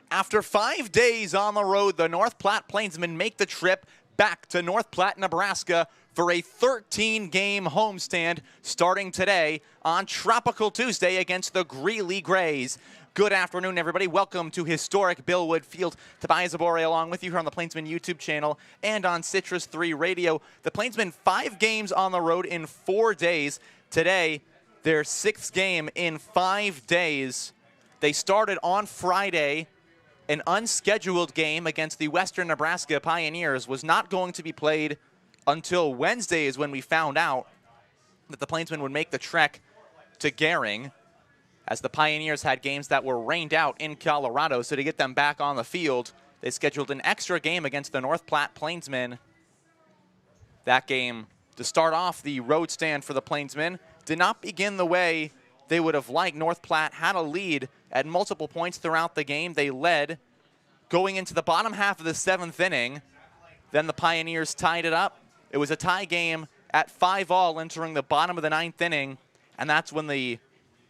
After 5 days on the road, the North Platte Plainsmen make the trip back to North Platte, Nebraska for a 13-game homestand starting today on Tropical Tuesday against the Greeley Grays. Good afternoon, everybody. Welcome to historic Billwood Field. Tobias Zabore along with you here on the Plainsmen YouTube channel and on Citrus 3 Radio. The Plainsmen 5 games on the road in 4 days. Today, their 6th game in 5 days. They started on Friday. An unscheduled game against the Western Nebraska Pioneers was not going to be played until Wednesday, is when we found out that the Plainsmen would make the trek to Gering, as the Pioneers had games that were rained out in Colorado. So to get them back on the field, they scheduled an extra game against the North Platte Plainsmen. That game, to start off the road stand for the Plainsmen, did not begin the way they would have liked. North Platte had a lead at multiple points throughout the game. They led going into the bottom half of the 7th inning. Then the Pioneers tied it up. It was a tie game at 5-all entering the bottom of the 9th inning, and that's when the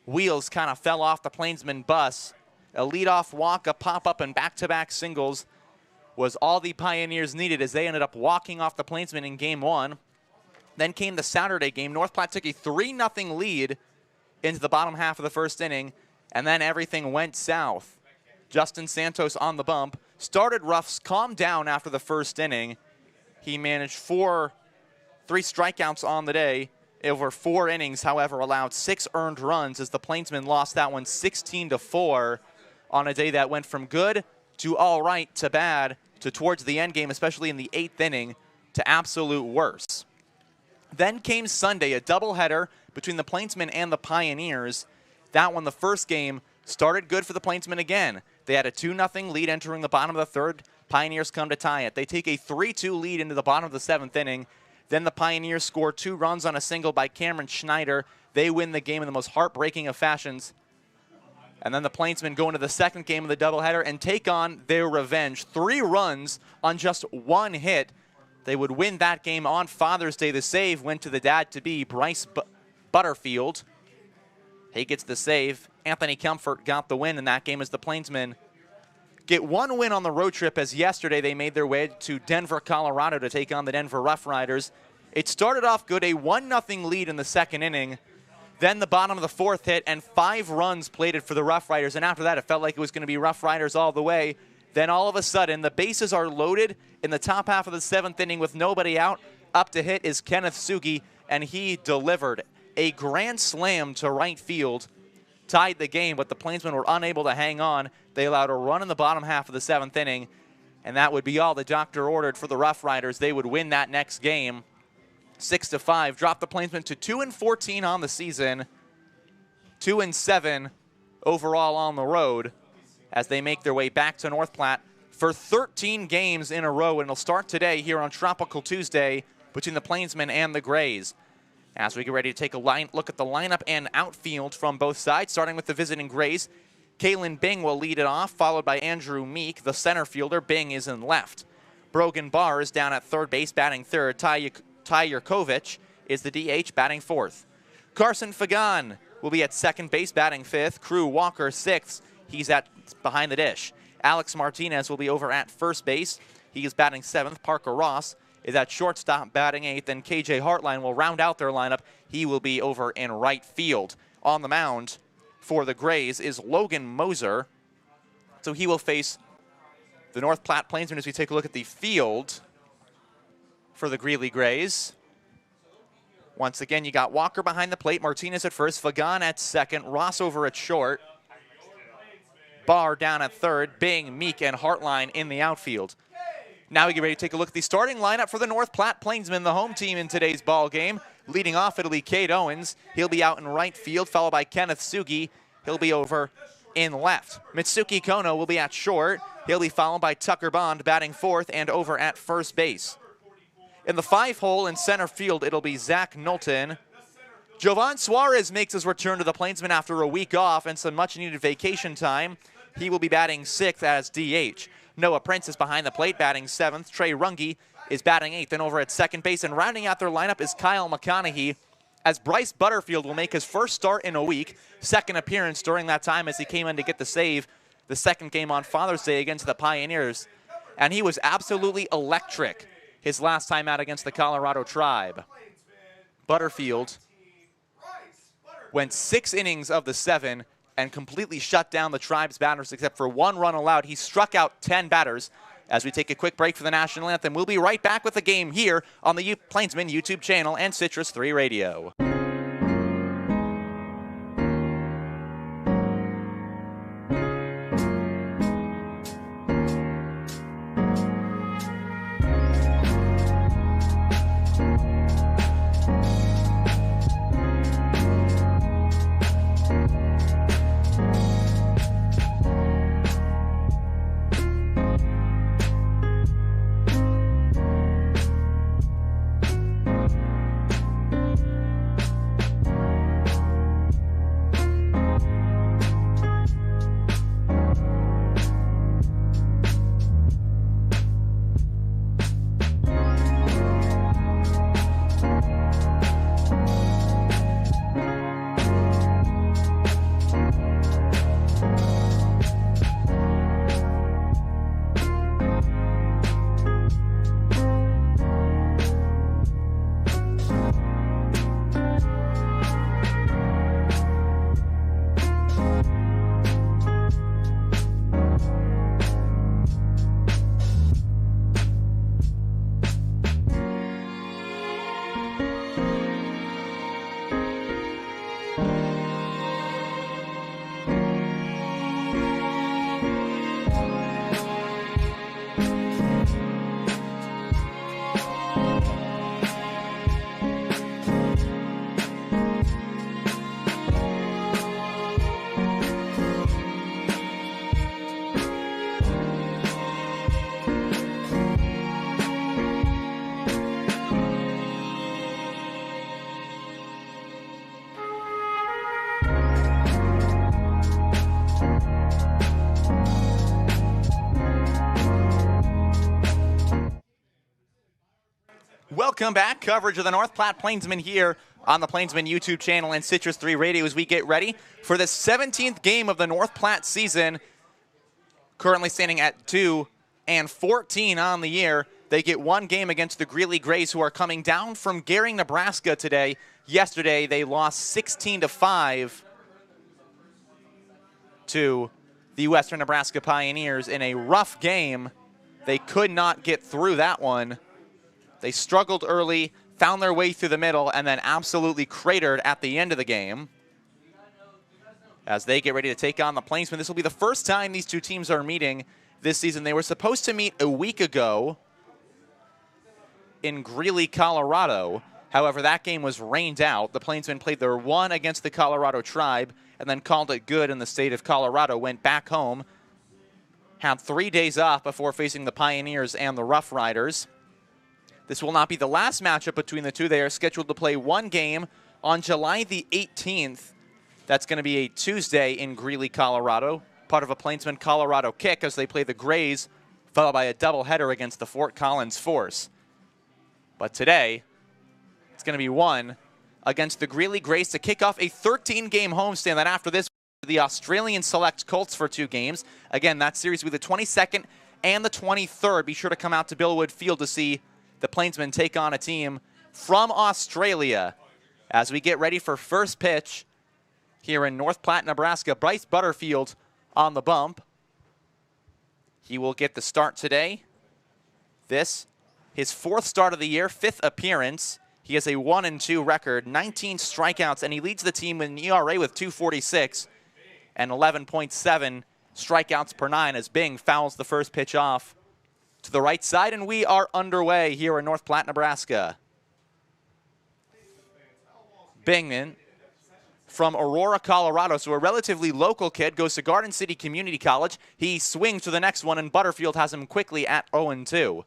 wheels kind of fell off the Plainsmen bus. A leadoff walk, a pop-up, and back-to-back singles was all the Pioneers needed as they ended up walking off the Plainsmen in Game 1. Then came the Saturday game. North Platte took a 3-0 lead into the bottom half of the 1st inning, and then everything went south. Justin Santos on the bump. Started rough, calmed down after the 1st inning. He managed 3 strikeouts on the day. Over 4 innings, however, allowed 6 earned runs as the Plainsmen lost that one 16-4 on a day that went from good to all right to bad to towards the end game, especially in the 8th inning, to absolute worse. Then came Sunday, a doubleheader between the Plainsmen and the Pioneers. That one, the first game, started good for the Plainsmen again. They had a 2-0 lead entering the bottom of the 3rd. Pioneers come to tie it. They take a 3-2 lead into the bottom of the 7th inning. Then the Pioneers score 2 runs on a single by Cameron Schneider. They win the game in the most heartbreaking of fashions. And then the Plainsmen go into the 2nd game of the doubleheader and take on their revenge. 3 runs on just 1 hit. They would win that game on Father's Day. The save went to the dad-to-be, Bryce Butterfield. He gets the save. Anthony Comfort got the win in that game as the Plainsmen get 1 win on the road trip, as yesterday they made their way to Denver, Colorado to take on the Denver Rough Riders. It started off good, a 1-0 lead in the 2nd inning. Then the bottom of the 4th hit and 5 runs plated for the Rough Riders. And after that, it felt like it was going to be Rough Riders all the way. Then all of a sudden, the bases are loaded in the top half of the 7th inning with nobody out. Up to hit is Kenneth Sugi, and he delivered a grand slam to right field. Tied the game, but the Plainsmen were unable to hang on. They allowed a run in the bottom half of the 7th inning, and that would be all the doctor ordered for the Rough Riders. They would win that next game 6-5, drop the Plainsmen to 2-14 on the season, 2-7 overall on the road, as they make their way back to North Platte for 13 games in a row, and it'll start today here on Tropical Tuesday between the Plainsmen and the Grays. As we get ready to take a look at the lineup and outfield from both sides, starting with the visiting Grays, Kalen Bing will lead it off, followed by Andrew Meek, the center fielder. Bing is in left. Brogan Barr is down at 3rd base, batting 3rd. Ty Yurkovich is the DH, batting 4th. Carson Fagan will be at 2nd base, batting 5th. Crew Walker, 6th. He's at behind the dish. Alex Martinez will be over at 1st base. He is batting 7th. Parker Ross is at shortstop, batting 8th, and KJ Hartline will round out their lineup. He will be over in right field. On the mound for the Grays is Logan Moser. So he will face the North Platte Plainsmen as we take a look at the field for the Greeley Grays. Once again, you got Walker behind the plate, Martinez at 1st, Fagan at 2nd, Ross over at short, Barr down at 3rd, Bing, Meek, and Hartline in the outfield. Now we get ready to take a look at the starting lineup for the North Platte Plainsmen, the home team in today's ball game. Leading off, it'll be Cade Owens. He'll be out in right field, followed by Kenneth Sugi. He'll be over in left. Mitsuki Kono will be at short. He'll be followed by Tucker Bond, batting 4th and over at 1st base. In the 5-hole in center field, it'll be Zach Knowlton. Jovan Suarez makes his return to the Plainsmen after a week off and some much-needed vacation time. He will be batting 6th as DH. Noah Prince is behind the plate, batting 7th. Trey Runge is batting 8th and over at 2nd base. And rounding out their lineup is Kyle McConaughey, as Bryce Butterfield will make his first start in a week. 2nd appearance during that time as he came in to get the save the second game on Father's Day against the Pioneers, and he was absolutely electric his last time out against the Colorado Tribe. Butterfield went 6 innings of the 7 and completely shut down the Tribe's batters except for 1 run allowed. He struck out 10 batters. As we take a quick break for the national anthem, we'll be right back with the game here on the Plainsmen YouTube channel and Citrus 3 Radio. Welcome back. Coverage of the North Platte Plainsmen here on the Plainsmen YouTube channel and Citrus 3 Radio as we get ready for the 17th game of the North Platte season. Currently standing at 2-14 on the year. They get 1 game against the Greeley Grays, who are coming down from Gering, Nebraska today. Yesterday, they lost 16-5 to the Western Nebraska Pioneers in a rough game. They could not get through that one. They struggled early, found their way through the middle, and then absolutely cratered at the end of the game. As they get ready to take on the Plainsmen, this will be the first time these two teams are meeting this season. They were supposed to meet a week ago in Greeley, Colorado. However, that game was rained out. The Plainsmen played their 1 against the Colorado Tribe and then called it good in the state of Colorado, went back home, had 3 days off before facing the Pioneers and the Rough Riders. This will not be the last matchup between the two. They are scheduled to play 1 game on July the 18th. That's going to be a Tuesday in Greeley, Colorado, part of a Plainsman Colorado kick as they play the Grays, followed by a doubleheader against the Fort Collins Force. But today, it's going to be 1 against the Greeley Grays to kick off a 13-game homestand. Then after this, the Australian Select Colts for 2 games. Again, that series will be the 22nd and the 23rd. Be sure to come out to Billwood Field to see the Plainsmen take on a team from Australia. As we get ready for first pitch here in North Platte, Nebraska, Bryce Butterfield on the bump. He will get the start today. This, his 4th start of the year, 5th appearance. He has a 1-2 record, 19 strikeouts, and he leads the team in ERA with 2.46 and 11.7 strikeouts per 9 as Bing fouls the first pitch off to the right side, and we are underway here in North Platte, Nebraska. Bingman from Aurora, Colorado, so a relatively local kid, goes to Garden City Community College. He swings to the next one, and Butterfield has him quickly at 0-2.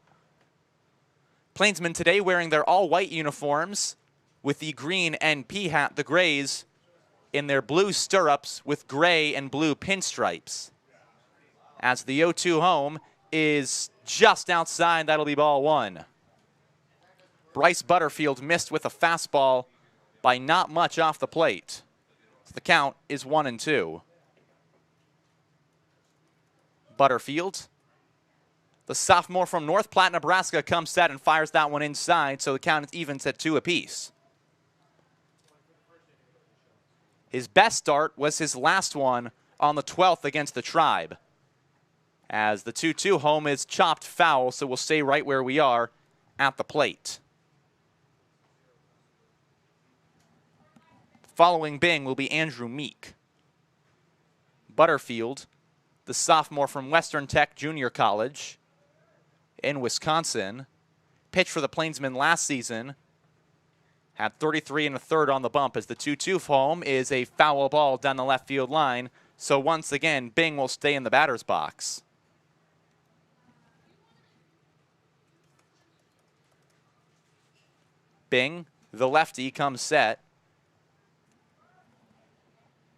Plainsmen today wearing their all-white uniforms with the green NP hat, the Grays in their blue stirrups with gray and blue pinstripes. As the 0-2 home is just outside, that'll be ball 1. Bryce Butterfield missed with a fastball by not much off the plate. So the count is 1-2. Butterfield, the sophomore from North Platte, Nebraska, comes set and fires that one inside, so the count evens at 2 apiece. His best start was his last one on the 12th against the Tribe, as the 2-2 home is chopped foul, so we'll stay right where we are at the plate. Following Bing will be Andrew Meek. Butterfield, the sophomore from Western Tech Junior College in Wisconsin, pitched for the Plainsmen last season, had 33 1/3 on the bump as the 2-2 home is a foul ball down the left field line. So once again, Bing will stay in the batter's box. Bing, the lefty, comes set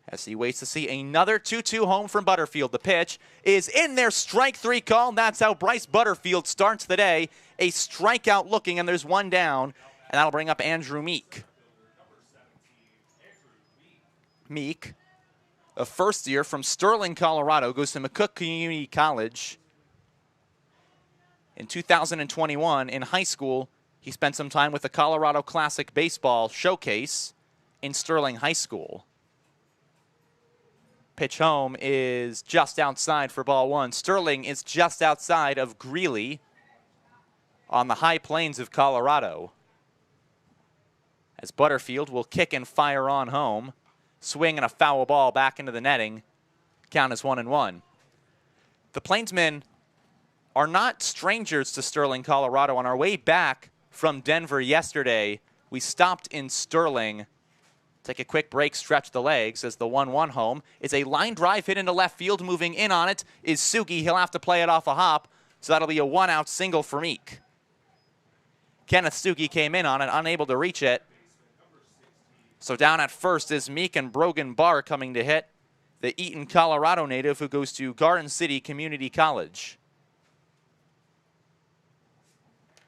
as he waits to see another 2-2 home from Butterfield. The pitch is in there, strike 3 call, and that's how Bryce Butterfield starts the day. A strikeout looking, and there's one down, and that'll bring up Andrew Meek. Meek, a first year from Sterling, Colorado, goes to McCook Community College. In 2021, in high school, he spent some time with the Colorado Classic Baseball Showcase in Sterling High School. Pitch home is just outside for ball 1. Sterling is just outside of Greeley on the high plains of Colorado, as Butterfield will kick and fire on home. Swing and a foul ball back into the netting. Count is 1-1. The Plainsmen are not strangers to Sterling, Colorado. On our way back from Denver yesterday, we stopped in Sterling. Take a quick break, stretch the legs as the 1-1 home is a line drive hit into left field. Moving in on it is Sugi. He'll have to play it off a hop, so that'll be a 1-out single for Meek. Kenneth Sugi came in on it, unable to reach it. So down at first is Meek, and Brogan Barr coming to hit, the Eaton, Colorado native who goes to Garden City Community College.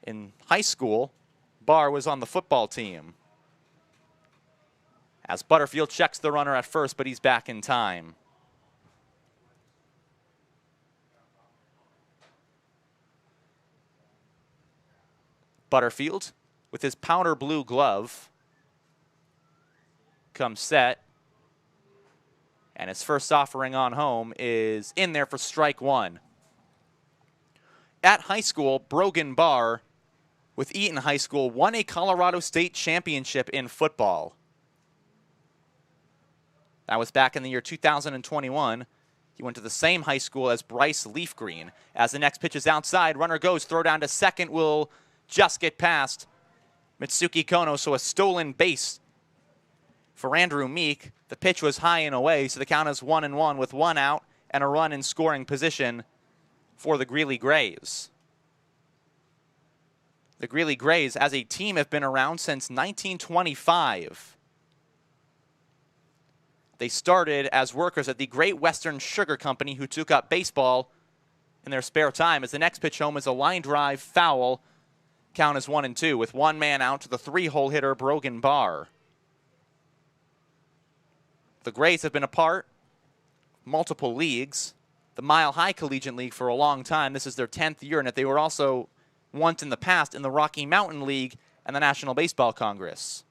In high school, Barr was on the football team. As Butterfield checks the runner at first, but he's back in time. Butterfield, with his powder blue glove, comes set. And his first offering on home is in there for strike 1. At high school, Brogan Barr, with Eaton High School, won a Colorado State championship in football. That was back in the year 2021. He went to the same high school as Bryce Leafgreen. As the next pitch is outside, runner goes, throw down to second, will just get past Mitsuki Kono, so a stolen base for Andrew Meek. The pitch was high and away, so the count is 1-1 with 1 out and a run in scoring position for the Greeley Grays. The Greeley Grays, as a team, have been around since 1925. They started as workers at the Great Western Sugar Company, who took up baseball in their spare time. As the next pitch home is a line drive foul. Count is 1-2 with 1 man out to the 3-hole hitter, Brogan Barr. The Grays have been a part of multiple leagues. The Mile High Collegiate League for a long time. This is their 10th year in it. They were also once in the past in the Rocky Mountain League and the National Baseball Congress.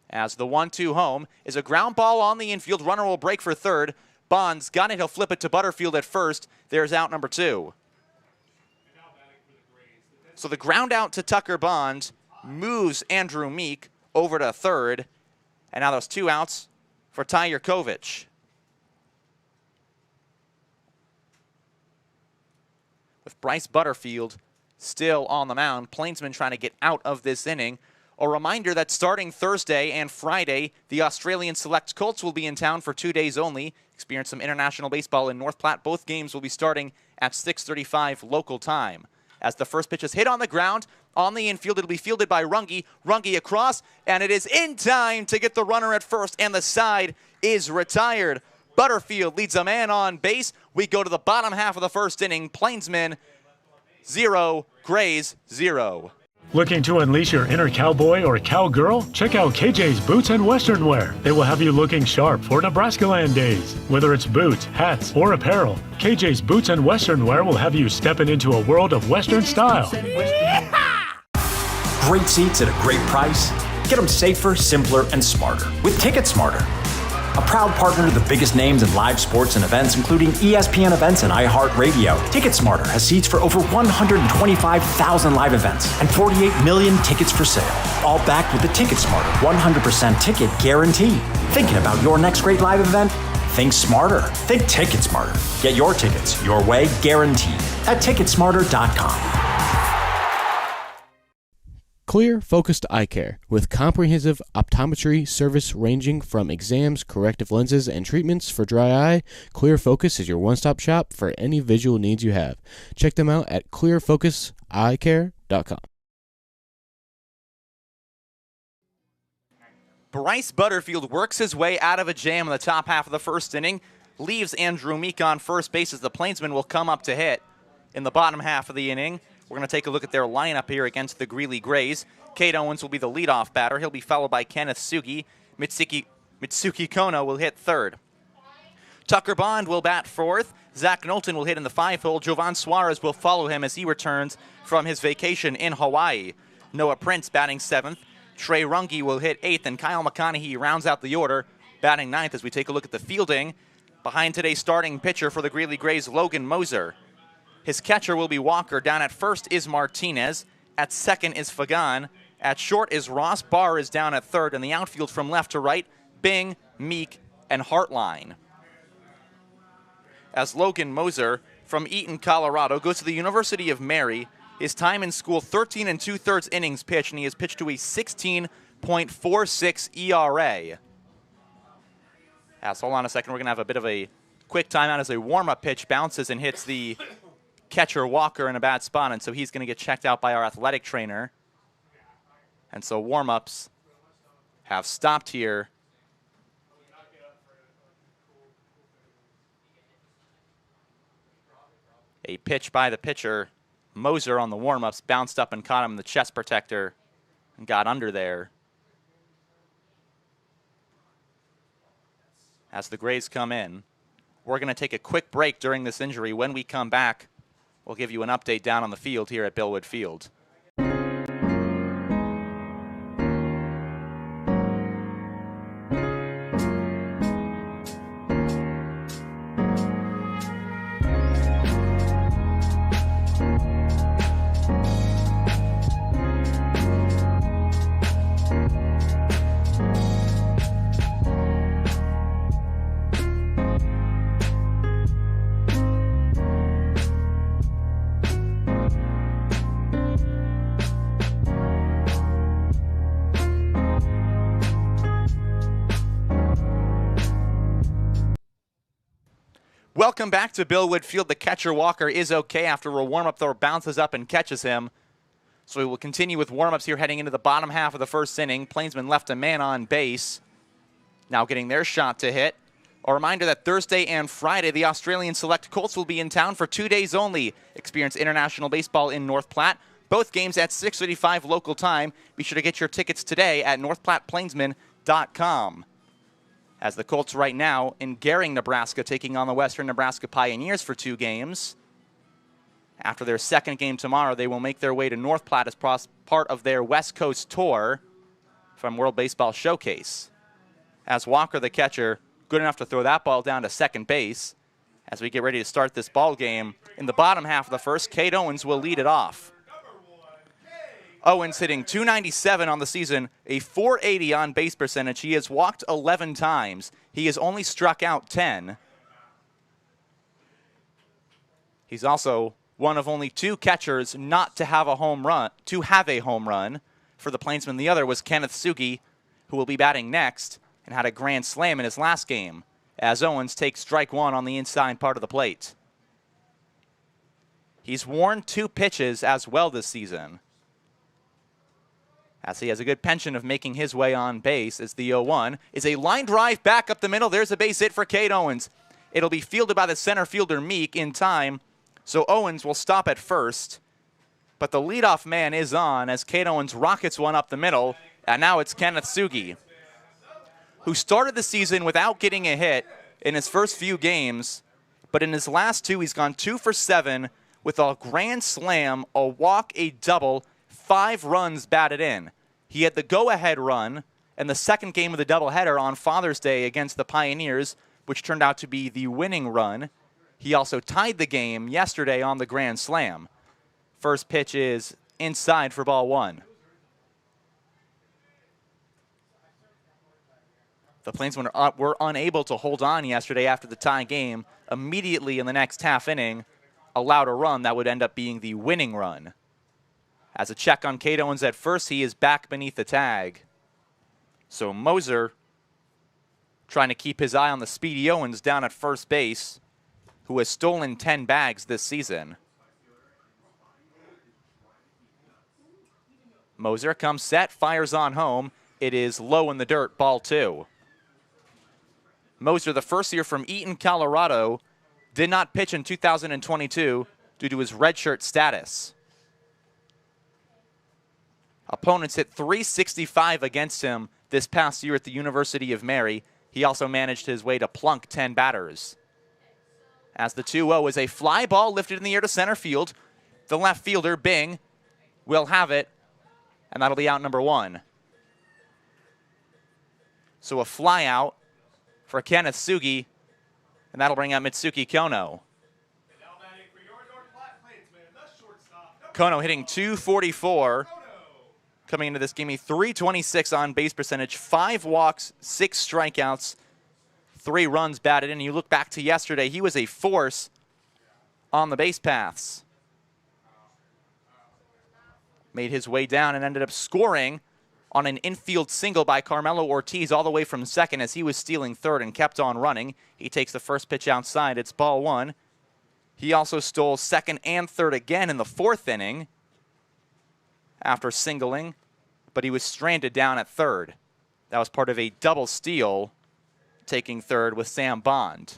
As the 1-2 home is a ground ball on the infield. Runner will break for third. Bond's got it. He'll flip it to Butterfield at first. There's out number 2. So the ground out to Tucker Bond moves Andrew Meek over to third. And now those 2 outs for Ty Yurkovich. With Bryce Butterfield still on the mound, Plainsmen trying to get out of this inning. A reminder that starting Thursday and Friday, the Australian Select Colts will be in town for 2 days only. Experience some international baseball in North Platte. Both games will be starting at 6:35 local time. As the first pitch is hit on the ground, on the infield, it'll be fielded by Runge. Runge across, and it is in time to get the runner at first, and the side is retired. Butterfield leads a man on base. We go to the bottom half of the first inning. Plainsmen 0, Grays 0. Looking to unleash your inner cowboy or cowgirl? Check out KJ's Boots and Western Wear. They will have you looking sharp for Nebraska Land days. Whether it's boots, hats, or apparel, KJ's Boots and Western Wear will have you stepping into a world of Western style. Great seats at a great price. Get them safer, simpler, and smarter with Ticket Smarter. A proud partner to the biggest names in live sports and events, including ESPN events and iHeartRadio. TicketSmarter has seats for over 125,000 live events and 48 million tickets for sale. All backed with the TicketSmarter 100% ticket guarantee. Thinking about your next great live event? Think smarter. Think TicketSmarter. Get your tickets your way, guaranteed, at TicketSmarter.com. Clear Focused Eye Care, with comprehensive optometry service ranging from exams, corrective lenses, and treatments for dry eye. Clear Focus is your one-stop shop for any visual needs you have. Check them out at clearfocuseyecare.com. Bryce Butterfield works his way out of a jam in the top half of the first inning, leaves Andrew Meek on first base as the Plainsmen will come up to hit in the bottom half of the inning. We're going to take a look at their lineup here against the Greeley Grays. Cade Owens will be the leadoff batter. He'll be followed by Kenneth Sugi. Mitsuki Kono will hit third. Tucker Bond will bat fourth. Zach Knowlton will hit in the 5-hole. Jovan Suarez will follow him as he returns from his vacation in Hawaii. Noah Prince batting seventh. Trey Runge will hit eighth, and Kyle McConaughey rounds out the order, batting ninth as we take a look at the fielding. Behind today's starting pitcher for the Greeley Grays, Logan Moser. His catcher will be Walker. Down at first is Martinez. At second is Fagan. At short is Ross. Barr is down at third. And the outfield from left to right, Bing, Meek, and Hartline. As Logan Moser from Eaton, Colorado, goes to the University of Mary. His time in school, 13 2/3 innings pitched, and he has pitched to a 16.46 ERA. Hold on a second. We're going to have a bit of a quick timeout as a warm-up pitch bounces and hits the catcher Walker in a bad spot, and so he's going to get checked out by our athletic trainer. And so warm-ups have stopped here. A pitch by the pitcher. Moser on the warm-ups bounced up and caught him in the chest protector and got under there. As the Grays come in, we're going to take a quick break during this injury. When we come back, we'll give you an update down on the field here at Billwood Field. Welcome back to Billwood Field. The catcher Walker is okay after a warm-up throw bounces up and catches him. So we will continue with warm-ups here heading into the bottom half of the first inning. Plainsmen left a man on base. Now getting their shot to hit. A reminder that Thursday and Friday, the Australian Select Colts will be in town for 2 days only. Experience international baseball in North Platte. Both games at 6:35 local time. Be sure to get your tickets today at northplatteplainsmen.com. As the Colts right now in Gering, Nebraska, taking on the Western Nebraska Pioneers for 2 games. After their second game tomorrow, they will make their way to North Platte as part of their West Coast tour from World Baseball Showcase. As Walker, the catcher, good enough to throw that ball down to second base. As we get ready to start this ball game in the bottom half of the first, Cade Owens will lead it off. Owens hitting .297 on the season, a .480 on base percentage. He has walked 11 times. He has only struck out 10. He's also one of only 2 catchers not to have a home run, for the Plainsmen. The other was Kenneth Sugi, who will be batting next and had a grand slam in his last game, as Owens takes strike 1 on the inside part of the plate. He's worn 2 pitches as well this season, as he has a good penchant of making his way on base. As the 0-1 is a line drive back up the middle. There's a base hit for Cade Owens. It'll be fielded by the center fielder Meek in time, so Owens will stop at first. but the leadoff man is on as Kate Owens rockets one up the middle, and now it's Kenneth Sugi, who started the season without getting a hit in his first few games, but in his last two, he's gone 2 for 7 with a grand slam, a walk, a double, 5 runs batted in. He had the go-ahead run in the second game of the doubleheader on Father's Day against the Pioneers, which turned out to be the winning run. He also tied the game yesterday on the grand slam. First pitch is inside for ball 1. The Plainsmen were unable to hold on yesterday after the tie game. Immediately in the next half inning, allowed a run that would end up being the winning run. As a check on Kate Owens at first, he is back beneath the tag. So Moser trying to keep his eye on the Speedy Owens down at first base, who has stolen 10 bags this season. Moser comes set, fires on home. It is low in the dirt, ball 2. Moser, the first year from Eaton, Colorado, did not pitch in 2022 due to his redshirt status. Opponents hit .365 against him this past year at the University of Mary. He also managed his way to plunk 10 batters. As the 2-0 is a fly ball lifted in the air to center field. The left fielder, Bing, will have it, and that'll be out number 1. So a fly out for Kenneth Sugi, and that'll bring out Mitsuki Kono. Kono hitting .244. Coming into this game, a .326 on base percentage, 5 walks, 6 strikeouts, 3 runs batted in. You look back to yesterday, he was a force on the base paths. Made his way down and ended up scoring on an infield single by Carmelo Ortiz all the way from second as he was stealing third and kept on running. He takes the first pitch outside. It's ball 1. He also stole second and third again in the 4th inning after singling, but he was stranded down at third. That was part of a double steal, taking third with Sam Bond.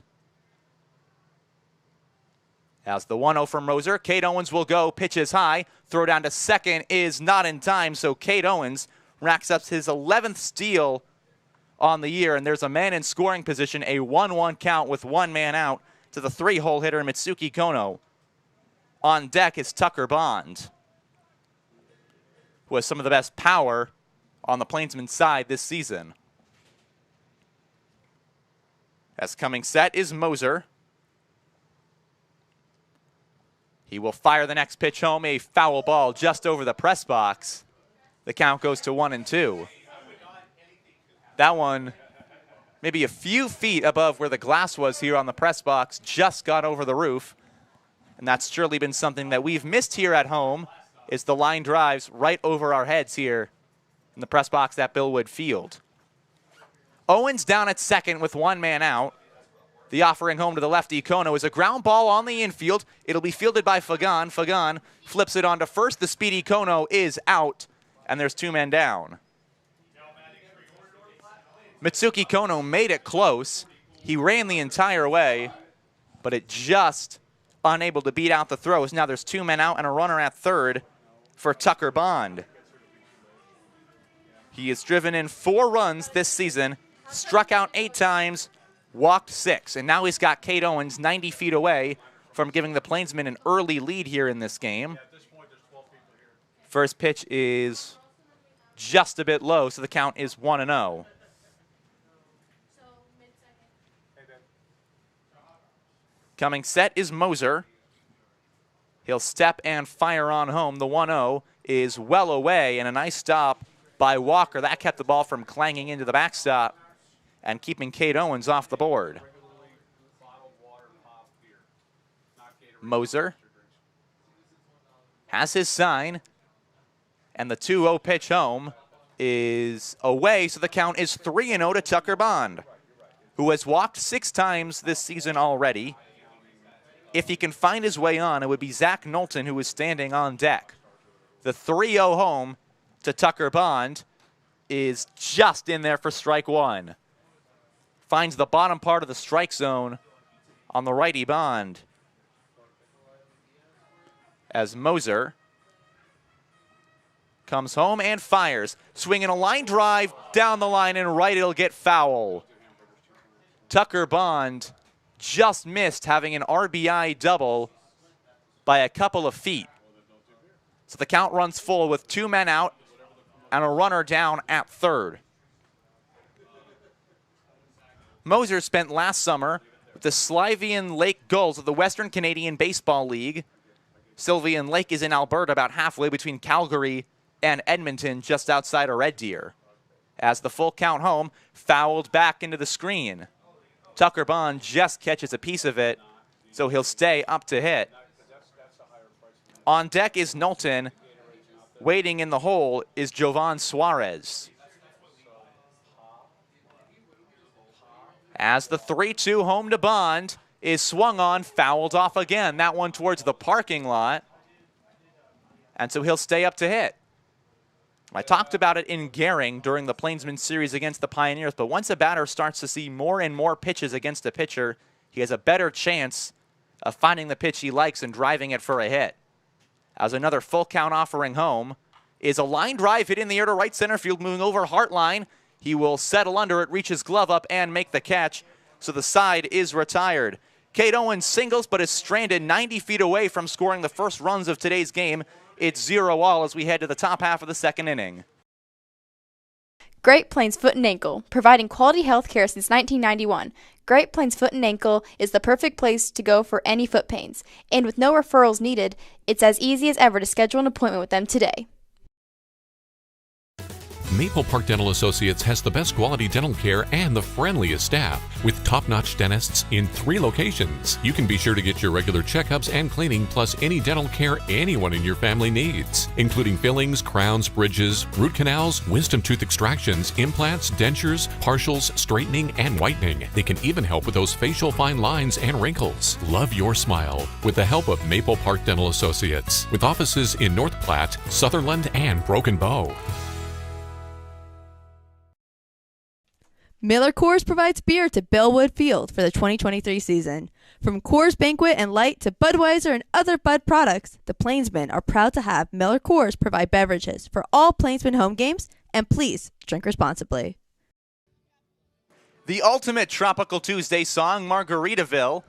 As the 1-0 from Moser, Kate Owens will go, pitches high, throw down to second is not in time, so Kate Owens racks up his 11th steal on the year, and there's a man in scoring position, a 1-1 count with 1 man out to the 3-hole hitter Mitsuki Kono. On deck is Tucker Bond, who has some of the best power on the Plainsmen side this season. As coming set is Moser. He will fire the next pitch home, a foul ball just over the press box. The count goes to 1-2. That one, maybe a few feet above where the glass was here on the press box, just got over the roof. And that's surely been something that we've missed here at home, is the line drives right over our heads here in the press box at Billwood Field. Owens down at second with 1 man out. The offering home to the lefty Kono is a ground ball on the infield. It'll be fielded by Fagan. Fagan flips it on to first. The speedy Kono is out, and there's 2 men down. Mitsuki Kono made it close. He ran the entire way, but it just unable to beat out the throws. Now there's 2 men out and a runner at third for Tucker Bond. He has driven in 4 runs this season, struck out 8 times, walked 6, and now he's got Kate Owens 90 feet away from giving the Plainsmen an early lead here in this game. First pitch is just a bit low, so the count is 1-0. Coming set is Moser. He'll step and fire on home. The 1-0 is well away, and a nice stop by Walker. That kept the ball from clanging into the backstop and keeping Kate Owens off the board. Moser has his sign, and the 2-0 pitch home is away, so the count is 3-0 to Tucker Bond, who has walked 6 times this season already. If he can find his way on, it would be Zach Knowlton who is standing on deck. The 3-0 home to Tucker Bond is just in there for strike 1. Finds the bottom part of the strike zone on the righty Bond. As Moser Comes home and fires. Swinging a line drive down the line and right, it'll get foul. Tucker Bond just missed having an RBI double by a couple of feet. So the count runs full with 2 men out and a runner down at third. Moser spent last summer with the Sylvian Lake Gulls of the Western Canadian Baseball League. Sylvian Lake is in Alberta, about halfway between Calgary and Edmonton, just outside of Red Deer. As the full count home, fouled back into the screen. Tucker Bond just catches a piece of it, so he'll stay up to hit. On deck is Knowlton. Waiting in the hole is Jovan Suarez. As the 3-2 home to Bond is swung on, fouled off again. That one towards the parking lot. And so he'll stay up to hit. I talked about it in Gehring during the Plainsmen series against the Pioneers, but once a batter starts to see more and more pitches against a pitcher, he has a better chance of finding the pitch he likes and driving it for a hit. As another full count offering home is a line drive hit in the air to right center field, moving over Hartline. He will settle under it, reach his glove up, and make the catch. So the side is retired. Cade Owens singles, but is stranded 90 feet away from scoring the first runs of today's game. It's 0-all as we head to the top half of the second inning. Great Plains Foot and Ankle, providing quality health care since 1991. Great Plains Foot and Ankle is the perfect place to go for any foot pains. And with no referrals needed, it's as easy as ever to schedule an appointment with them today. Maple Park Dental Associates has the best quality dental care and the friendliest staff with top-notch dentists in 3 locations. You can be sure to get your regular checkups and cleaning plus any dental care anyone in your family needs, including fillings, crowns, bridges, root canals, wisdom tooth extractions, implants, dentures, partials, straightening, and whitening. They can even help with those facial fine lines and wrinkles. Love your smile with the help of Maple Park Dental Associates with offices in North Platte, Sutherland, and Broken Bow. Miller Coors provides beer to Bellwood Field for the 2023 season. From Coors Banquet and Light to Budweiser and other Bud products, the Plainsmen are proud to have Miller Coors provide beverages for all Plainsmen home games, and please drink responsibly. The ultimate Tropical Tuesday song, Margaritaville.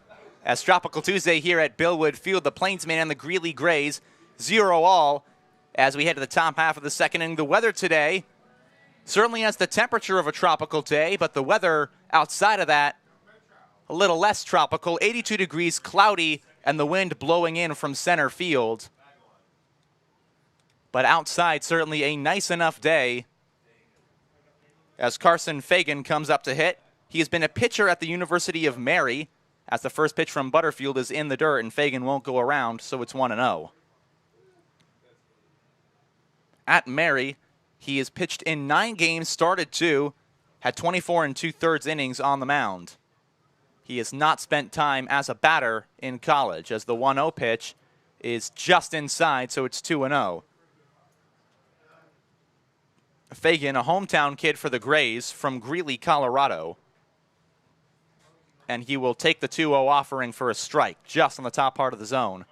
As Tropical Tuesday here at Bellwood Field, the Plainsmen and the Greeley Grays, 0-all as we head to the top half of the second inning. The weather today certainly has the temperature of a tropical day, but the weather outside of that, a little less tropical. 82 degrees, cloudy, and the wind blowing in from center field. But outside, certainly a nice enough day as Carson Fagan comes up to hit. He has been a pitcher at the University of Mary, as the first pitch from Butterfield is in the dirt, and Fagan won't go around, so it's 1-0. At Mary, he has pitched in 9 games, started 2, had 24 2/3 innings on the mound. He has not spent time as a batter in college, as the 1-0 pitch is just inside, so it's 2-0. Fagan, a hometown kid for the Grays from Greeley, Colorado. And he will take the 2-0 offering for a strike, just on the top part of the zone.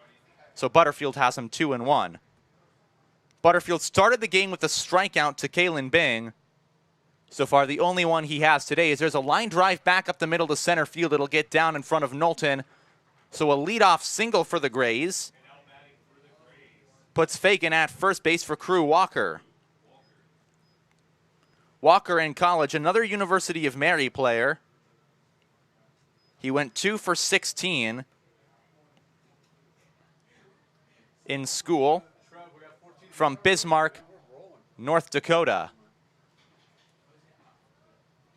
So Butterfield has him 2-1. Butterfield started the game with a strikeout to Kalen Bing. So far, the only one he has today is there's a line drive back up the middle to center field. It'll get down in front of Knowlton. So a leadoff single for the Grays. Puts Fagan at first base for Crew Walker. Walker in college, another University of Mary player. He went 2 for 16 in school. From Bismarck, North Dakota.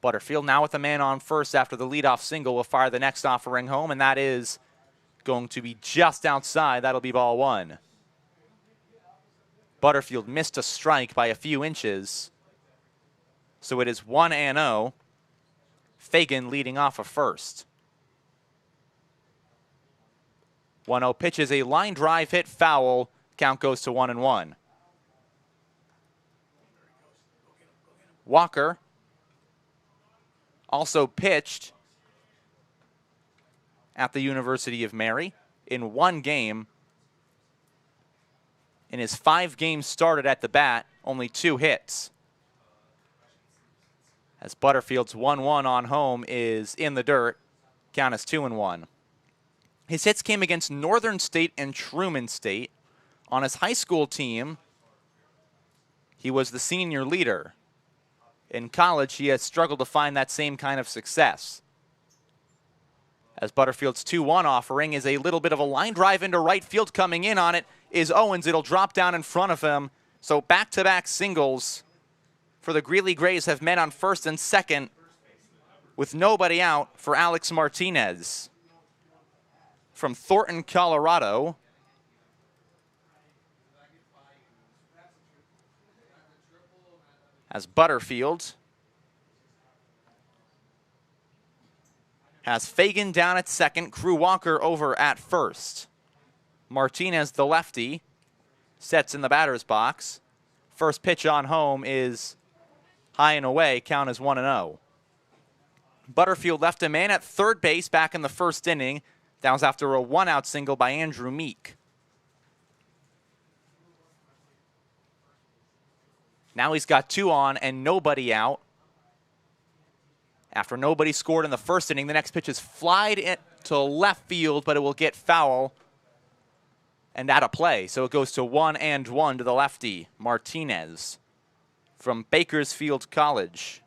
Butterfield now with a man on first after the leadoff single will fire the next offering home, and that is going to be just outside. That'll be ball 1. Butterfield missed a strike by a few inches. So it is 1-0. Fagan leading off of first. 1-0 pitch is a line drive hit foul. Count goes to 1-1. Walker also pitched at the University of Mary in 1 game In his 5 games started at the bat, only 2 hits. As Butterfield's 1-1 on home is in the dirt. Count is 2-1. His hits came against Northern State and Truman State. On his high school team, he was the senior leader. In college, he has struggled to find that same kind of success. As Butterfield's 2-1 offering is a little bit of a line drive into right field. Coming in on it is Owens. It'll drop down in front of him. So back-to-back singles for the Greeley Grays have met on first and second with nobody out for Alex Martinez. From Thornton, Colorado. As Butterfield has Fagan down at second, Crew Walker over at first. Martinez, the lefty, sets in the batter's box. First pitch on home is high and away, count is 1-0. Butterfield left a man at third base back in the first inning. That was after a 1-out single by Andrew Meek. Now he's got 2 on and nobody out. After nobody scored in the first inning, the next pitch is flied to left field, but it will get foul and out of play. So it goes to 1-1 to the lefty, Martinez, from Bakersfield College.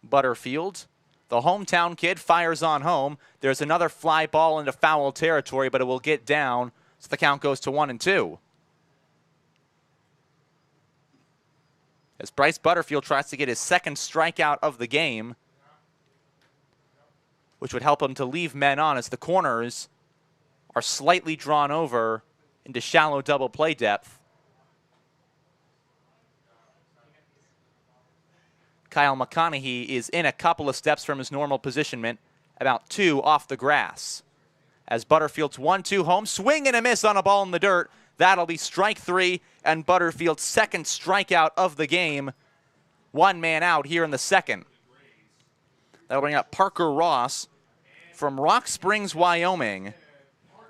Butterfield, the hometown kid, fires on home. There's another fly ball into foul territory, but it will get down, so the count goes to 1-2. As Bryce Butterfield tries to get his second strikeout of the game, which would help him to leave men on as the corners are slightly drawn over into shallow double play depth. Kyle McConaughey is in a couple of steps from his normal positionment, about 2 off the grass. As Butterfield's 1-2 home, swing and a miss on a ball in the dirt. That'll be strike 3 and Butterfield's second strikeout of the game. 1 man out here in the second. That'll bring up Parker Ross from Rock Springs, Wyoming.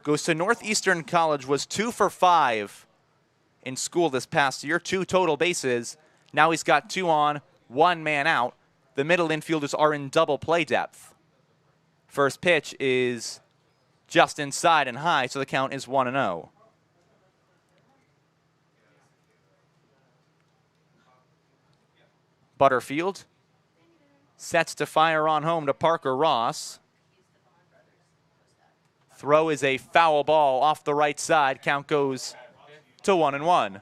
Goes to Northeastern College, was 2 for 5 in school this past year, 2 total bases. Now he's got 2 on, 1 man out. The middle infielders are in double play depth. First pitch is just inside and high, so the count is 1-0. Butterfield sets to fire on home to Parker Ross. Throw is a foul ball off the right side. Count goes to 1-1.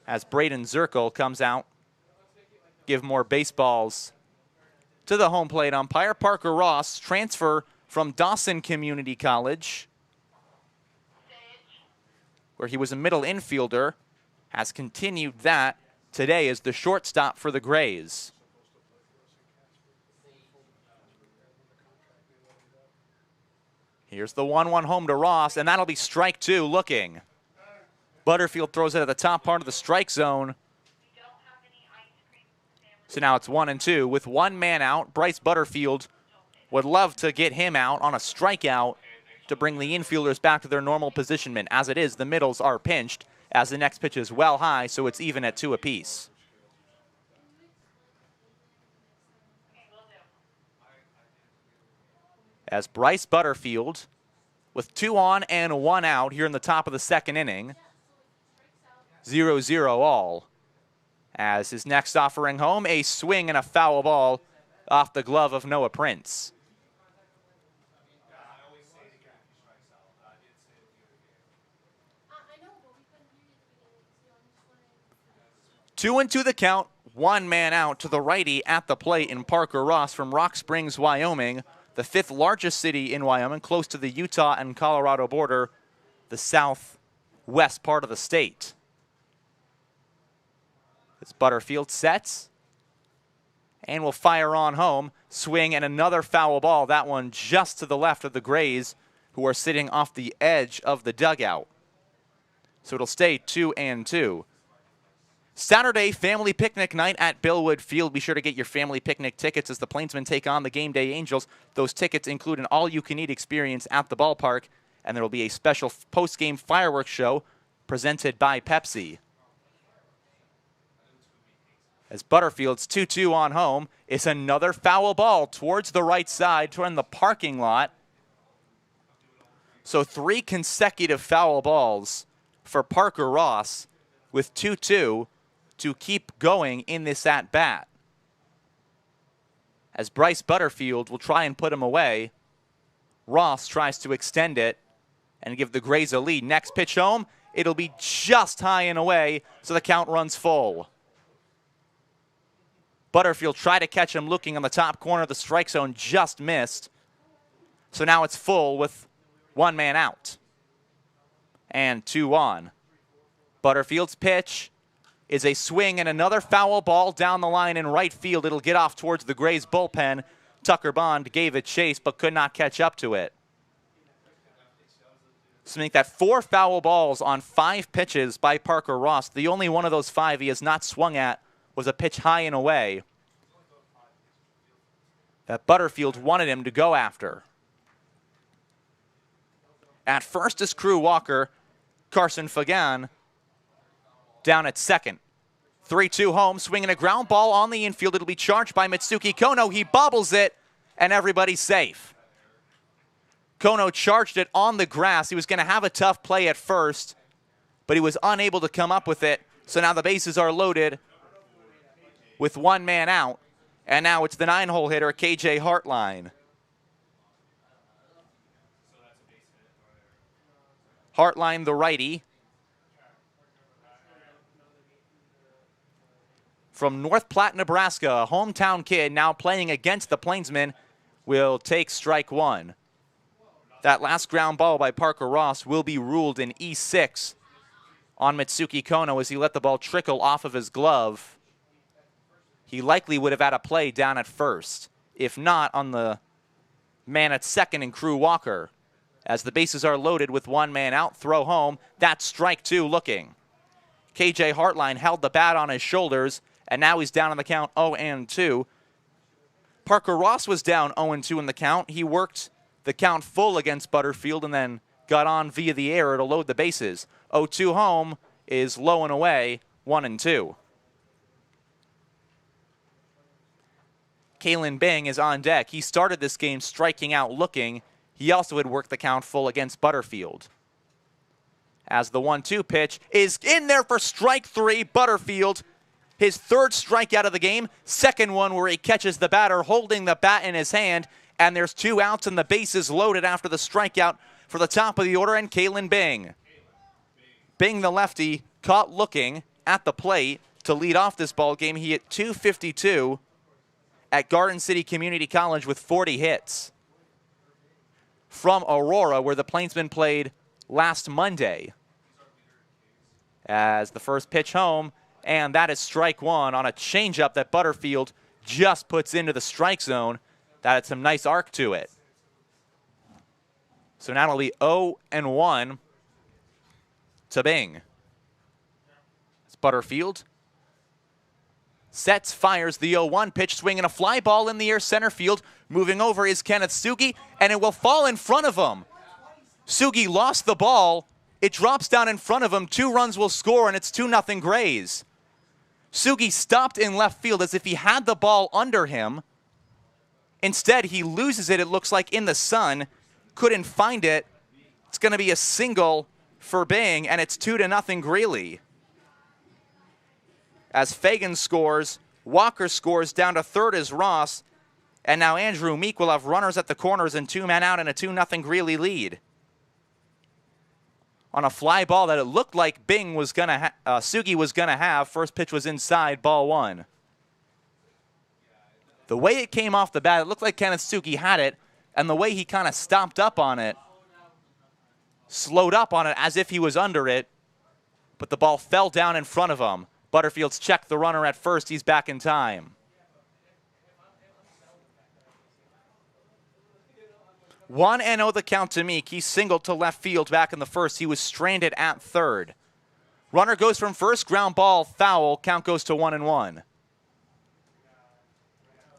As Braden Zirkle comes out, give more baseballs to the home plate umpire. Parker Ross, transfer from Dawson Community College, where he was a middle infielder, has continued that today as the shortstop for the Grays. Here's the 1-1 home to Ross, and that'll be strike 2 looking. Butterfield throws it at the top part of the strike zone. So now it's 1-2 with 1 man out. Bryce Butterfield would love to get him out on a strikeout to bring the infielders back to their normal positionment. As it is, the middles are pinched as the next pitch is well high, so it's even at 2 apiece. As Bryce Butterfield, with 2 on and 1 out here in the top of the second inning, 0-0 all. As his next offering home, a swing and a foul ball off the glove of Noah Prince. Two and two the count, 1 man out to the righty at the plate in Parker Ross from Rock Springs, Wyoming, the 5th largest city in Wyoming, close to the Utah and Colorado border, the southwest part of the state. As Butterfield sets and will fire on home, swing and another foul ball, that one just to the left of the Grays, who are sitting off the edge of the dugout. So it'll stay 2-2. Saturday, family picnic night at Billwood Field. Be sure to get your family picnic tickets as the Plainsmen take on the Game Day Angels. Those tickets include an all-you-can-eat experience at the ballpark, and there will be a special post-game fireworks show presented by Pepsi. As Butterfield's 2-2 on home, it's another foul ball towards the right side, toward the parking lot. So 3 consecutive foul balls for Parker Ross with 2-2 to keep going in this at-bat. As Bryce Butterfield will try and put him away, Ross tries to extend it and give the Grays a lead. Next pitch home, it'll be just high and away, so the count runs full. Butterfield tried to catch him looking on the top corner of the strike zone, just missed. So now it's full with 1 man out. And 2 on. Butterfield's pitch is a swing and another foul ball down the line in right field. It'll get off towards the Grays bullpen. Tucker Bond gave it chase but could not catch up to it. So make that 4 foul balls on 5 pitches by Parker Ross. The only one of those 5 he has not swung at was a pitch high and away that Butterfield wanted him to go after. At first is Crew Walker. Carson Fagan down at second. 3-2 home, swinging a ground ball on the infield. It'll be charged by Mitsuki Kono. He bobbles it, and everybody's safe. Kono charged it on the grass. He was going to have a tough play at first, but he was unable to come up with it. So now the bases are loaded with 1 man out, and now it's the 9-hole hitter, KJ Hartline. Hartline, the righty, from North Platte, Nebraska, a hometown kid now playing against the Plainsmen, will take strike 1. That last ground ball by Parker Ross will be ruled an E6 on Mitsuki Kono as he let the ball trickle off of his glove. He likely would have had a play down at first, if not on the man at second in Crew Walker. As the bases are loaded with 1 man out, throw home. That's strike 2 looking. KJ Hartline held the bat on his shoulders, and now he's down on the count 0-2. Parker Ross was down 0-2 in the count. He worked the count full against Butterfield and then got on via the air to load the bases. 0-2 home is low and away, 1-2. Kalen Bing is on deck. He started this game striking out looking. He also had worked the count full against Butterfield. As the 1-2 pitch is in there for strike 3, Butterfield, his 3rd strikeout of the game, 2nd one where he catches the batter holding the bat in his hand, and there's 2 outs and the bases loaded after the strikeout for the top of the order and Kalen Bing. Bing, the lefty, caught looking at the plate to lead off this ball game. He hit .252 at Garden City Community College with 40 hits. From Aurora, where the Plainsmen played last Monday. As the first pitch home, and that is strike 1 on a changeup that Butterfield just puts into the strike zone. That had some nice arc to it. So now it'll be 0-1 to Bing. It's Butterfield. Sets, fires the 0-1 pitch, swinging a fly ball in the air center field. Moving over is Kenneth Sugi, and it will fall in front of him. Sugi lost the ball. It drops down in front of him. 2 runs will score, and it's 2-0 Grays. Sugi stopped in left field as if he had the ball under him. Instead, he loses it, it looks like, in the sun. Couldn't find it. It's going to be a single for Bing, and it's 2-0 Greeley. As Fagan scores, Walker scores, down to 3rd is Ross, and now Andrew Meek will have runners at the corners and 2 men out and a 2-0 Greeley lead. On a fly ball that it looked like Bing was gonna Sugi was gonna have, first pitch was inside, ball 1. The way it came off the bat, it looked like Kenneth Sugi had it, and the way he kind of stomped up on it, slowed up on it as if he was under it, but the ball fell down in front of him. Butterfield's checked the runner at first. He's back in time. 1-0 the count to Meek. He singled to left field back in the first. He was stranded at 3rd. Runner goes from first, ground ball, foul. Count goes to 1-1.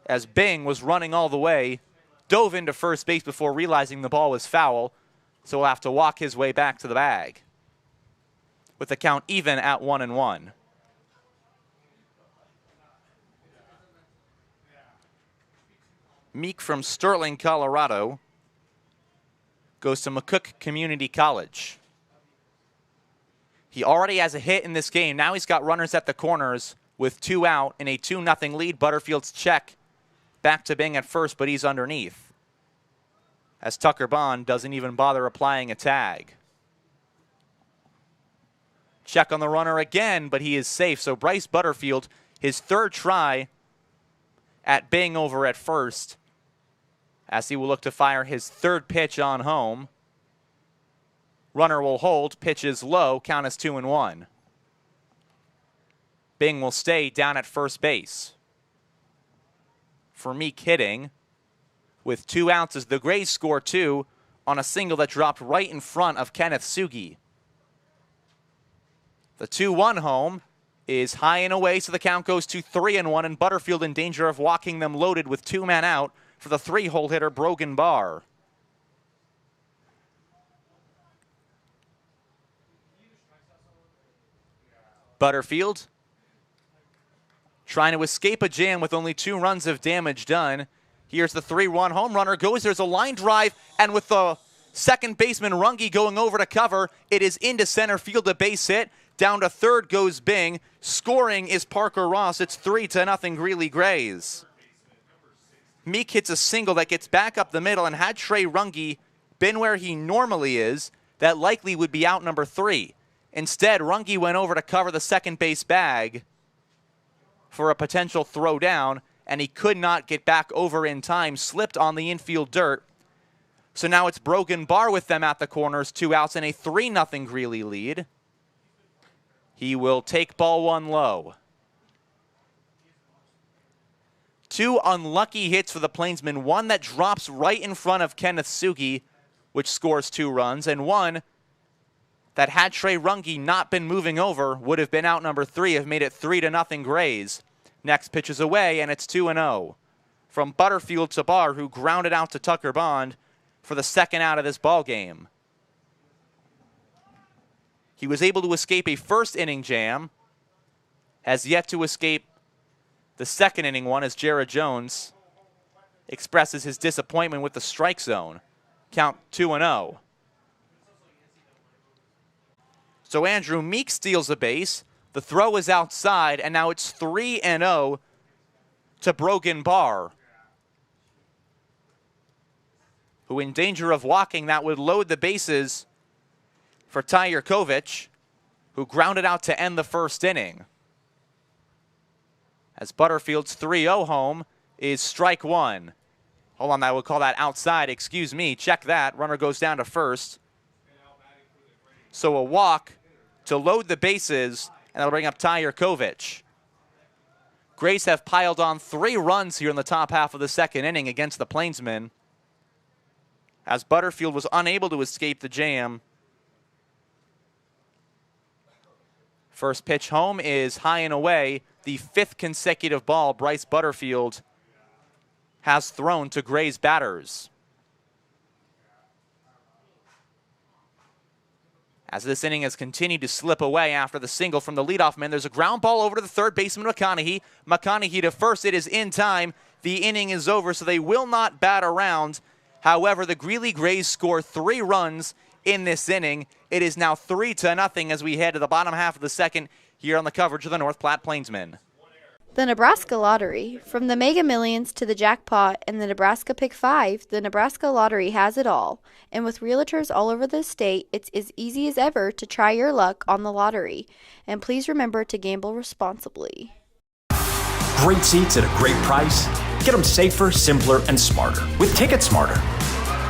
As Bing was running all the way, dove into first base before realizing the ball was foul, so will have to walk his way back to the bag, with the count even at 1-1. Meek from Sterling, Colorado, goes to McCook Community College. He already has a hit in this game. Now he's got runners at the corners with 2 out in a 2-0 lead. Butterfield's check back to Bing at first, but he's underneath, as Tucker Bond doesn't even bother applying a tag. Check on the runner again, but he is safe. So Bryce Butterfield, his third try at Bing over at first, as he will look to fire his third pitch on home. Runner will hold, pitch is low, count is 2-1. Bing will stay down at first base. For Meek hitting, with 2 outs as the Grays score 2 on a single that dropped right in front of Kenneth Sugi. The 2-1 home is high and away, so the count goes to 3-1, and Butterfield in danger of walking them loaded with 2 men out for the 3-hole hitter Brogan Barr. Butterfield trying to escape a jam with only 2 runs of damage done. Here's the 3-1 home runner goes. There's a line drive, and with the second baseman Runge going over to cover, it is into center field, a base hit. Down to third goes Bing. Scoring is Parker Ross. It's 3-0 Greeley Grays. Meek hits a single that gets back up the middle, and had Trey Runge been where he normally is, that likely would be out number 3. Instead, Runge went over to cover the second base bag for a potential throw down, and he could not get back over in time, slipped on the infield dirt. So now it's Brogan Barr with them at the corners, 2 outs, and a 3-0 Greeley lead. He will take ball 1 low. 2 unlucky hits for the Plainsmen, one that drops right in front of Kenneth Sugi, which scores 2 runs, and one that, had Trey Runge not been moving over, would have been out number 3, have made it 3-0 Grays. Next pitch is away, and it's 2-0. From Butterfield to Barr, who grounded out to Tucker Bond for the second out of this ball game. He was able to escape a first inning jam, has yet to escape the second inning one, as Jared Jones expresses his disappointment with the strike zone. Count 2-0. So Andrew Meek steals a base. The throw is outside, and now it's 3-0 to Brogan Barr, who, in danger of walking, that would load the bases for Ty Yurkovich, who grounded out to end the first inning. As Butterfield's 3-0 home is strike 1. Hold on, I would call that outside. Excuse me. Check that. Runner goes down to first. So a walk to load the bases, and that'll bring up Ty Yurkovich. Grays have piled on 3 runs here in the top half of the second inning against the Plainsmen, as Butterfield was unable to escape the jam. First pitch home is high and away. The 5th consecutive ball Bryce Butterfield has thrown to Grays batters. As this inning has continued to slip away after the single from the leadoff man, there's a ground ball over to the third baseman, McConaughey. McConaughey to first. It is in time. The inning is over, so they will not bat around. However, the Greeley Grays score 3 runs in this inning. It is now 3-0 as we head to the bottom half of the second here on the coverage of the North Platte Plainsmen. The Nebraska Lottery. From the Mega Millions to the jackpot and the Nebraska Pick 5, the Nebraska Lottery has it all. And with realtors all over the state, it's as easy as ever to try your luck on the lottery. And please remember to gamble responsibly. Great seats at a great price. Get them safer, simpler, and smarter with Ticket Smarter.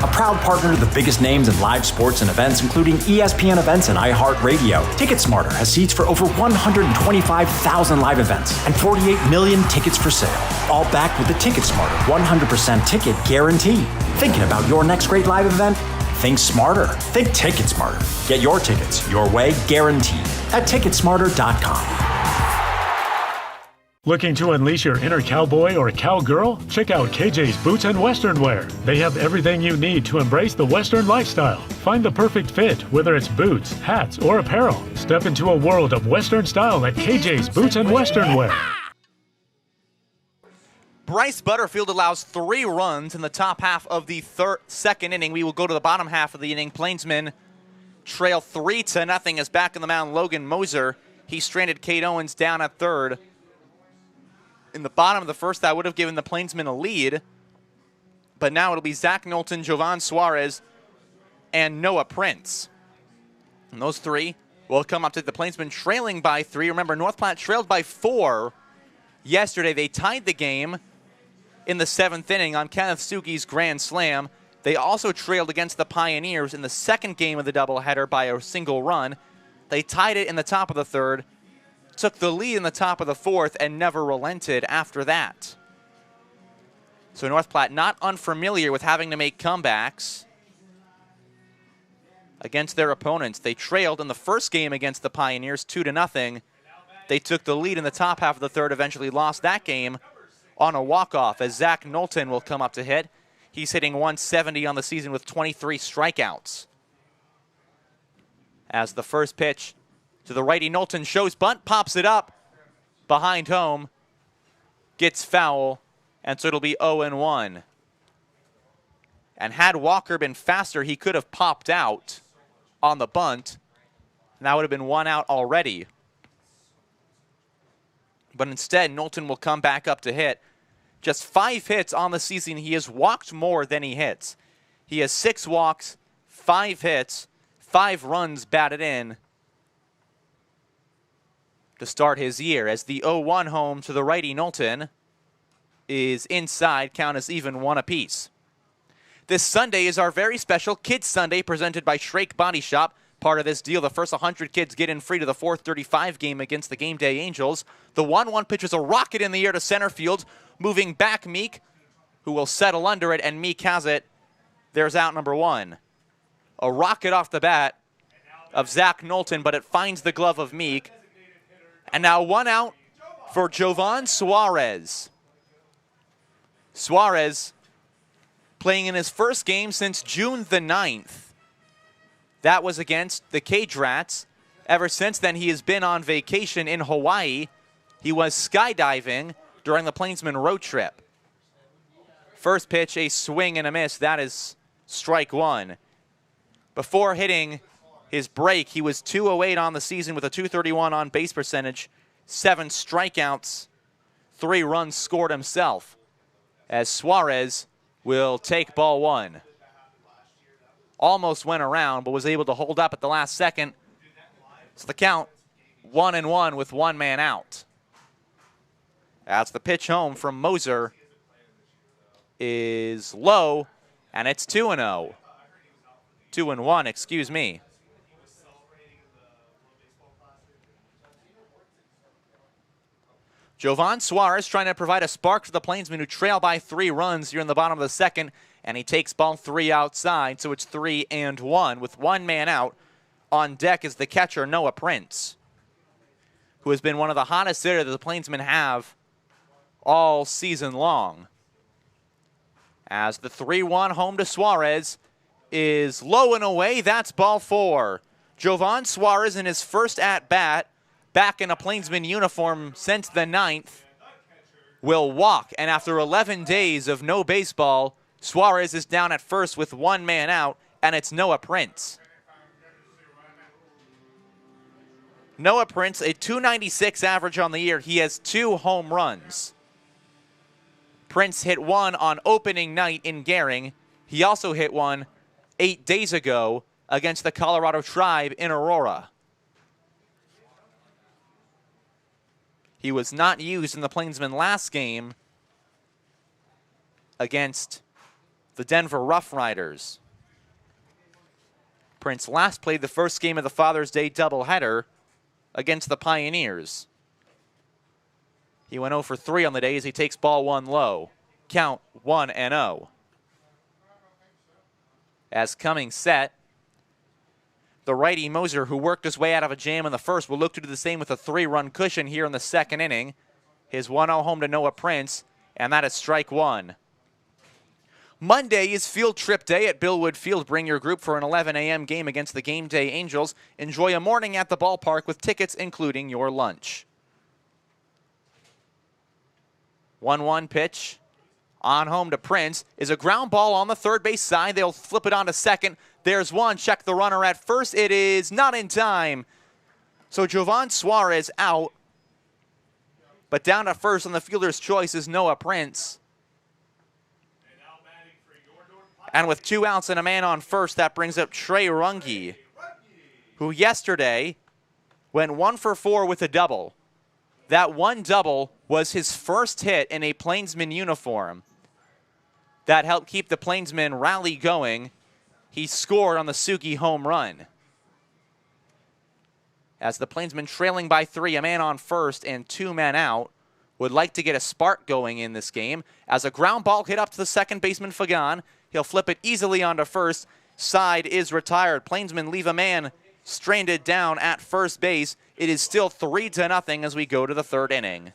A proud partner to the biggest names in live sports and events, including ESPN events and iHeartRadio. TicketSmarter has seats for over 125,000 live events and 48 million tickets for sale. All backed with the TicketSmarter 100% ticket guarantee. Thinking about your next great live event? Think smarter. Think TicketSmarter. Get your tickets your way, guaranteed. at ticketsmarter.com. Looking to unleash your inner cowboy or cowgirl? Check out KJ's Boots and Western Wear. They have everything you need to embrace the Western lifestyle. Find the perfect fit, whether it's boots, hats, or apparel. Step into a world of Western style at KJ's Boots and Western Wear. Bryce Butterfield allows 3 runs in the top half of the second inning. We will go to the bottom half of the inning. Plainsmen trail 3-0 as back in the mound Logan Moser. He stranded Cade Owens down at third. In the bottom of the first, that would have given the Plainsmen a lead. But now it'll be Zach Knowlton, Jovan Suarez, and Noah Prince. And those 3 will come up to the Plainsmen trailing by 3. Remember, North Platte trailed by 4 yesterday. They tied the game in the 7th inning on Kenneth Sugi's grand slam. They also trailed against the Pioneers in the second game of the doubleheader by a single run. They tied it in the top of the 3rd. Took the lead in the top of the 4th and never relented after that. So North Platte not unfamiliar with having to make comebacks against their opponents. They trailed in the first game against the Pioneers 2-0. They took the lead in the top half of the 3rd, eventually lost that game on a walk-off as Zach Knowlton will come up to hit. He's hitting 170 on the season with 23 strikeouts. As the first pitch to the righty, Knowlton shows bunt, pops it up behind home, gets foul, and so it'll be 0-1. And had Walker been faster, he could have popped out on the bunt, and that would have been 1 out already. But instead, Knowlton will come back up to hit. Just 5 hits on the season. He has walked more than he hits. He has 6 walks, 5 hits, 5 runs batted in to start his year, as the 0-1 home to the righty Knowlton is inside. Count is even 1 apiece. This Sunday is our very special Kids Sunday presented by Shrake Body Shop. Part of this deal, the first 100 kids get in free to the 4:35 game against the Game Day Angels. The 1-1 pitch is a rocket in the air to center field, moving back Meek, who will settle under it, and Meek has it. There's out number 1. A rocket off the bat of Zach Knowlton, but it finds the glove of Meek. And now 1 out for Jovan Suarez. Suarez playing in his first game since June the 9th. That was against the Cage Rats. Ever since then, he has been on vacation in Hawaii. He was skydiving during the Plainsmen road trip. First pitch, a swing and a miss. That is strike 1. Before hitting his break, he was 208 on the season with a 231 on base percentage, 7 strikeouts, 3 runs scored himself. As Suarez will take ball 1. Almost went around, but was able to hold up at the last second. So the count, 1-1 with 1 man out. That's the pitch home from Moser is low, and it's 2-0. 2-1, excuse me. Jovan Suarez trying to provide a spark for the Plainsmen, who trail by 3 runs here in the bottom of the second, and he takes ball 3 outside, so it's 3-1 with 1 man out. On deck is the catcher, Noah Prince, who has been one of the hottest hitters that the Plainsmen have all season long. As the 3-1 home to Suarez is low and away, that's ball 4. Jovan Suarez in his first at-bat, back in a Plainsman uniform since the 9th, will walk. And after 11 days of no baseball, Suarez is down at first with 1 man out, and it's Noah Prince. Noah Prince, a .296 average on the year. He has 2 home runs. Prince hit 1 on opening night in Gering. He also hit 1 8 days ago against the Colorado Tribe in Aurora. He was not used in the Plainsmen last game against the Denver Rough Riders. Prince last played the first game of the Father's Day doubleheader against the Pioneers. He went 0 for 3 on the day as he takes ball 1 low. Count 1-0. As coming set, The righty Moser, who worked his way out of a jam in the first, will look to do the same with a 3-run cushion here in the second inning. His 1-0 home to Noah Prince, and that is strike one. Monday is field trip day at Billwood Field. Bring your group for an 11 a.m. game against the Game Day Angels. Enjoy a morning at the ballpark with tickets including your lunch. 1-1 pitch on home to Prince is a ground ball on the third base side. They'll flip it on to second. There's one. Check the runner at first. It is not in time. So Jovan Suarez out. But down to first on the fielder's choice is Noah Prince. And with 2 outs and a man on first, that brings up Trey Runge, who yesterday went 1 for 4 with a double. That one double was his first hit in a Plainsman uniform. That helped keep the Plainsmen rally going. He scored on the Sugi home run. As the Plainsmen trailing by 3, a man on first and 2 men out, would like to get a spark going in this game. As a ground ball hit up to the second baseman, Fagan. He'll flip it easily onto first. Side is retired. Plainsmen leave a man stranded down at first base. It is still 3-0 as we go to the third inning.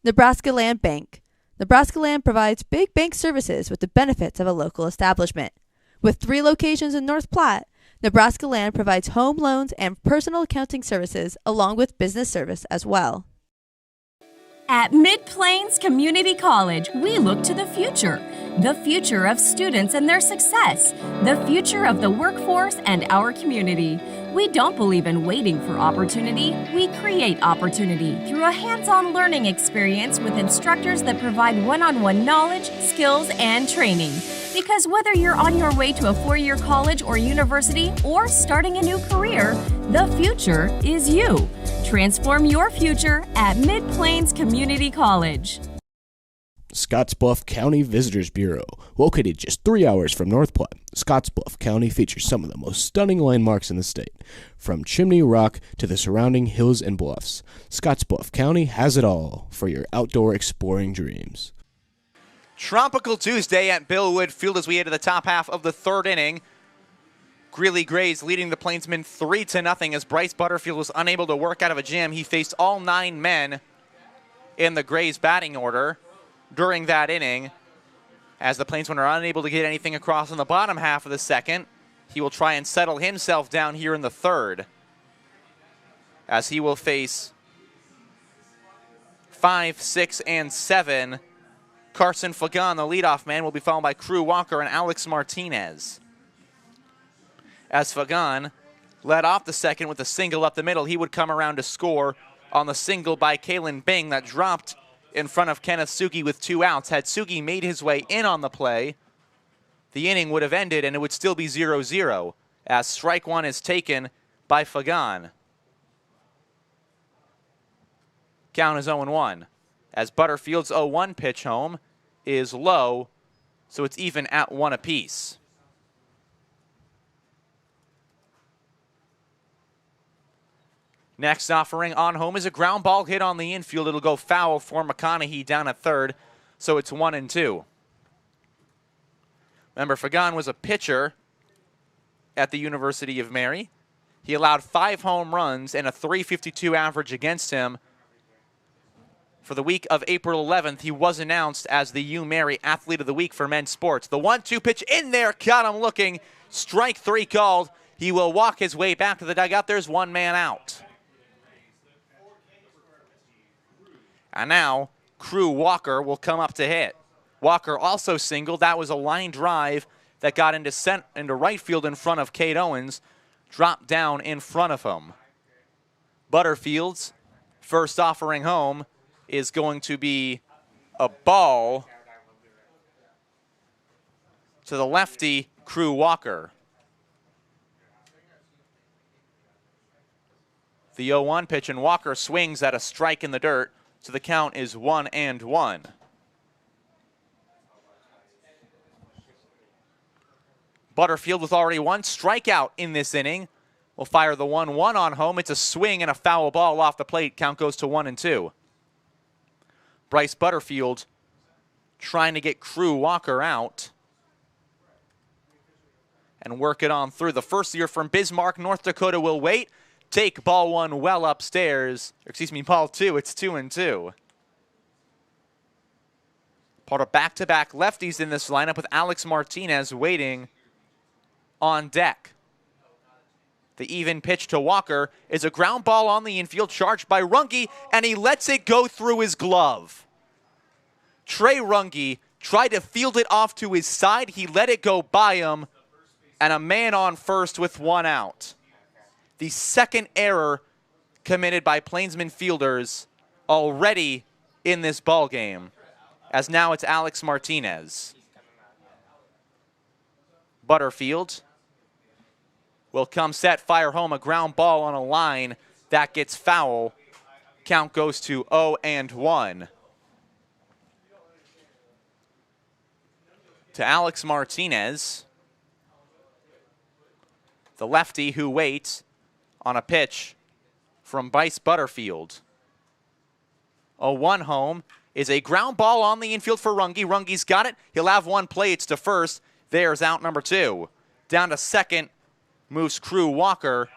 Nebraska Land Bank. Nebraska Land provides big bank services with the benefits of a local establishment. With 3 locations in North Platte, Nebraska Land provides home loans and personal accounting services along with business service as well. At Mid-Plains Community College, we look to the future of students and their success, the future of the workforce and our community. We don't believe in waiting for opportunity. We create opportunity through a hands-on learning experience with instructors that provide one-on-one knowledge, skills, and training. Because whether you're on your way to a 4-year college or university or starting a new career, the future is you. Transform your future at Mid-Plains Community College. Scottsbluff County Visitors Bureau. Located just 3 hours from North Platte, Scottsbluff County features some of the most stunning landmarks in the state. From Chimney Rock to the surrounding hills and bluffs, Scottsbluff County has it all for your outdoor exploring dreams. Tropical Tuesday at Billwood Field as we head to the top half of the third inning. Greeley Grays leading the Plainsmen 3-0 as Bryce Butterfield was unable to work out of a jam. He faced all 9 men in the Grays batting order during that inning. As the Plainsmen are unable to get anything across in the bottom half of the second, he will try and settle himself down here in the third, as he will face 5, 6, and 7. Carson Fagan, the leadoff man, will be followed by Crew Walker and Alex Martinez. As Fagan led off the second with a single up the middle, he would come around to score on the single by Kalen Bing that dropped in front of Kenneth Sugi with 2 outs. Had Sugi made his way in on the play, the inning would have ended and it would still be 0-0 as strike one is taken by Fagan. Count is 0-1 as Butterfield's 0-1 pitch home is low, so it's even at 1 apiece. Next offering on home is a ground ball hit on the infield. It'll go foul for McConaughey down at third, so it's 1-2. Remember, Fagan was a pitcher at the University of Mary. He allowed 5 home runs and a .352 average against him. For the week of April 11th, he was announced as the U-Mary Athlete of the Week for men's sports. The 1-2 pitch in there, got him looking. Strike 3 called. He will walk his way back to the dugout. There's 1 man out. And now, Crew Walker will come up to hit. Walker also singled. That was a line drive that got into right field in front of Cade Owens. Dropped down in front of him. Butterfield's first offering home is going to be a ball to the lefty, Crew Walker. The 0-1 pitch, and Walker swings at a strike in the dirt, so the count is 1-1. Butterfield with already 1 strikeout in this inning will fire the 1-1 on home. It's a swing and a foul ball off the plate. Count goes to 1-2. Bryce Butterfield trying to get Crew Walker out and work it on through. The first year from Bismarck, North Dakota will wait. Take ball one well upstairs. Ball two. It's 2-2. Part of back-to-back lefties in this lineup with Alex Martinez waiting on deck. The even pitch to Walker is a ground ball on the infield charged by Runge, and he lets it go through his glove. Trey Runge tried to field it off to his side. He let it go by him, and a man on first with one out. The second error committed by Plainsman fielders already in this ball game, as now it's Alex Martinez. Butterfield will come set, fire home a ground ball on a line. That gets foul. Count goes to 0-1. To Alex Martinez, the lefty who waits on a pitch from Bryce Butterfield. 0-1 home is a ground ball on the infield for Runge. Runge's got it. He'll have one play. It's to first. There's out number 2. Down to second moves Crew Walker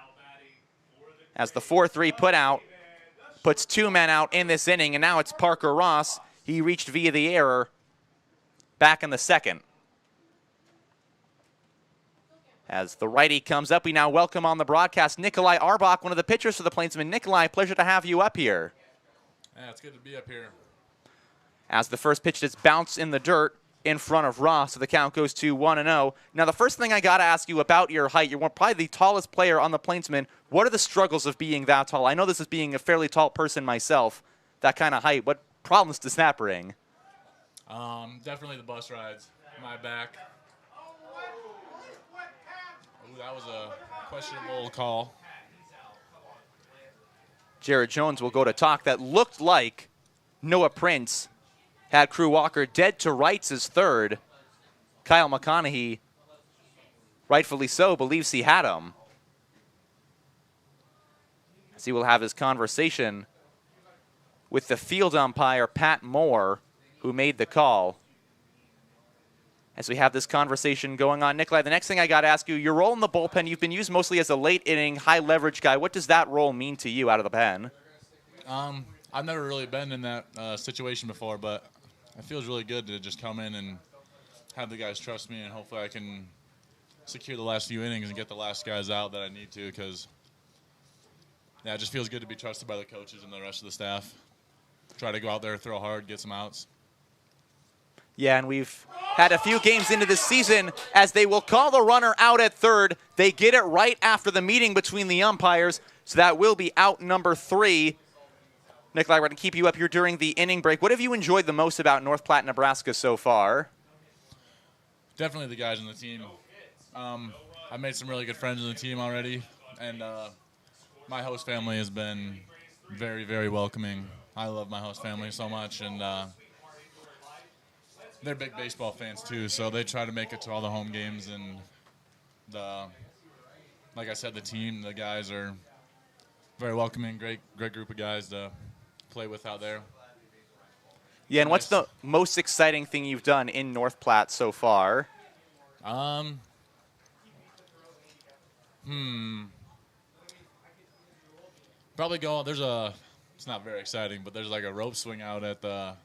as the 4-3 put out puts 2 men out in this inning, and now it's Parker Ross. He reached via the error back in the second. As the righty comes up, we now welcome on the broadcast Nikolai Arbach, one of the pitchers for the Plainsmen. Nikolai, pleasure to have you up here. Yeah, it's good to be up here. As the first pitch is bounced in the dirt in front of Ross, so the count goes to 1-0. Now, the first thing I got to ask you about your height, you're probably the tallest player on the Plainsmen. What are the struggles of being that tall? I know this is being a fairly tall person myself, that kind of height. What problems does that bring? Definitely the bus rides. My back. Ooh, that was a questionable call. Jared Jones will go to talk. That looked like Noah Prince had Crew Walker dead to rights as third. Kyle McConaughey, rightfully so, believes he had him. As he will have his conversation with the field umpire, Pat Moore, who made the call. As we have this conversation going on, Nikolai, the next thing I got to ask you, your role in the bullpen, you've been used mostly as a late inning, high leverage guy. What does that role mean to you out of the pen? I've never really been in that situation before, but it feels really good to just come in and have the guys trust me, and hopefully I can secure the last few innings and get the last guys out that I need to, because yeah, it just feels good to be trusted by the coaches and the rest of the staff. Try to go out there, throw hard, get some outs. Yeah, and we've had a few games into this season as they will call the runner out at third. They get it right after the meeting between the umpires, so that will be out number 3. Nikolai, we're going to keep you up here during the inning break. What have you enjoyed the most about North Platte, Nebraska so far? Definitely the guys on the team. I've made some really good friends on the team already, and my host family has been very, very welcoming. I love my host family so much, and they're big baseball fans too, so they try to make it to all the home games. And like I said, the team, the guys are very welcoming, great group of guys to play with out there. Yeah, and what's the most exciting thing you've done in North Platte so far? Probably it's not very exciting, but there's like a rope swing out at the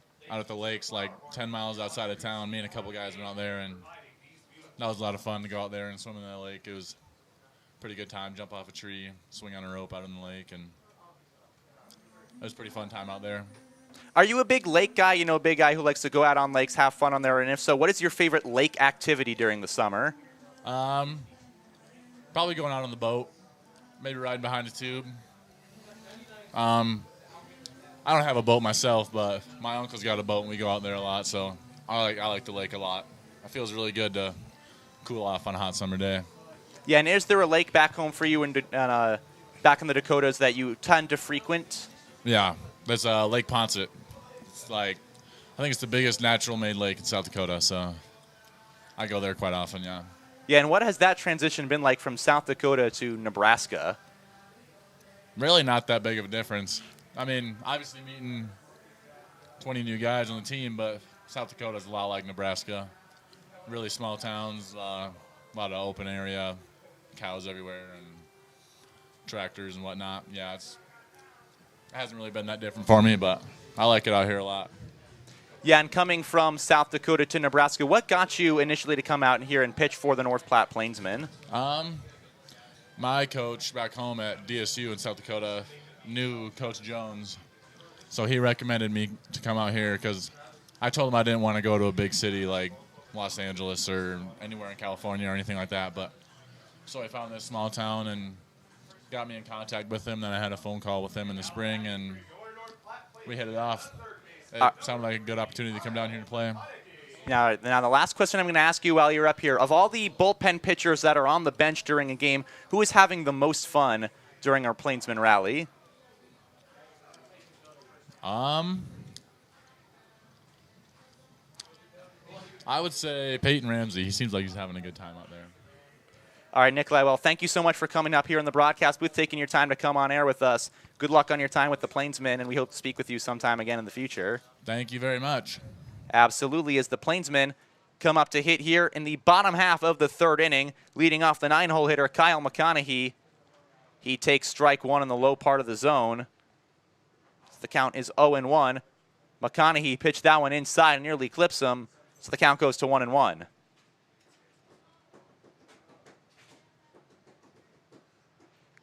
lakes, like 10 miles outside of town. Me and a couple guys went out there, and that was a lot of fun to go out there and swim in that lake. It was a pretty good time, jump off a tree, swing on a rope out in the lake, and it was a pretty fun time out there. Are you a big lake guy? You know, a big guy who likes to go out on lakes, have fun on there? And if so, what is your favorite lake activity during the summer? Probably going out on the boat, maybe riding behind a tube. I don't have a boat myself, but my uncle's got a boat, and we go out there a lot, so I like the lake a lot. It feels really good to cool off on a hot summer day. Yeah, and is there a lake back home for you back in the Dakotas that you tend to frequent? Yeah, there's Lake Poncet. It's I think it's the biggest natural-made lake in South Dakota, so I go there quite often, yeah. Yeah, and what has that transition been like from South Dakota to Nebraska? Really not that big of a difference. I mean, obviously meeting 20 new guys on the team, but South Dakota is a lot like Nebraska. Really small towns, a lot of open area, cows everywhere, and tractors and whatnot. Yeah, it hasn't really been that different for me, but I like it out here a lot. Yeah, and coming from South Dakota to Nebraska, what got you initially to come out here and pitch for the North Platte Plainsmen? My coach back home at DSU in South Dakota knew Coach Jones, so he recommended me to come out here because I told him I didn't want to go to a big city like Los Angeles or anywhere in California or anything like that. But so I found this small town and got me in contact with him. Then I had a phone call with him in the spring, and we hit it off. It sounded like a good opportunity to come down here and play. Now, the last question I'm going to ask you while you're up here, of all the bullpen pitchers that are on the bench during a game, who is having the most fun during our Plainsman rally? I would say Peyton Ramsey. He seems like he's having a good time out there. All right, Nikolai, well, thank you so much for coming up here in the broadcast booth, taking your time to come on air with us. Good luck on your time with the Plainsmen, and we hope to speak with you sometime again in the future. Thank you very much. Absolutely, as the Plainsmen come up to hit here in the bottom half of the third inning, leading off the 9-hole hitter, Kyle McConaughey. He takes strike one in the low part of the zone. The count is 0-1. McConaughey pitched that one inside and nearly clips him, so the count goes to 1-1.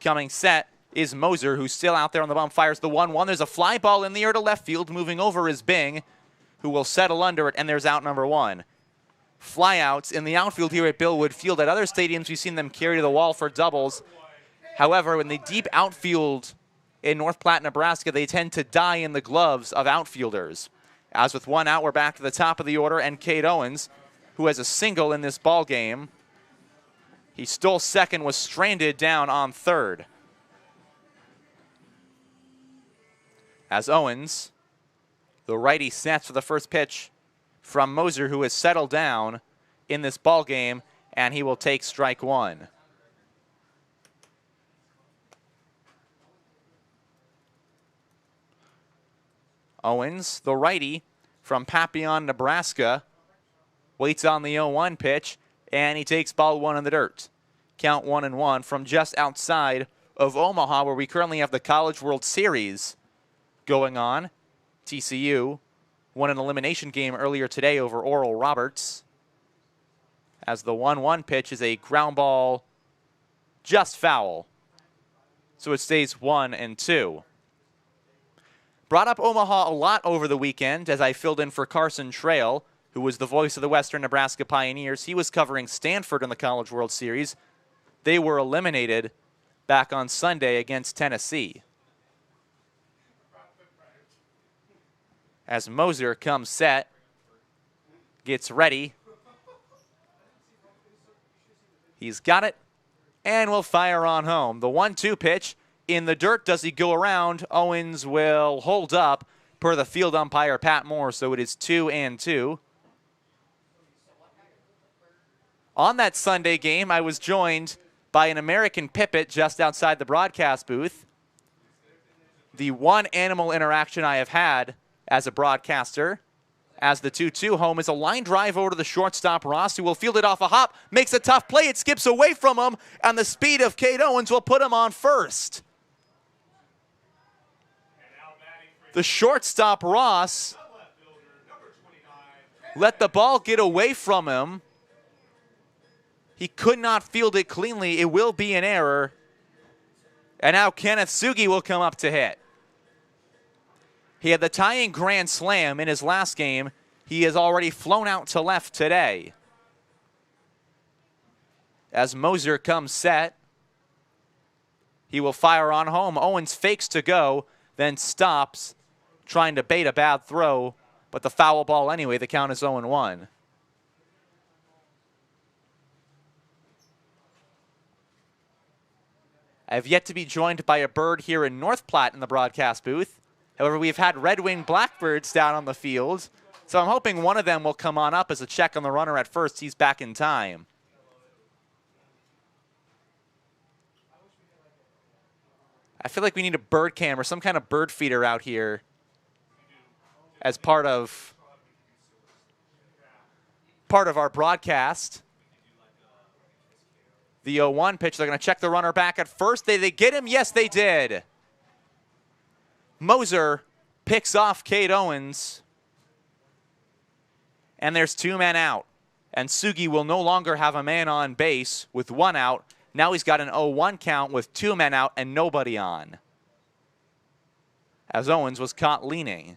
Coming set is Moser, who's still out there on the bump, fires the 1-1. There's a fly ball in the air to left field. Moving over is Bing, who will settle under it, and there's out number one. Flyouts in the outfield here at Billwood Field. At other stadiums, we've seen them carry to the wall for doubles. However, in the deep outfield in North Platte, Nebraska, they tend to die in the gloves of outfielders. As with one out, we're back to the top of the order, and Cade Owens, who has a single in this ball game. He stole second, was stranded down on third. As Owens, the righty, sets for the first pitch from Moser, who has settled down in this ball game, and he will take strike one. Owens, the righty from Papillon, Nebraska, waits on the 0-1 pitch, and he takes ball one in the dirt. Count 1-1 from just outside of Omaha, where we currently have the College World Series going on. TCU won an elimination game earlier today over Oral Roberts, as the 1-1 pitch is a ground ball just foul. So it stays 1-2. Brought up Omaha a lot over the weekend as I filled in for Carson Trail, who was the voice of the Western Nebraska Pioneers. He was covering Stanford in the College World Series. They were eliminated back on Sunday against Tennessee. As Moser comes set, gets ready. He's got it, and will fire on home. The 1-2 pitch in the dirt. Does he go around? Owens will hold up per the field umpire, Pat Moore, so it is 2-2. On that Sunday game, I was joined by an American Pipit just outside the broadcast booth. The one animal interaction I have had as a broadcaster, as the 2-2 home, is a line drive over to the shortstop, Ross, who will field it off a hop, makes a tough play, it skips away from him, and the speed of Cade Owens will put him on first. The shortstop, Ross, let the ball get away from him. He could not field it cleanly. It will be an error. And now Kenneth Sugi will come up to hit. He had the tying grand slam in his last game. He has already flown out to left today. As Moser comes set, he will fire on home. Owens fakes to go, then stops, trying to bait a bad throw, but the foul ball anyway. The count is 0-1. I have yet to be joined by a bird here in North Platte in the broadcast booth. However, we've had red-winged blackbirds down on the field, so I'm hoping one of them will come on up as a check on the runner at first. He's back in time. I feel like we need a bird cam or some kind of bird feeder out here as part of our broadcast. The 0-1 pitch, they're going to check the runner back at first. Did they get him? Yes, they did. Moser picks off Cade Owens. And there's 2 men out. And Sugi will no longer have a man on base with 1 out. Now he's got an 0-1 count with 2 men out and nobody on, as Owens was caught leaning.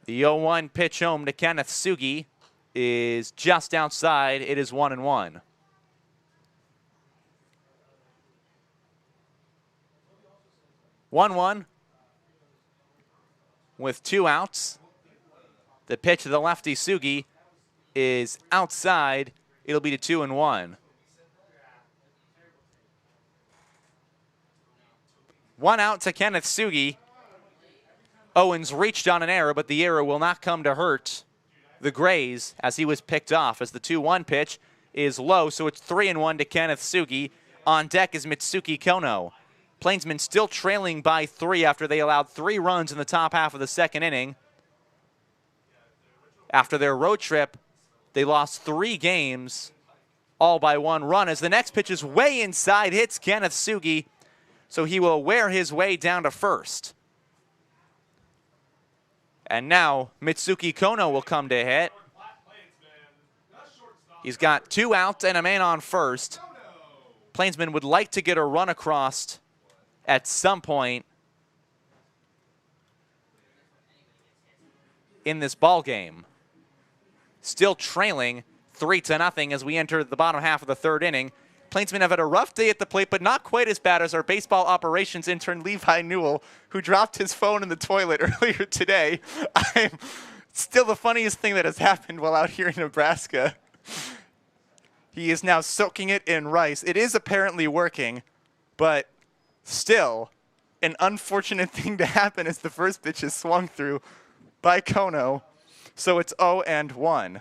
The 0-1 pitch home to Kenneth Sugi is just outside. It is 1-1. One with 2 outs. The pitch to the lefty Sugi is outside. It'll be to 2-1. 1 out to Kenneth Sugi. Owens reached on an error, but the error will not come to hurt the Grays as he was picked off, as the 2-1 pitch is low, so it's 3-1 to Kenneth Sugi. On deck is Mitsuki Kono. Plainsmen still trailing by 3 after they allowed 3 runs in the top half of the 2nd inning. After their road trip, they lost 3 games, all by 1 run, as the next pitch is way inside, hits Kenneth Sugi, so he will wear his way down to first. And now Mitsuki Kono will come to hit. He's got 2 outs and a man on first. Plainsmen would like to get a run across at some point in this ball game. Still trailing 3-0 as we enter the bottom half of the 3rd inning. Plainsmen have had a rough day at the plate, but not quite as bad as our baseball operations intern Levi Newell, who dropped his phone in the toilet earlier today. Still the funniest thing that has happened while out here in Nebraska. He is now soaking it in rice. It is apparently working, but still an unfortunate thing to happen as the first pitch is swung through by Kono. So it's 0-1.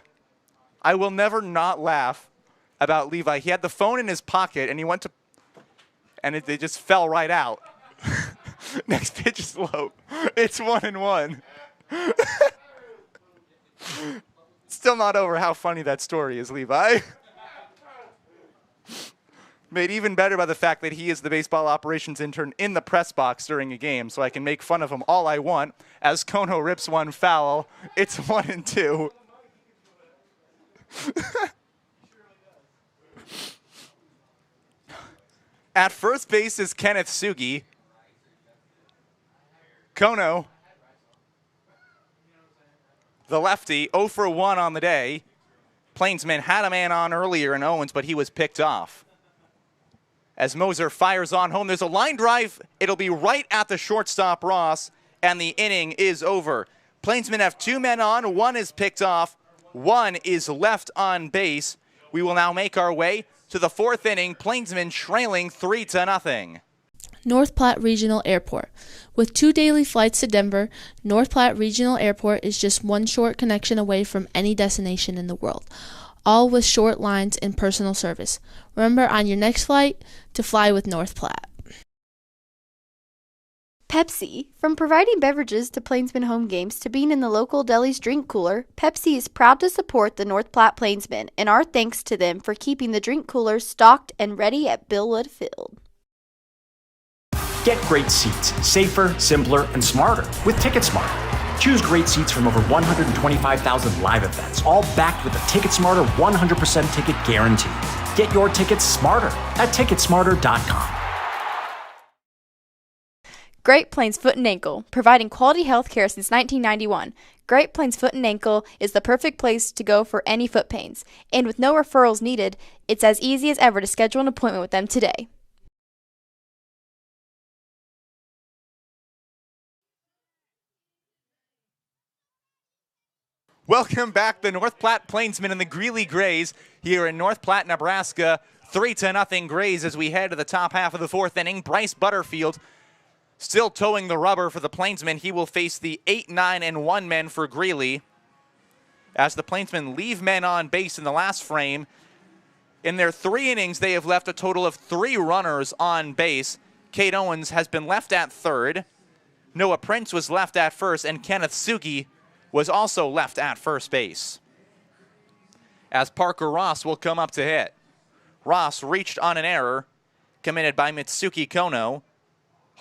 I will never not laugh about Levi. He had the phone in his pocket, and he went to, and it just fell right out. Next pitch is low. It's 1-1. Still not over how funny that story is, Levi. Made even better by the fact that he is the baseball operations intern in the press box during a game, so I can make fun of him all I want. As Kono rips 1 foul, it's 1-2. At first base is Kenneth Sugi. Kono, the lefty, 0 for 1 on the day. Plainsmen had a man on earlier in Owens, but he was picked off. As Moser fires on home, there's a line drive. It'll be right at the shortstop Ross, and the inning is over. Plainsmen have 2 men on. 1 is picked off. 1 is left on base. We will now make our way to the 4th inning. Plainsmen trailing 3-0. North Platte Regional Airport. With 2 daily flights to Denver, North Platte Regional Airport is just 1 short connection away from any destination in the world, all with short lines and personal service. Remember on your next flight to fly with North Platte. Pepsi. From providing beverages to Plainsmen home games to being in the local deli's drink cooler, Pepsi is proud to support the North Platte Plainsmen, and our thanks to them for keeping the drink coolers stocked and ready at Billwood Field. Get great seats, safer, simpler, and smarter with TicketSmarter. Choose great seats from over 125,000 live events, all backed with a TicketSmarter 100% ticket guarantee. Get your tickets smarter at TicketSmarter.com. Great Plains Foot and Ankle, providing quality health care since 1991. Great Plains Foot and Ankle is the perfect place to go for any foot pains. And with no referrals needed, it's as easy as ever to schedule an appointment with them today. Welcome back, the North Platte Plainsmen and the Greeley Grays here in North Platte, Nebraska. 3-0 Grays as we head to the top half of the 4th inning. Bryce Butterfield still towing the rubber for the Plainsmen. He will face the 8, 9, and 1 men for Greeley. As the Plainsmen leave men on base in the last frame, in their 3 innings, they have left a total of 3 runners on base. Cade Owens has been left at 3rd. Noah Prince was left at 1st, and Kenneth Sugi was also left at 1st base. as Parker Ross will come up to hit. Ross reached on an error committed by Mitsuki Kono.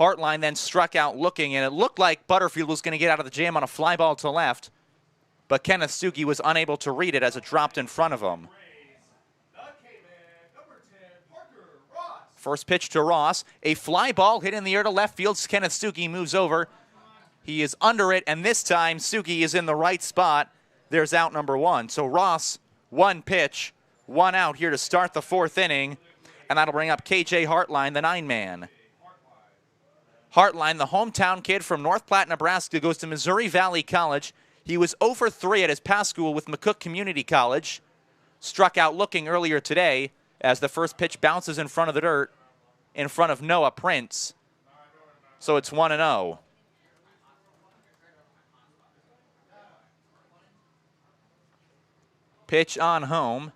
Hartline then struck out looking, and it looked like Butterfield was going to get out of the jam on a fly ball to left, but Kenneth Sugi was unable to read it as it dropped in front of him. First pitch to Ross, a fly ball hit in the air to left field. Kenneth Sugi moves over. He is under it, and this time Sugi is in the right spot. There's out number one. So Ross, one pitch, one out here to start the fourth inning, and that'll bring up KJ Hartline, the 9-man. Hartline, the hometown kid from North Platte, Nebraska, goes to Missouri Valley College. He was 0 for 3 at his past school with McCook Community College. Struck out looking earlier today as the first pitch bounces in front of the dirt in front of Noah Prince. So it's 1-0. Pitch on home.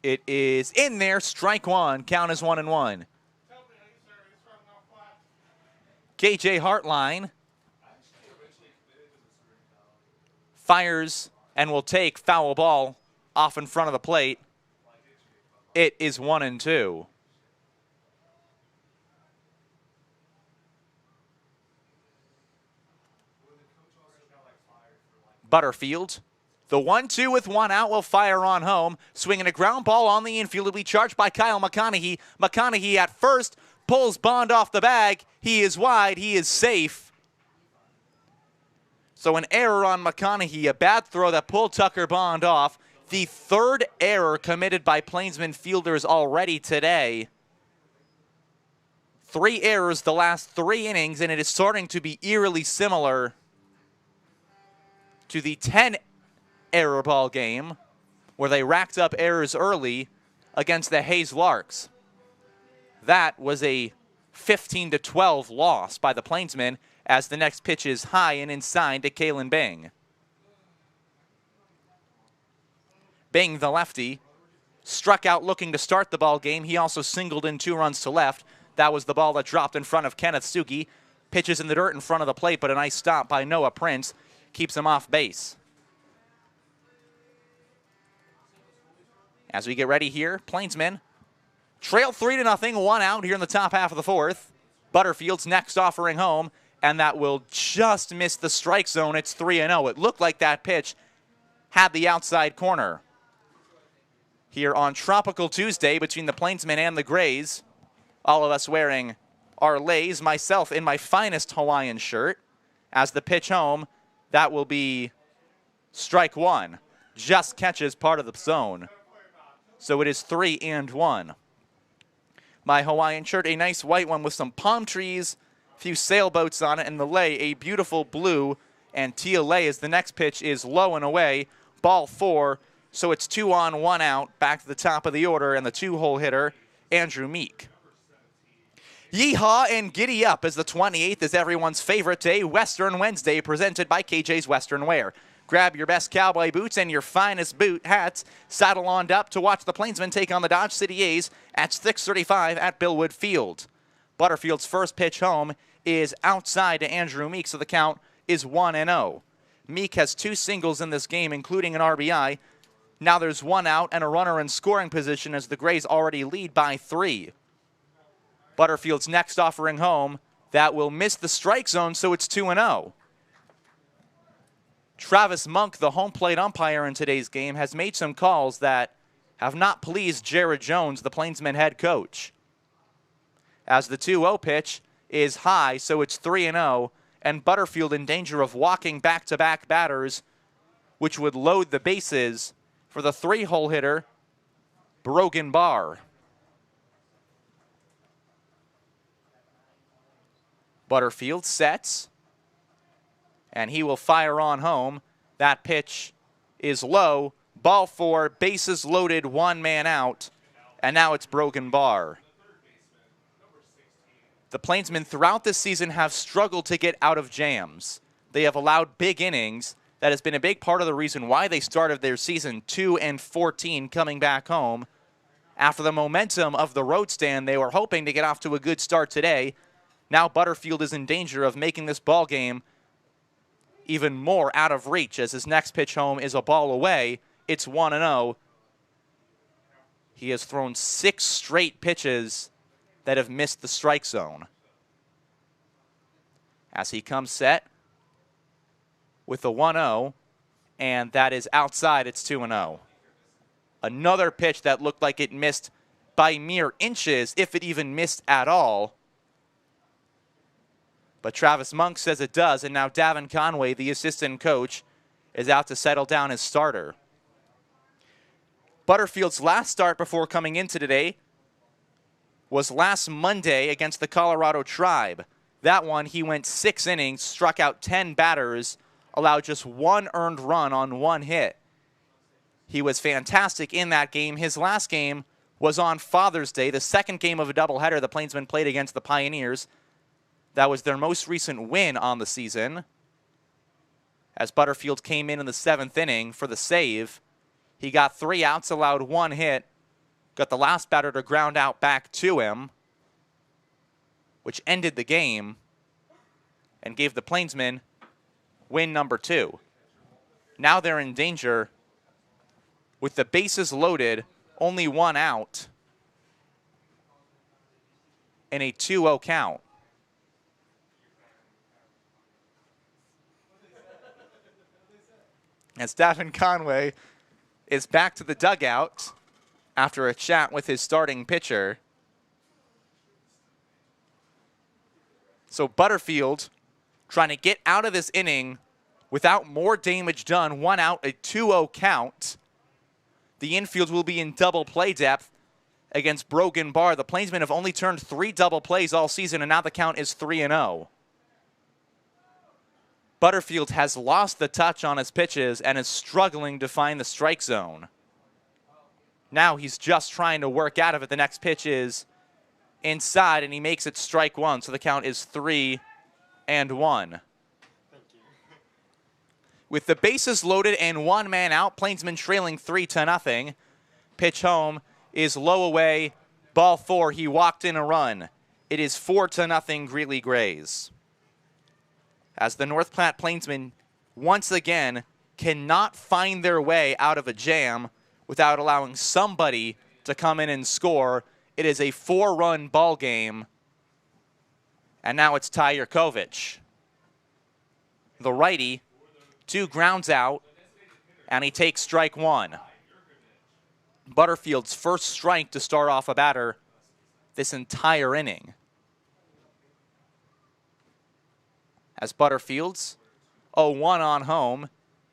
It is in there, strike one, count is 1-1. KJ Hartline fires and will take foul ball off in front of the plate. It is 1-2. Butterfield. The 1-2 with one out will fire on home. Swinging a ground ball on the infield will be charged by Kyle McConaughey. McConaughey at first pulls Bond off the bag. He is wide. He is safe. So an error on McConaughey, a bad throw that pulled Tucker Bond off. The third error committed by Plainsman fielders already today. 3 errors the last 3 innings, and it is starting to be eerily similar to the 10-error ball game where they racked up errors early against the Hayes Larks. That was a 15-12 loss by the Plainsmen as the next pitch is high and inside to Kalen Bing. Bing, the lefty, struck out looking to start the ball game. He also singled in 2 runs to left. That was the ball that dropped in front of Kenneth Sugi. Pitches in the dirt in front of the plate, but a nice stop by Noah Prince keeps him off base. As we get ready here, Plainsmen trail 3-0, 1 out here in the top half of the fourth. Butterfield's next offering home, and that will just miss the strike zone. It's 3-0. It looked like that pitch had the outside corner. Here on Tropical Tuesday between the Plainsmen and the Grays, all of us wearing our leis, myself in my finest Hawaiian shirt. As the pitch home, that will be strike one. Just catches part of the zone. So it is 3-1. My Hawaiian shirt, a nice white one with some palm trees, a few sailboats on it, and the lei, a beautiful blue and teal lei as the next pitch is low and away. Ball 4, so it's 2 on, 1 out, back to the top of the order, and the 2-hole hitter, Andrew Meek. Yeehaw and giddy up as the 28th is everyone's favorite day, Western Wednesday, presented by KJ's Western Wear. Grab your best cowboy boots and your finest boot hats. Saddle on up to watch the Plainsmen take on the Dodge City A's at 6:35 at Billwood Field. Butterfield's first pitch home is outside to Andrew Meek, so the count is 1-0. Meek has 2 singles in this game, including an RBI. Now there's 1 out and a runner in scoring position as the Grays already lead by 3. Butterfield's next offering home, that will miss the strike zone, so it's 2-0. Travis Monk, the home plate umpire in today's game, has made some calls that have not pleased Jared Jones, the Plainsmen head coach. As the 2-0 pitch is high, so it's 3-0, and Butterfield in danger of walking back-to-back batters, which would load the bases for the 3-hole hitter, Brogan Barr. Butterfield sets, and he will fire on home. That pitch is low. Ball 4, bases loaded, 1 man out, and now it's Brogan Barr. The Plainsmen throughout this season have struggled to get out of jams. They have allowed big innings. That has been a big part of the reason why they started their season 2-14 coming back home. After the momentum of the road stand, they were hoping to get off to a good start today. Now Butterfield is in danger of making this ball game even more out of reach as his next pitch home is a ball away. It's 1-0, He has thrown 6 straight pitches that have missed the strike zone. As he comes set with a 1-0, and that is outside, it's 2-0. Another pitch that looked like it missed by mere inches, if it even missed at all. But Travis Monk says it does, and now Davin Conway, the assistant coach, is out to settle down his starter. Butterfield's last start before coming into today was last Monday against the Colorado Tribe. That one, he went 6 innings, struck out 10 batters, allowed just 1 earned run on 1 hit. He was fantastic in that game. His last game was on Father's Day, the second game of a doubleheader the Plainsmen played against the Pioneers. That was their most recent win on the season. As Butterfield came in the 7th inning for the save, he got 3 outs, allowed 1 hit, got the last batter to ground out back to him, which ended the game and gave the Plainsmen win number 2. Now they're in danger with the bases loaded, only 1 out, and a 2-0 count. As Davin Conway is back to the dugout after a chat with his starting pitcher. So Butterfield trying to get out of this inning without more damage done. 1 out, a 2-0 count. The infield will be in double play depth against Brogan Bar. The Plainsmen have only turned 3 double plays all season, and now the count is 3-0. Butterfield has lost the touch on his pitches and is struggling to find the strike zone. Now he's just trying to work out of it. The next pitch is inside, and he makes it strike 1, so the count is 3-1. With the bases loaded and 1 man out, Plainsmen trailing 3-0. Pitch home is low away, ball 4. He walked in a run. It is 4-0 Greeley Grays. As the North Platte Plainsmen once again cannot find their way out of a jam without allowing somebody to come in and score. It is a 4-run ball game. And now it's Ty Yurkovich. The righty, 2 grounds out, and he takes strike 1. Butterfield's first strike to start off a batter this entire inning. As Butterfield's 0-1 on home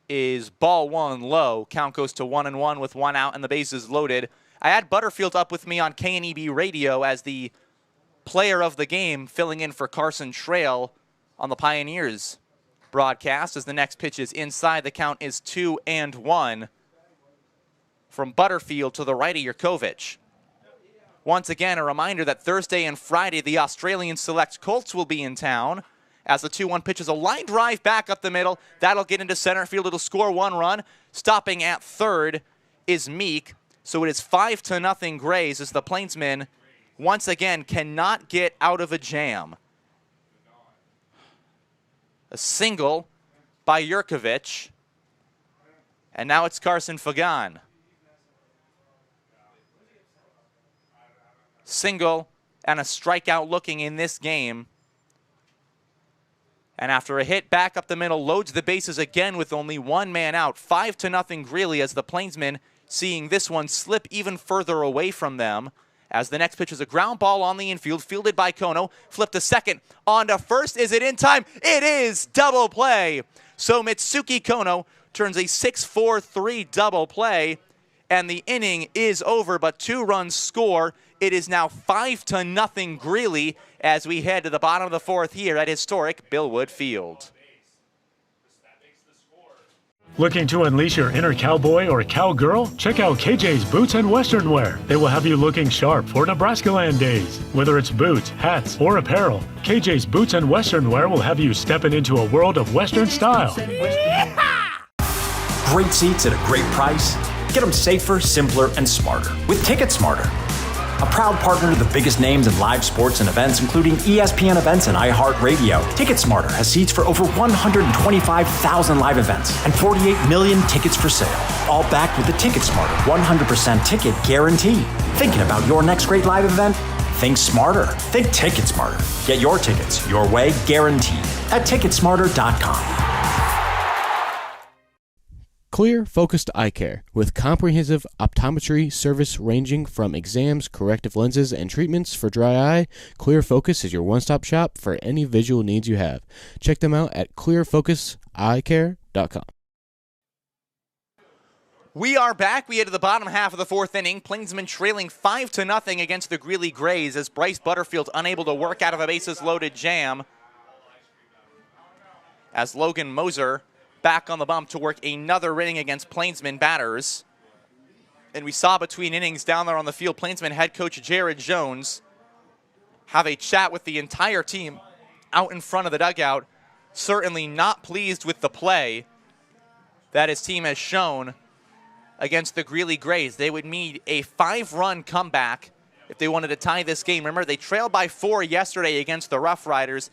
is ball 1 low. Count goes to 1-1 with 1 out and the bases loaded. I had Butterfield up with me on KNEB radio as the player of the game, filling in for Carson Trail on the Pioneers broadcast as the next pitch is inside. The count is 2-1 from Butterfield to the righty Yurkovich. Once again, a reminder that Thursday and Friday the Australian Select Colts will be in town. As the 2-1 pitch is a line drive back up the middle. That'll get into center field. It'll score 1 run. Stopping at third is Meek. So it is 5-0 Grays as the Plainsmen once again cannot get out of a jam. A single by Yurkovich. And now it's Carson Fagan. Single and a strikeout looking in this game. And after a hit back up the middle, loads the bases again with only 1 man out. 5-0 Greeley as the Plainsmen seeing this one slip even further away from them. As the next pitch is a ground ball on the infield, fielded by Kono. Flipped to second, on to first. Is it in time? It is double play. So Mitsuki Kono turns a 6-4-3 double play. And the inning is over, but 2 runs score. It is now 5-0 Greeley as we head to the bottom of the 4th here at historic Billwood Field. Looking to unleash your inner cowboy or cowgirl? Check out KJ's Boots and Western Wear. They will have you looking sharp for Nebraska Land Days. Whether it's boots, hats, or apparel, KJ's Boots and Western Wear will have you stepping into a world of Western style. Great seats at a great price. Get them safer, simpler, and smarter with Ticket Smarter. a proud partner to the biggest names in live sports and events, including ESPN events and iHeartRadio. TicketSmarter has seats for over 125,000 live events and 48 million tickets for sale, all backed with the TicketSmarter 100% ticket guarantee. Thinking about your next great live event? Think smarter. Think TicketSmarter. Get your tickets your way, guaranteed, at TicketSmarter.com. Clear Focused Eye Care, with comprehensive optometry service ranging from exams, corrective lenses, and treatments for dry eye. Clear Focus is your one-stop shop for any visual needs you have. Check them out at clearfocuseyecare.com. We are back. We head to the bottom half of the fourth inning. Plainsmen trailing 5-0 against the Greeley Grays as Bryce Butterfield unable to work out of a bases-loaded jam. As Logan Moser back on the bump to work another inning against Plainsmen batters. And we saw between innings down there on the field, Plainsmen head coach Jared Jones have a chat with the entire team out in front of the dugout. Certainly not pleased with the play that his team has shown against the Greeley Grays. They would need a 5-run comeback if they wanted to tie this game. Remember, they trailed by 4 yesterday against the Rough Riders.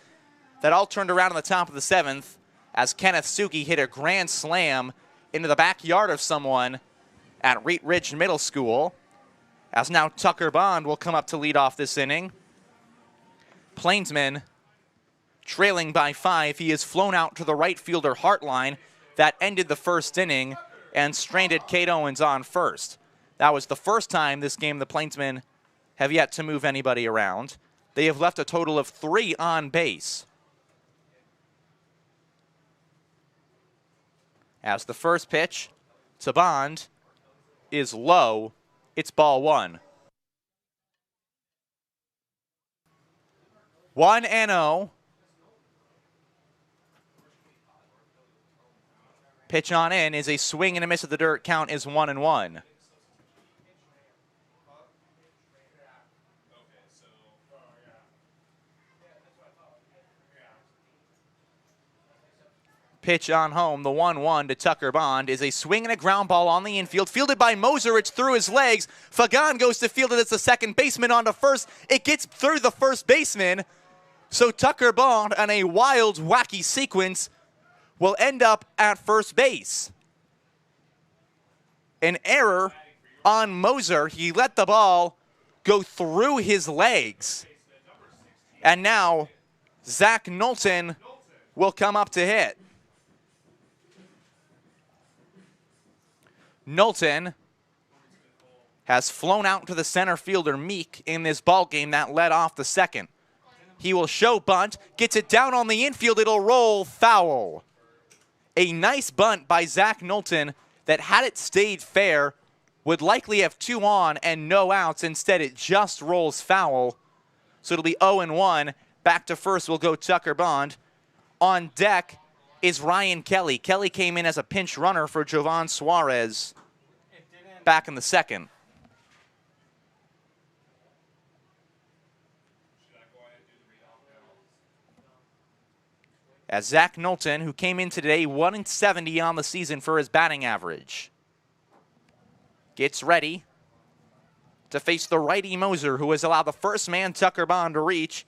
That all turned around in the top of the 7th as Kenneth Suki hit a grand slam into the backyard of someone at Wheat Ridge Middle School. As now Tucker Bond will come up to lead off this inning. Plainsmen trailing by 5. He is flown out to the right fielder Hartline. That ended the first inning and stranded Kate Owens on first. That was the first time this game the Plainsmen have yet to move anybody around. They have left a total of 3 on base. As the first pitch to Bond is low, it's ball 1. 1-0. Pitch on in is a swing and a miss at the dirt. Count is 1-1. Pitch on home, the 1-1 to Tucker Bond is a swing and a ground ball on the infield. Fielded by Moser, it's through his legs. Fagan goes to field it as the second baseman on to first. It gets through the first baseman. So Tucker Bond, on a wild, wacky sequence, will end up at first base. An error on Moser. He let the ball go through his legs. And now Zach Knowlton will come up to hit. Knowlton has flown out to the center fielder Meek in this ball game that led off the second. He will show bunt, gets it down on the infield, it'll roll foul. A nice bunt by Zach Knowlton that, had it stayed fair, would likely have 2 on and no outs. Instead, it just rolls foul. So it'll be 0-1. Back to first will go Tucker Bond. On deck is Ryan Kelly. Kelly came in as a pinch runner for Jovan Suarez back in the second. As Zach Knowlton, who came in today 1-70 on the season for his batting average, gets ready to face the righty Moser, who has allowed the first man, Tucker Bond, to reach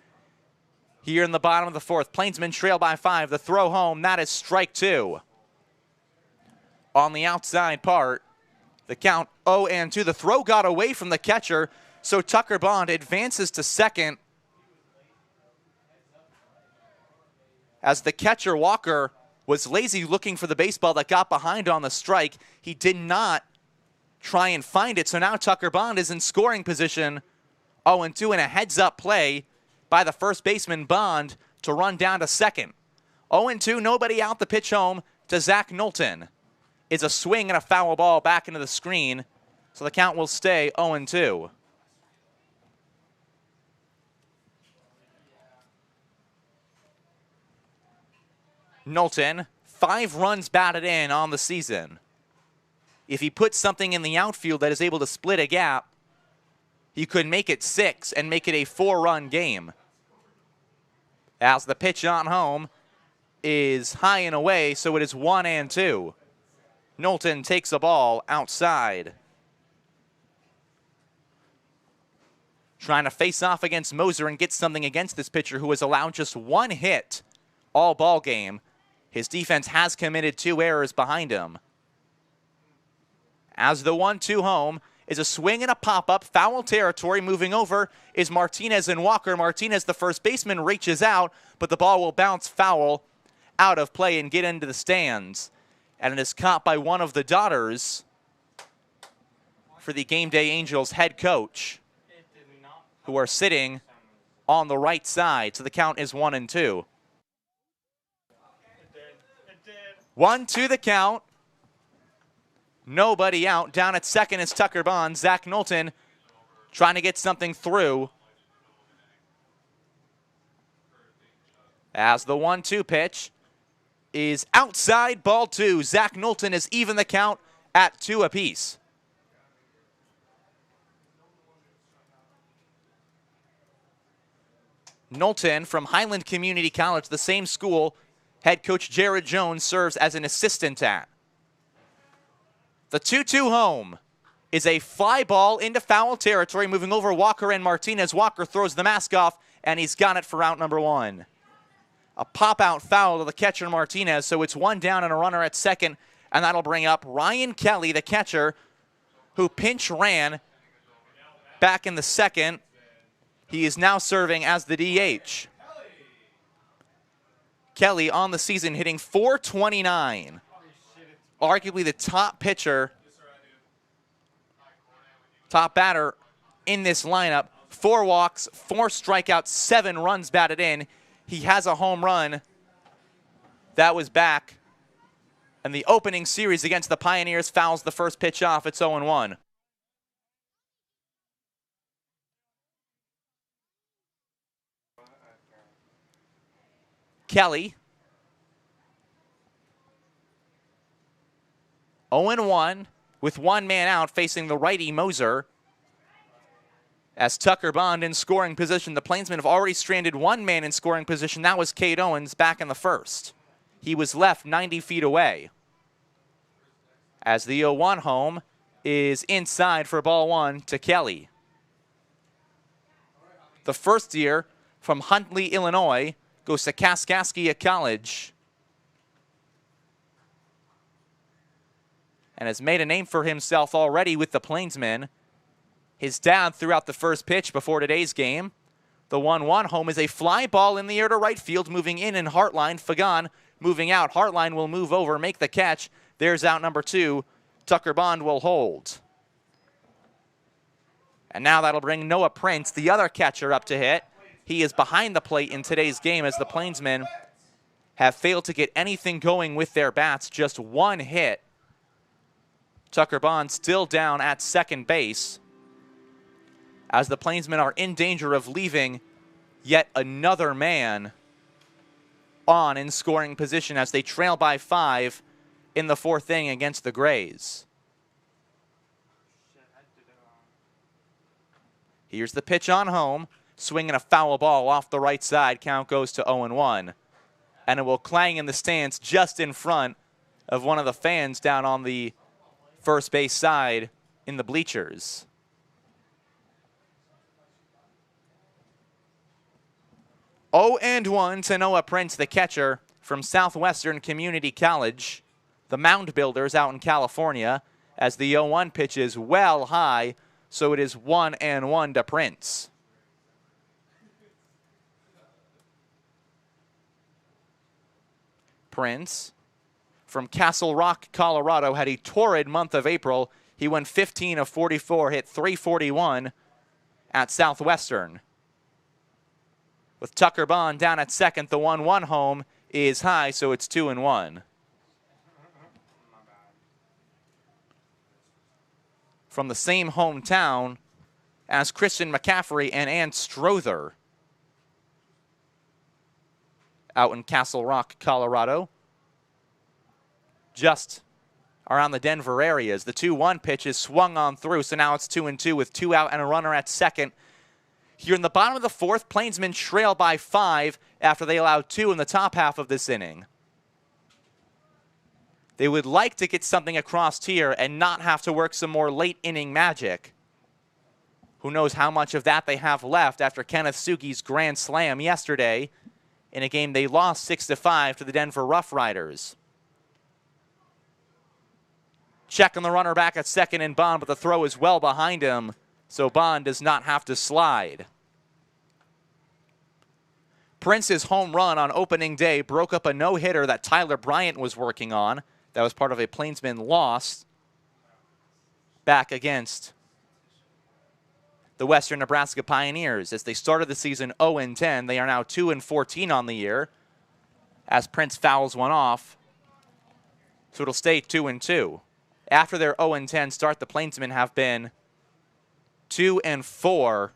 here in the bottom of the fourth. Plainsmen trail by 5. The throw home, that is strike 2. On the outside part, the count 0-2. The throw got away from the catcher, so Tucker Bond advances to second. As the catcher, Walker, was lazy looking for the baseball that got behind on the strike. He did not try and find it, so now Tucker Bond is in scoring position. 0-2 and a heads-up play by the first baseman, Bond, to run down to second. 0-2, nobody out. The pitch home to Zach Knowlton. It's a swing and a foul ball back into the screen, so the count will stay 0-2. Knowlton, 5 runs batted in on the season. If he puts something in the outfield that is able to split a gap, he could make it 6 and make it a 4-run game. As the pitch on home is high and away, so it is 1-2. Knowlton takes a ball outside. trying to face off against Moser and get something against this pitcher who has allowed just one hit all ball game. His defense has committed 2 errors behind him. As the 1-2 home is a swing and a pop-up, foul territory. Moving over is Martinez and Walker. Martinez, the first baseman, reaches out, but the ball will bounce foul out of play and get into the stands. And it is caught by one of the daughters for the Game Day Angels head coach, who are sitting on the right side. So the count is 1-2. 1-2 the count. Nobody out. Down at second is Tucker Bond. Zach Knowlton trying to get something through. As the 1-2 pitch is outside, ball 2. Zach Knowlton has even the count at 2 apiece. Knowlton from Highland Community College, the same school head coach Jared Jones serves as an assistant at. The 2-2 home is a fly ball into foul territory, moving over Walker and Martinez. Walker throws the mask off, and he's got it for out number 1. A pop-out foul to the catcher Martinez, so it's 1 down and a runner at second, and that'll bring up Ryan Kelly, the catcher, who pinch ran back in the second. He is now serving as the DH. Kelly on the season hitting .429. Arguably the top pitcher, top batter in this lineup. 4 walks, 4 strikeouts, 7 runs batted in. He has a home run that was back. And the opening series against the Pioneers fouls the first pitch off. It's 0-1. Kelly. 0-1 with 1 man out facing the righty Moser. As Tucker Bond in scoring position, the Plainsmen have already stranded 1 man in scoring position. That was Cade Owens back in the first. He was left 90 feet away. As the 0-1 home is inside for ball 1 to Kelly. The first year from Huntley, Illinois, goes to Kaskaskia College. And has made a name for himself already with the Plainsmen. His dad threw out the first pitch before today's game. The 1-1 home is a fly ball in the air to right field, moving in and Hartline. Fagan moving out. Hartline will move over, make the catch. There's out number 2. Tucker Bond will hold. And now that'll bring Noah Prince, the other catcher, up to hit. He is behind the plate in today's game as the Plainsmen have failed to get anything going with their bats. Just 1 hit. Tucker Bond still down at second base as the Plainsmen are in danger of leaving yet another man on in scoring position as they trail by 5 in the 4th inning against the Grays. Here's the pitch on home, swinging a foul ball off the right side. Count goes to 0-1. And it will clang in the stands just in front of one of the fans down on the first base side in the bleachers. Oh, and 1 to Noah Prince, the catcher from Southwestern Community College, the Mound Builders out in California, as the 0-1 pitch is well high, so it is 1-1 to Prince. Prince from Castle Rock, Colorado, had a torrid month of April. He went 15 of 44, hit .341 at Southwestern. With Tucker Bond down at second, the 1-1 home is high, so it's 2-1. From the same hometown as Christian McCaffrey and Ann Strother out in Castle Rock, Colorado. Just around the Denver areas. The 2-1 pitch is swung on through, so now it's 2-2 with 2 out and a runner at second. Here in the bottom of the 4th, Plainsmen trail by 5 after they allowed 2 in the top half of this inning. They would like to get something across here and not have to work some more late inning magic. Who knows how much of that they have left after Kenneth Sugi's grand slam yesterday in a game they lost 6-5 to the Denver Rough Riders. Checking the runner back at second in Bond, but the throw is well behind him, so Bond does not have to slide. Prince's home run on opening day broke up a no-hitter that Tyler Bryant was working on. That was part of a Plainsman loss back against the Western Nebraska Pioneers. As they started the season 0-10, they are now 2-14 on the year as Prince fouls one off, so it'll stay 2-2. After their 0-10 start, the Plainsmen have been 2-4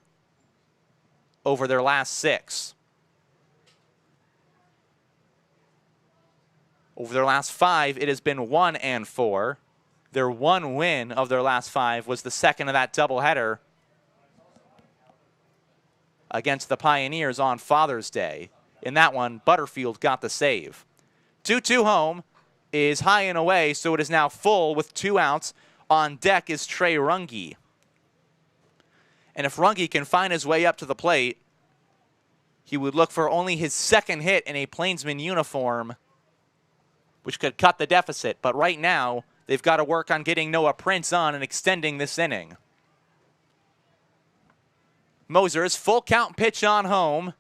over their last 6. Over their last 5, it has been 1-4. Their one win of their last 5 was the second of that doubleheader against the Pioneers on Father's Day. In that one, Butterfield got the save. 2-2 home is high and away, so it is now full with 2 outs. On deck is Trey Runge. And if Runge can find his way up to the plate, he would look for only his second hit in a Plainsman uniform, which could cut the deficit. But right now, they've got to work on getting Noah Prince on and extending this inning. Moser's full count pitch on home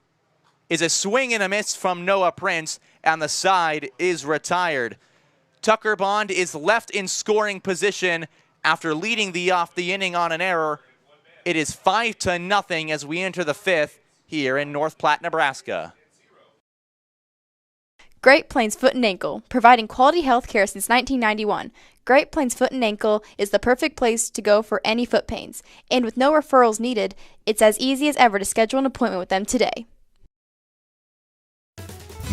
is a swing and a miss from Noah Prince, and the side is retired. Tucker Bond is left in scoring position after leading the inning on an error. It is 5-0 as we enter the 5th here in North Platte, Nebraska. Great Plains Foot and Ankle, providing quality health care since 1991. Great Plains Foot and Ankle is the perfect place to go for any foot pains. And with no referrals needed, it's as easy as ever to schedule an appointment with them today.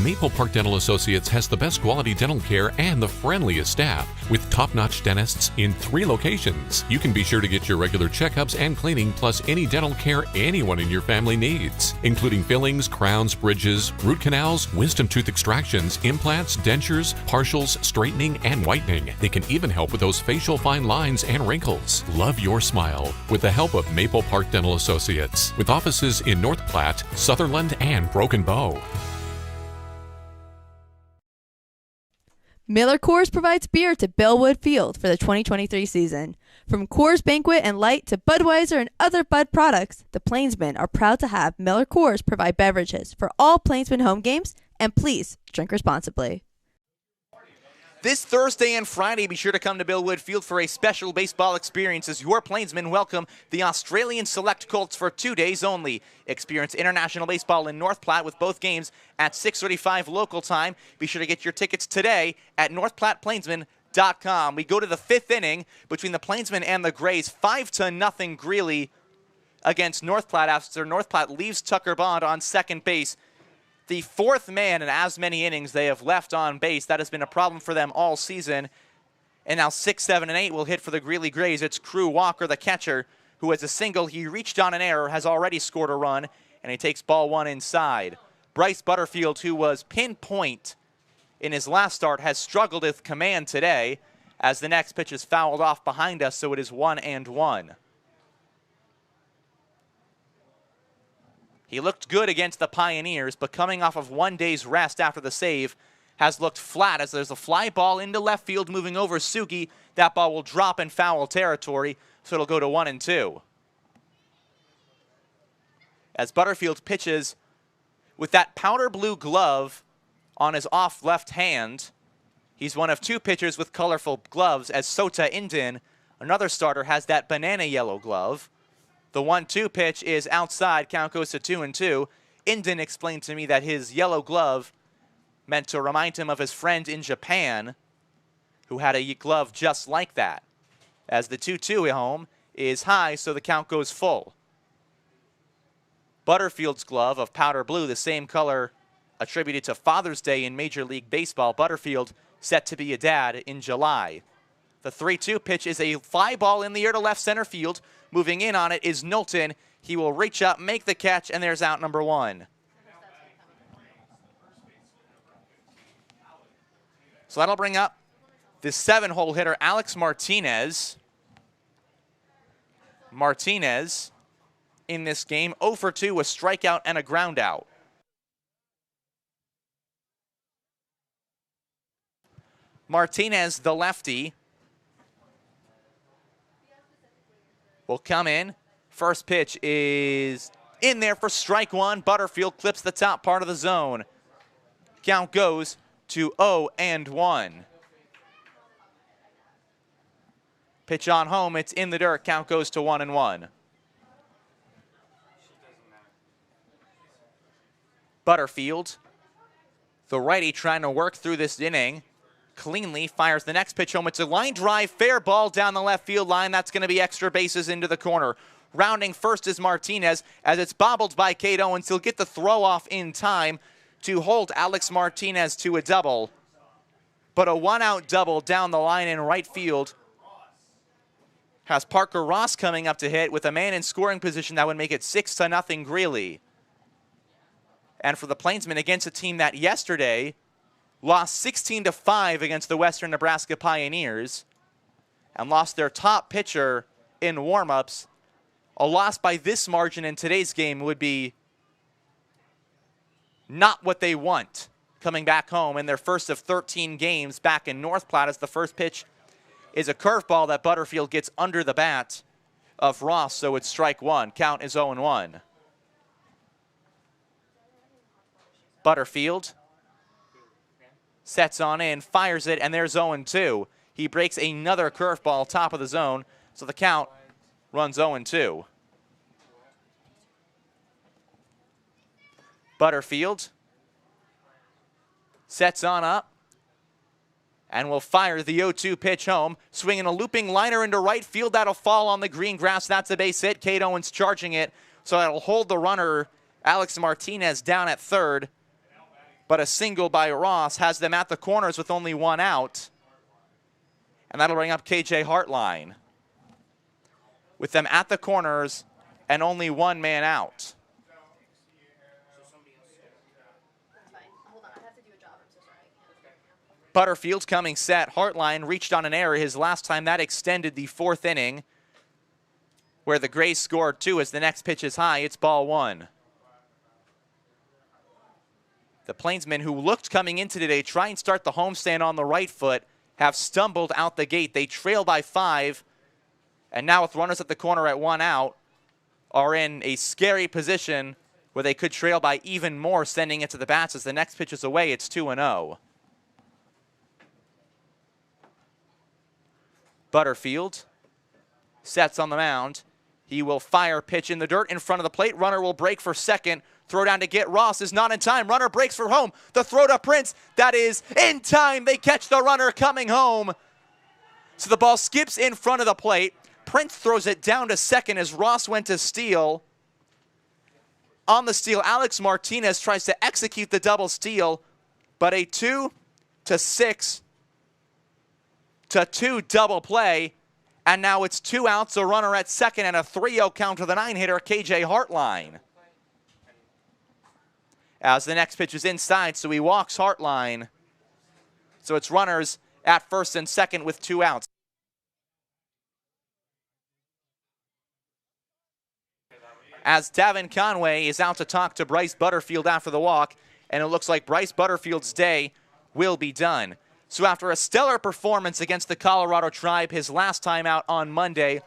Maple Park Dental Associates has the best quality dental care and the friendliest staff. With top-notch dentists in 3 locations, you can be sure to get your regular checkups and cleaning, plus any dental care anyone in your family needs, including fillings, crowns, bridges, root canals, wisdom tooth extractions, implants, dentures, partials, straightening, and whitening. They can even help with those facial fine lines and wrinkles. Love your smile with the help of Maple Park Dental Associates, with offices in North Platte, Sutherland, and Broken Bow. Miller Coors provides beer to Bellwood Field for the 2023 season. From Coors Banquet and Light to Budweiser and other Bud products, the Plainsmen are proud to have Miller Coors provide beverages for all Plainsmen home games, and please drink responsibly. This Thursday and Friday, be sure to come to Bellwood Field for a special baseball experience as your Plainsmen welcome the Australian Select Colts for 2 days only. Experience international baseball in North Platte with both games at 6:35 local time. Be sure to get your tickets today at northplatteplainsmen.com. We go to the 5th inning between the Plainsmen and the Grays. 5-0 Greeley against North Platte after North Platte leaves Tucker Bond on second base. The 4th man in as many innings they have left on base. That has been a problem for them all season. And now 6, 7, and 8 will hit for the Greeley Grays. It's Crew Walker, the catcher, who has a single. He reached on an error, has already scored a run, and he takes ball 1 inside. Bryce Butterfield, who was pinpoint in his last start, has struggled with command today as the next pitch is fouled off behind us, so it is 1-1. He looked good against the Pioneers, but coming off of 1 day's rest after the save, has looked flat as there's a fly ball into left field moving over Sugi. That ball will drop in foul territory, so it'll go to 1-2. As Butterfield pitches with that powder blue glove on his off left hand, he's one of 2 pitchers with colorful gloves, as Sota Indin, another starter, has that banana yellow glove. The 1-2 pitch is outside. Count goes to 2-2. Indin explained to me that his yellow glove meant to remind him of his friend in Japan who had a glove just like that. As the 2-2 home is high, so the count goes full. Butterfield's glove of powder blue, the same color attributed to Father's Day in Major League Baseball. Butterfield set to be a dad in July. The 3-2 pitch is a fly ball in the air to left center field. Moving in on it is Knowlton. He will reach up, make the catch, and there's out number 1. So that'll bring up the 7-hole hitter, Alex Martinez. Martinez in this game, 0 for 2, a strikeout and a ground out. Martinez, the lefty, will come in. First pitch is in there for strike one. Butterfield clips the top part of the zone. Count goes to 0-1. Pitch on home, it's in the dirt. Count goes to 1-1. Butterfield, the righty, trying to work through this inning. Cleanly fires the next pitch home. It's a line drive, fair ball down the left field line. That's going to be extra bases into the corner. Rounding first is Martinez as it's bobbled by Cade Owens. He'll get the throw off in time to hold Alex Martinez to a double. But a one-out double down the line in right field has Parker Ross coming up to hit with a man in scoring position that would make it 6-0 Greeley. And for the Plainsmen, against a team that yesterday lost 16-5 against the Western Nebraska Pioneers and lost their top pitcher in warmups, a loss by this margin in today's game would be not what they want coming back home in their first of 13 games back in North Platte, as the first pitch is a curveball that Butterfield gets under the bat of Ross, so it's strike one. Count is 0-1. Butterfield sets on in, fires it, and there's 0-2. He breaks another curveball top of the zone, so the count runs 0-2. Butterfield sets on up and will fire the 0-2 pitch home, swinging a looping liner into right field. That'll fall on the green grass. That's a base hit. Cade Owens charging it, so that'll hold the runner, Alex Martinez, down at third. But a single by Ross has them at the corners with only one out. And that'll bring up KJ Hartline with them at the corners and only one man out. Butterfield's coming set. Hartline reached on an error his last time. That extended the fourth inning, where the Grays scored 2 as the next pitch is high. It's ball 1. The Plainsmen, who looked coming into today, try and start the homestand on the right foot, have stumbled out the gate. They trail by 5, and now with runners at the corner at 1 out, are in a scary position where they could trail by even more, sending it to the bats as the next pitch is away. It's 2-0. Butterfield sets on the mound. He will fire pitch in the dirt in front of the plate. Runner will break for second. Throw down to get Ross is not in time. Runner breaks for home. The throw to Prince. That is in time. They catch the runner coming home. So the ball skips in front of the plate. Prince throws it down to second as Ross went to steal. On the steal, Alex Martinez tries to execute the double steal, but a 2-6-2 double play. And now it's 2 outs, a runner at second, and a 3-0 count to the 9-hitter, KJ Hartline. As the next pitch is inside, so he walks Hartline. So it's runners at first and second with 2 outs. As Davin Conway is out to talk to Bryce Butterfield after the walk, and it looks like Bryce Butterfield's day will be done. So after a stellar performance against the Colorado Tribe his last time out on Monday,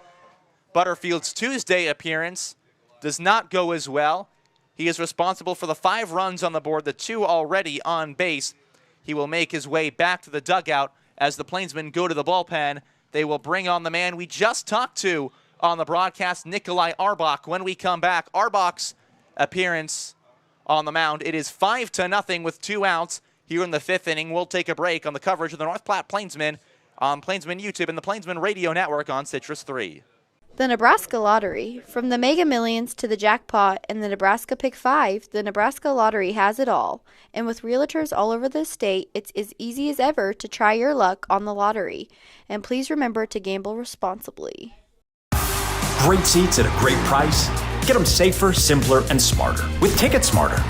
Butterfield's Tuesday appearance does not go as well. He is responsible for the 5 runs on the board, the 2 already on base. He will make his way back to the dugout as the Plainsmen go to the bullpen. They will bring on the man we just talked to on the broadcast, Nikolai Arbach. When we come back, Arbach's appearance on the mound. It is 5-0 with 2 outs. Here in the 5th inning, we'll take a break on the coverage of the North Platte Plainsmen on Plainsman YouTube and the Plainsman Radio Network on Citrus 3. The Nebraska Lottery. From the Mega Millions to the jackpot and the Nebraska Pick 5, the Nebraska Lottery has it all. And with realtors all over the state, it's as easy as ever to try your luck on the lottery. And please remember to gamble responsibly. Great seats at a great price. Get them safer, simpler, and smarter with Ticket Smarter.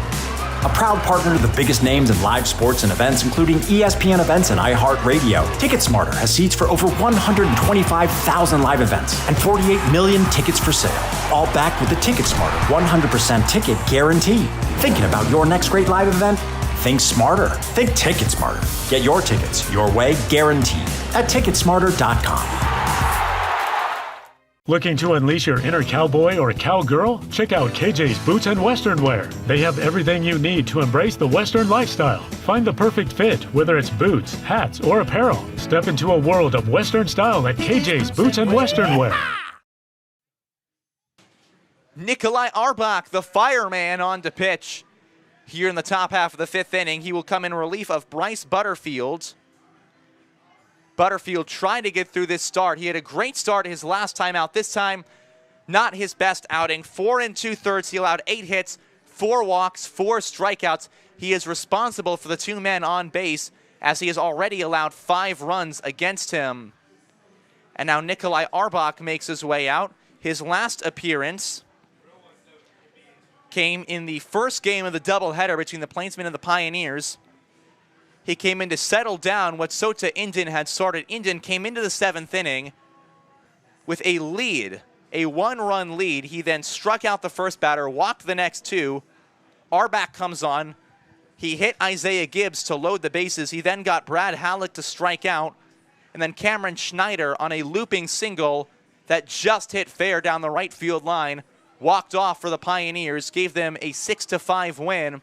a proud partner to the biggest names in live sports and events, including ESPN events and iHeartRadio. TicketSmarter has seats for over 125,000 live events and 48 million tickets for sale, all backed with the TicketSmarter 100% ticket guarantee. Thinking about your next great live event? Think smarter. Think TicketSmarter. Get your tickets your way, guaranteed, at TicketSmarter.com. Looking to unleash your inner cowboy or cowgirl? Check out KJ's Boots and Western Wear. They have everything you need to embrace the Western lifestyle. Find the perfect fit, whether it's boots, hats, or apparel. Step into a world of Western style at KJ's Boots and Western Wear. Nikolai Arbach, the fireman, on to pitch. Here in the top half of the fifth inning, he will come in relief of Bryce Butterfield. Butterfield trying to get through this start. He had a great start his last time out. This time, not his best outing. 4 2/3. He allowed 8 hits, 4 walks, 4 strikeouts. He is responsible for the 2 men on base, as he has already allowed 5 runs against him. And now Nikolai Arbach makes his way out. His last appearance came in the first game of the doubleheader between the Plainsmen and the Pioneers. He came in to settle down what Sota Indon had started. Indon came into the 7th inning with a lead, a 1-run lead. He then struck out the first batter, walked the next 2. Arbach comes on. He hit Isaiah Gibbs to load the bases. He then got Brad Halleck to strike out. And then Cameron Schneider on a looping single that just hit fair down the right field line, walked off for the Pioneers, gave them a 6-5 win,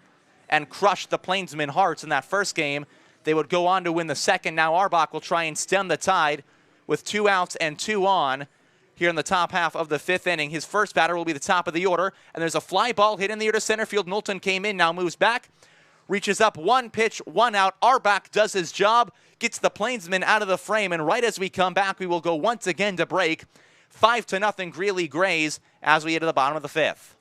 and crushed the Plainsmen Hearts in that first game. They would go on to win the second. Now Arbach will try and stem the tide with 2 outs and 2 on here in the top half of the 5th inning. His first batter will be the top of the order, and there's a fly ball hit in the air to center field. Knowlton came in, now moves back, reaches up, 1 pitch, 1 out. Arbach does his job, gets the Plainsmen out of the frame, and right as we come back, we will go once again to break. 5-0 Greeley Grays as we get to the bottom of the 5th.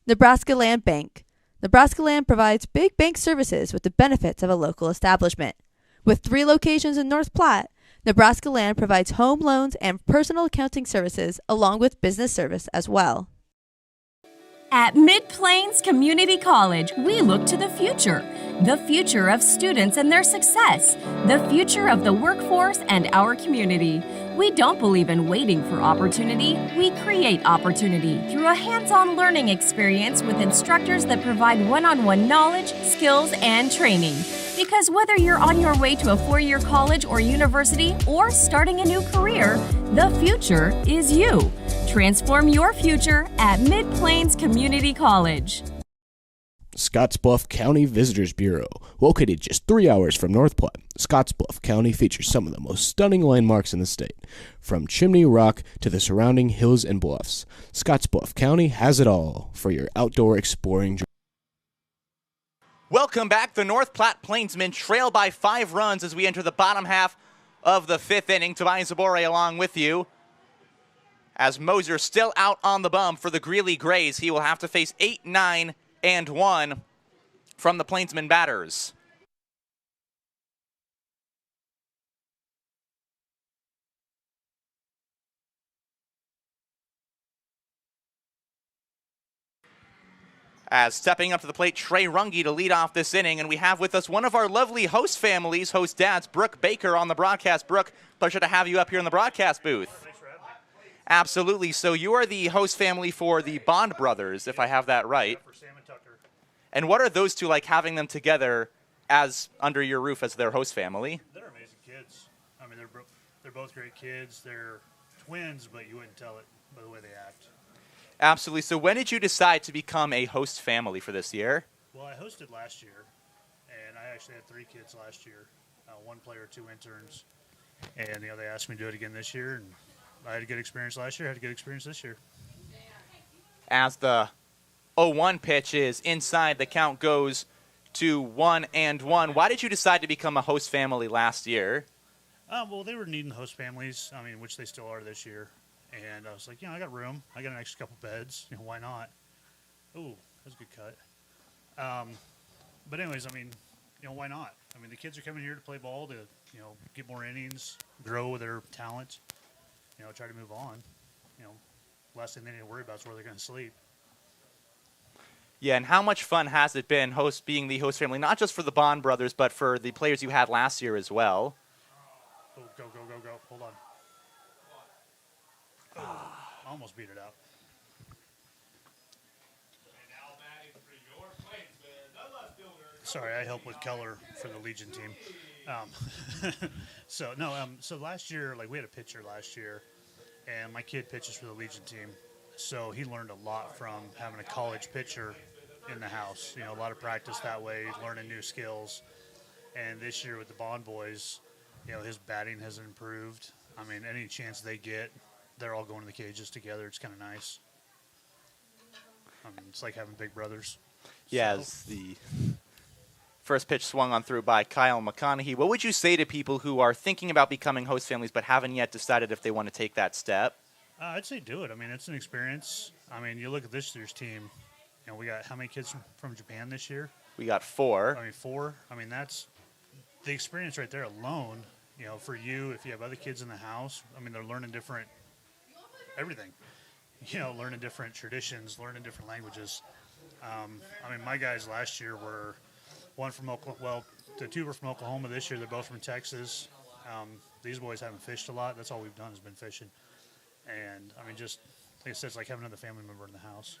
Nebraska Land Bank. Nebraska Land provides big bank services with the benefits of a local establishment. With 3 locations in North Platte, Nebraska Land provides home loans and personal accounting services along with business service as well. At Mid-Plains Community College, we look to the future of students and their success, the future of the workforce and our community. We don't believe in waiting for opportunity. We create opportunity through a hands-on learning experience with instructors that provide one-on-one knowledge, skills, and training. Because whether you're on your way to a 4-year college or university or starting a new career, the future is you. Transform your future at Mid-Plains Community College. Scottsbluff County Visitors Bureau. Located just 3 hours from North Platte, Scottsbluff County features some of the most stunning landmarks in the state. From Chimney Rock to the surrounding hills and bluffs, Scottsbluff County has it all for your outdoor exploring dreams. Welcome back. The North Platte Plainsmen trail by 5 runs as we enter the bottom half of the 5th inning. Tobias Zabore along with you. As Moser still out on the bum for the Greeley Grays, he will have to face 8, 9, and 1 from the Plainsmen batters. As stepping up to the plate, Trey Runge to lead off this inning, and we have with us one of our lovely host families, host dads, Brooke Baker on the broadcast. Brooke, pleasure to have you up here in the broadcast booth. Thanks for having me. Absolutely. So you are the host family for the Bond brothers, if I have that right. For Sam and Tucker. And what are those two like, having them together as under your roof as their host family? They're amazing kids. I mean, they're both great kids. They're twins, but you wouldn't tell it by the way they act. Absolutely. So when did you decide to become a host family for this year? Well, I hosted last year, and I actually had 3 kids last year, 1 player, 2 interns, and they asked me to do it again this year, and I had a good experience last year. I had a good experience this year. As the 0-1 pitch is inside, the count goes to 1-1. Why did you decide to become a host family last year? Well, they were needing host families, which they still are this year. And I was like, I got room. I got an extra couple beds. Why not? Ooh, that's a good cut. But anyways, why not? The kids are coming here to play ball to, get more innings, grow their talent, try to move on. Last thing they need to worry about is where they're going to sleep. Yeah, and how much fun has it been being the host family, not just for the Bond brothers, but for the players you had last year as well? Oh, go. Hold on. Almost beat it out. Sorry, I help with color for the Legion team. So last year, like we had a pitcher last year, and my kid pitches for the Legion team. So he learned a lot from having a college pitcher in the house. A lot of practice that way, learning new skills. And this year with the Bond boys, his batting has improved. I mean, any chance they get, they're all going to the cages together. It's kind of nice. I mean, it's like having big brothers. Yeah, as the first pitch swung on through by Kyle McConaughey. What would you say to people who are thinking about becoming host families but haven't yet decided if they want to take that step? I'd say do it. I mean, it's an experience. I mean, you look at this year's team. We got how many kids from Japan this year? We got 4. I mean, 4. I mean, that's the experience right there alone. For you, if you have other kids in the house, I mean, they're learning different everything. Learning different traditions, learning different languages. I mean, my guys last year were one from Oklahoma. Well, the 2 were from Oklahoma this year. They're both from Texas. These boys haven't fished a lot. That's all we've done has been fishing. And, I mean, just like I said, it's like having another family member in the house.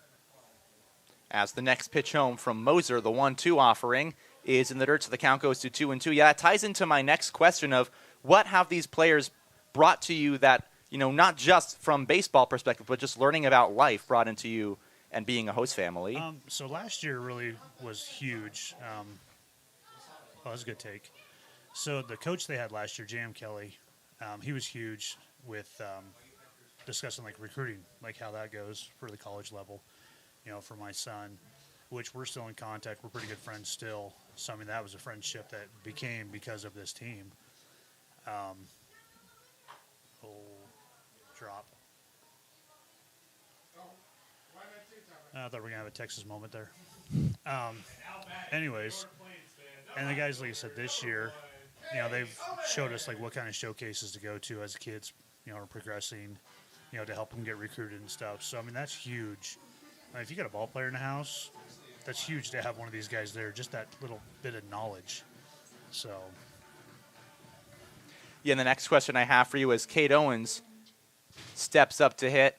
As the next pitch home from Moser, the 1-2 offering, is in the dirt, so the count goes to 2-2. Yeah, that ties into my next question of what have these players brought to you that, not just from baseball perspective, but just learning about life brought into you and being a host family? So last year really was huge. That was a good take. So the coach they had last year, J.M. Kelly, he was huge with discussing like recruiting, like how that goes for the college level, for my son, which we're still in contact. We're pretty good friends still. So, I mean, that was a friendship that became because of this team. Drop. I thought we were going to have a Texas moment there. Anyways, and the guys, like I said, this year, they've showed us like what kind of showcases to go to as kids, are progressing, to help them get recruited and stuff. So, I mean, that's huge. I mean, if you got a ball player in the house, that's huge to have one of these guys there, just that little bit of knowledge. So. Yeah, and the next question I have for you is Kate Owens steps up to hit.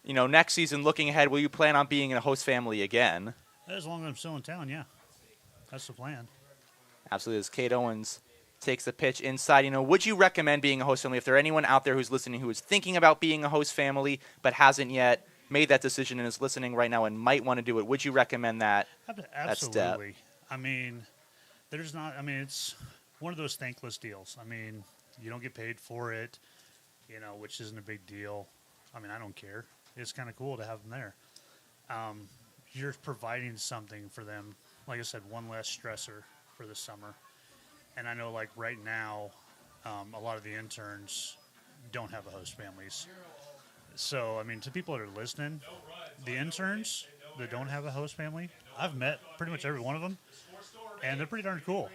Next season, looking ahead, will you plan on being in a host family again? As long as I'm still in town, yeah. That's the plan. Absolutely. As Kate Owens takes the pitch inside, would you recommend being a host family? If there anyone out there who's listening who is thinking about being a host family but hasn't yet made that decision and is listening right now and might want to do it, would you recommend that? Absolutely. That step? I mean, it's one of those thankless deals. I mean, you don't get paid for it, which isn't a big deal. I mean, I don't care. It's kind of cool to have them there. You're providing something for them. Like I said, one less stressor for the summer. And I know, like, right now, a lot of the interns don't have a host families. So, I mean, to people that are listening, the interns that don't have a host family, I've met pretty much every one of them, and they're pretty darn cool.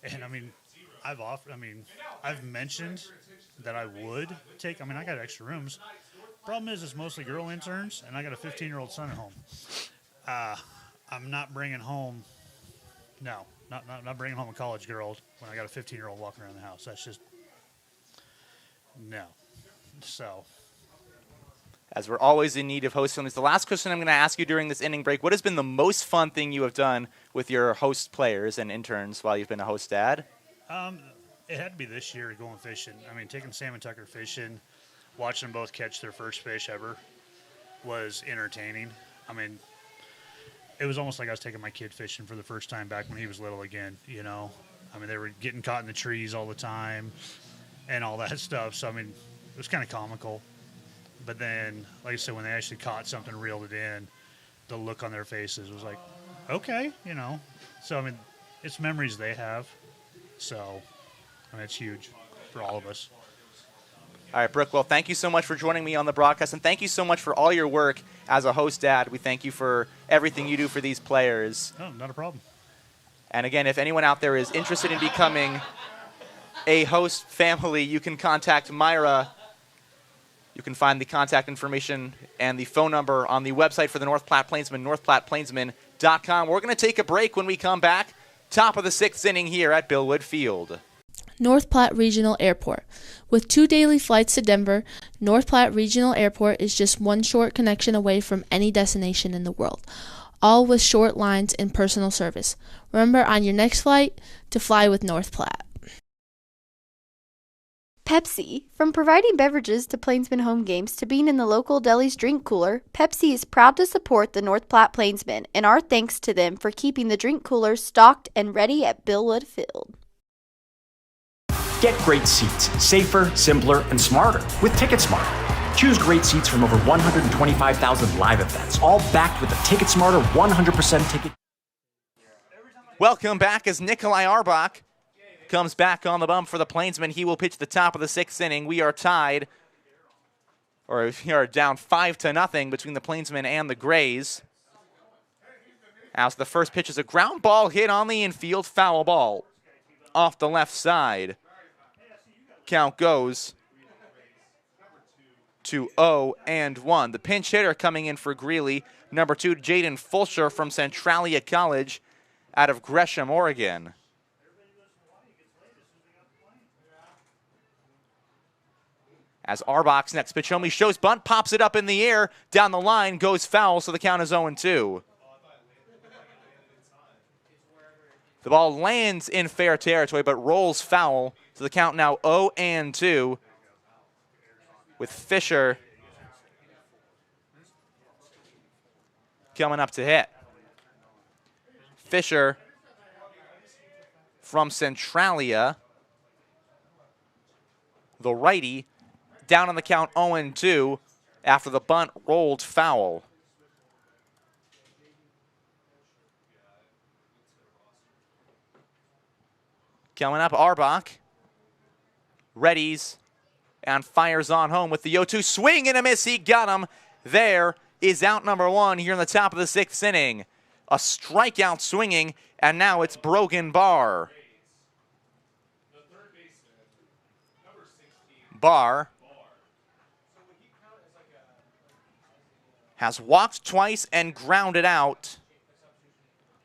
And, I mean, I've mentioned that I would take, I got extra rooms. Problem is, it's mostly girl interns, and I got a 15-year-old son at home. I'm not bringing home, not bringing home a college girl when I got a 15-year-old walking around the house. That's just, no. So. As we're always in need of host families, the last question I'm going to ask you during this inning break, what has been the most fun thing you have done with your host players and interns while you've been a host dad? It had to be this year going fishing. I mean, taking Sam and Tucker fishing, watching them both catch their first fish ever was entertaining. I mean, it was almost like I was taking my kid fishing for the first time back when he was little again, I mean, they were getting caught in the trees all the time and all that stuff. So, I mean, it was kind of comical. But then, like I said, when they actually caught something, reeled it in, the look on their faces was like, okay, So, I mean, it's memories they have. So, I mean, it's huge for all of us. All right, Brooke, well, thank you so much for joining me on the broadcast, and thank you so much for all your work as a host dad. We thank you for everything you do for these players. No, not a problem. And again, if anyone out there is interested in becoming a host family, you can contact Myra. You can find the contact information and the phone number on the website for the North Platte Plainsmen, northplatteplainsmen.com. We're going to take a break. When we come back. Top of the 6th inning here at Billwood Field. North Platte Regional Airport. With 2 daily flights to Denver, North Platte Regional Airport is just one short connection away from any destination in the world, all with short lines and personal service. Remember on your next flight to fly with North Platte. Pepsi. From providing beverages to Plainsmen home games to being in the local deli's drink cooler, Pepsi is proud to support the North Platte Plainsmen, and our thanks to them for keeping the drink coolers stocked and ready at Billwood Field. Get great seats, safer, simpler, and smarter with TicketSmarter. Choose great seats from over 125,000 live events, all backed with a TicketSmarter 100% ticket. Welcome back as Nikolai Arbach comes back on the bump for the Plainsmen. He will pitch the top of the 6th inning. We are tied, or we are down 5-0 between the Plainsmen and the Grays. As the first pitch is a ground ball hit on the infield, foul ball off the left side. Count goes to 0-1. The pinch hitter coming in for Greeley, number 2, Jaden Fulcher from Centralia College out of Gresham, Oregon. As Arbach's next pitch only shows bunt, pops it up in the air, down the line, goes foul, so the count is 0-2. The ball lands in fair territory, but rolls foul, so the count now 0-2 with Fisher coming up to hit. Fisher from Centralia, the righty, down on the count 0-2 after the bunt rolled foul. Coming up, Arbach readies and fires on home with the 0-2 swing and a miss. He got him. There is out number 1 here in the top of the 6th inning. A strikeout swinging, and now it's Brogan Barr. Barr has walked twice and grounded out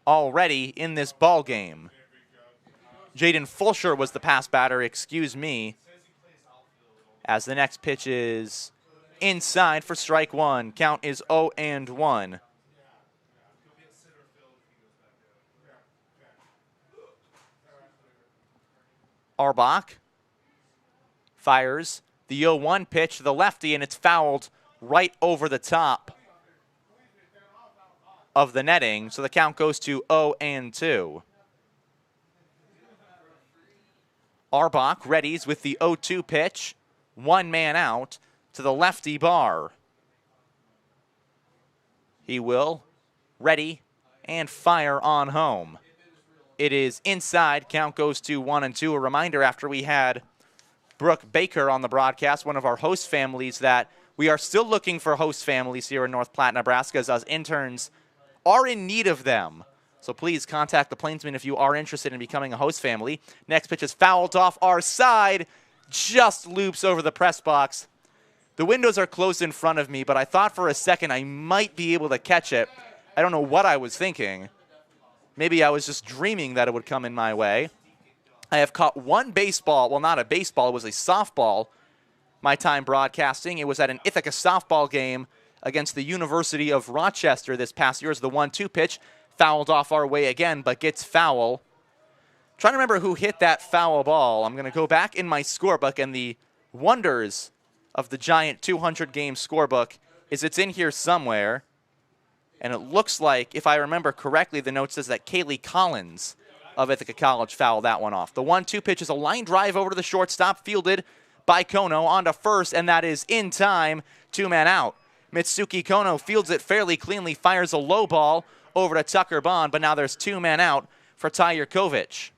already in this ball game. Jaden Fulcher was the pass batter, excuse me, as the next pitch is inside for strike 1. Count is 0-1. Arbach fires the 0-1 pitch to the lefty, and it's fouled right over the top of the netting, so the count goes to 0-2. Arbach readies with the 0-2 pitch, 1 man out to the lefty Barr. He will ready and fire on home. It is inside, count goes to 1-2. A reminder after we had Brooke Baker on the broadcast, one of our host families, that we are still looking for host families here in North Platte, Nebraska, as us interns are in need of them. So please contact the Plainsmen if you are interested in becoming a host family. Next pitch is fouled off our side, just loops over the press box. The windows are closed in front of me, but I thought for a second I might be able to catch it. I don't know what I was thinking. Maybe I was just dreaming that it would come in my way. I have caught one baseball, well, not a baseball, it was a softball, my time broadcasting. It was at an Ithaca softball game against the University of Rochester this past year. As the 1-2 pitch fouled off our way again, but gets foul. Trying to remember who hit that foul ball. I'm going to go back in my scorebook, and the wonders of the giant 200-game scorebook is it's in here somewhere. And it looks like, if I remember correctly, the note says that Kaylee Collins of Ithaca College fouled that one off. The 1-2 pitch is a line drive over to the shortstop, fielded by Kono onto first, and that is in time, 2 men out. Mitsuki Kono fields it fairly cleanly, fires a low ball over to Tucker Bond, but now there's 2 men out for Ty Yurkovich.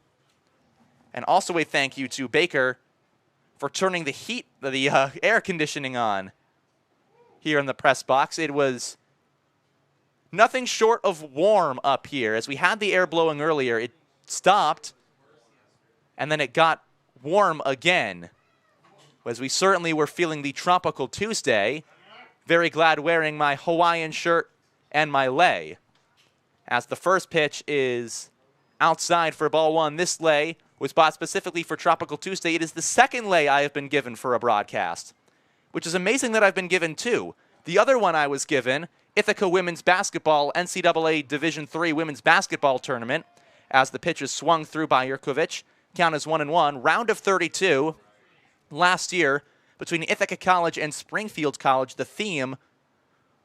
And also a thank you to Baker for turning the air conditioning on here in the press box. It was nothing short of warm up here. As we had the air blowing earlier, it stopped, and then it got warm again. as we certainly were feeling the tropical Tuesday. Very glad wearing my Hawaiian shirt and my lei. As the first pitch is outside for ball one. This lei was bought specifically for Tropical Tuesday. It is the second lei I have been given for a broadcast, which is amazing that I've been given two. The other one I was given, Ithaca Women's Basketball NCAA Division III Women's Basketball Tournament, as the pitch is swung through by Yurkovich. Count is 1-1. Round of 32. Last year, between Ithaca College and Springfield College, the theme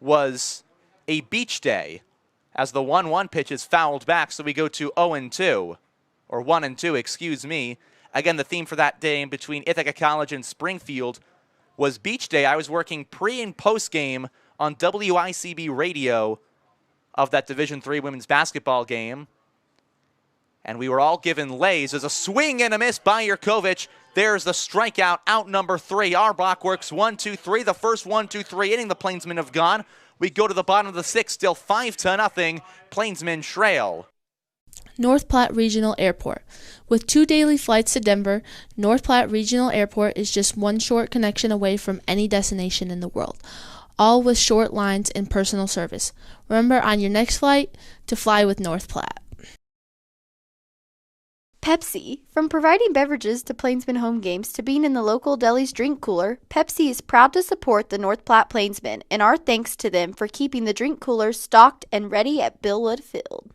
was a beach day, as the 1-1 pitch is fouled back, so we go to 0-2, or 1-2, excuse me. Again, the theme for that day between Ithaca College and Springfield was beach day. I was working pre- and post-game on WICB radio of that Division III women's basketball game, and we were all given leis. There's a swing and a miss by Yurkovich. There's the strikeout, out number 3. Arbach works 1-2-3. The first 1-2-3 inning the Plainsmen have gone. We go to the bottom of the 6th, still 5-0. Plainsmen trail. North Platte Regional Airport. With 2 daily flights to Denver, North Platte Regional Airport is just one short connection away from any destination in the world, all with short lines and personal service. Remember on your next flight to fly with North Platte. Pepsi. From providing beverages to Plainsmen home games to being in the local deli's drink cooler, Pepsi is proud to support the North Platte Plainsmen, and our thanks to them for keeping the drink coolers stocked and ready at Billwood Field.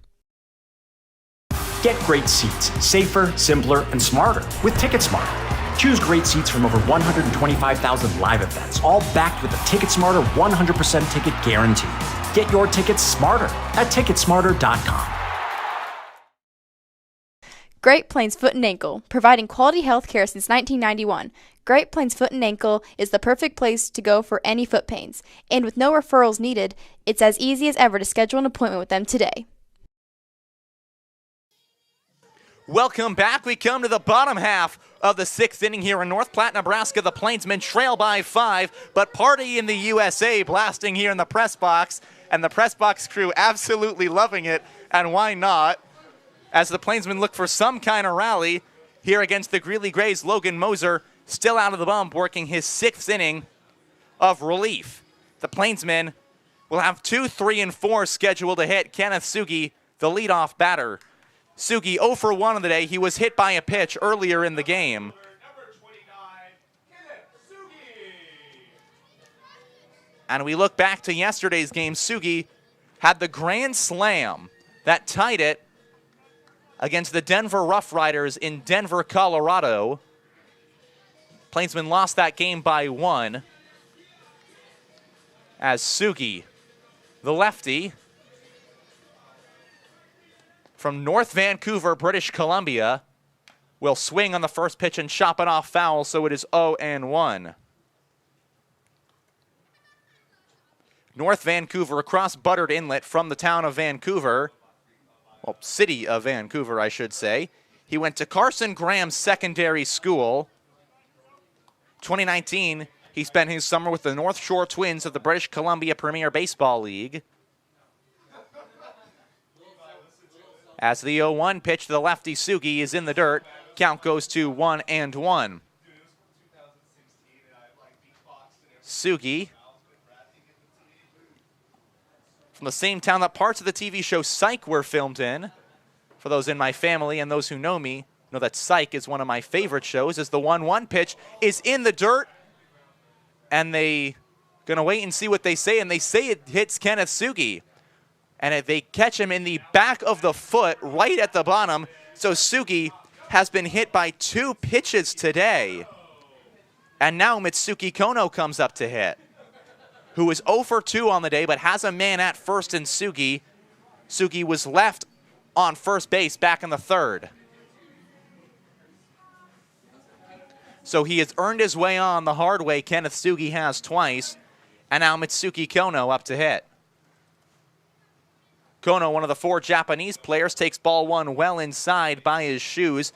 Get great seats, safer, simpler, and smarter with TicketSmarter. Choose great seats from over 125,000 live events, all backed with a TicketSmarter 100% ticket guarantee. Get your tickets smarter at TicketSmarter.com. Great Plains Foot and Ankle, providing quality health care since 1991. Great Plains Foot and Ankle is the perfect place to go for any foot pains. And with no referrals needed, it's as easy as ever to schedule an appointment with them today. Welcome back. We come to the bottom half of the 6th inning here in North Platte, Nebraska. The Plainsmen trail by 5, but Party in the USA blasting here in the press box, and the press box crew absolutely loving it, and why not? As the Plainsmen look for some kind of rally here against the Greeley Grays. Logan Moser still out of the bump, working his 6th inning of relief. The Plainsmen will have 2, 3, and 4 scheduled to hit. Kenneth Sugi, the leadoff batter. Sugi 0 for 1 on the day. He was hit by a pitch earlier in the game. And we look back to yesterday's game. Sugi had the grand slam that tied it against the Denver Rough Riders in Denver, Colorado. Plainsmen lost that game by 1. As Sugi, the lefty from North Vancouver, British Columbia, will swing on the first pitch and chop it off foul, so it is 0-1. North Vancouver across Buttered Inlet from the town of Vancouver. Well, city of Vancouver, I should say. He went to Carson Graham Secondary School. 2019, he spent his summer with the North Shore Twins of the British Columbia Premier Baseball League. As the 0-1 pitch to the lefty Sugi is in the dirt, count goes to 1-1. Sugi, from the same town that parts of the TV show Psych were filmed in. For those in my family and those who know me, know that Psych is one of my favorite shows, as the 1-1 pitch is in the dirt. And they going to wait and see what they say, and they say it hits Kenneth Sugi. And if they catch him in the back of the foot, right at the bottom. So Sugi has been hit by 2 pitches today. And now Mitsuki Kono comes up to hit, who is 0 for 2 on the day, but has a man at first in Sugi. Sugi was left on first base back in the 3rd. So he has earned his way on the hard way. Kenneth Sugi has twice. And now Mitsuki Kono up to hit. Kono, one of the 4 Japanese players, takes ball 1 well inside by his shoes.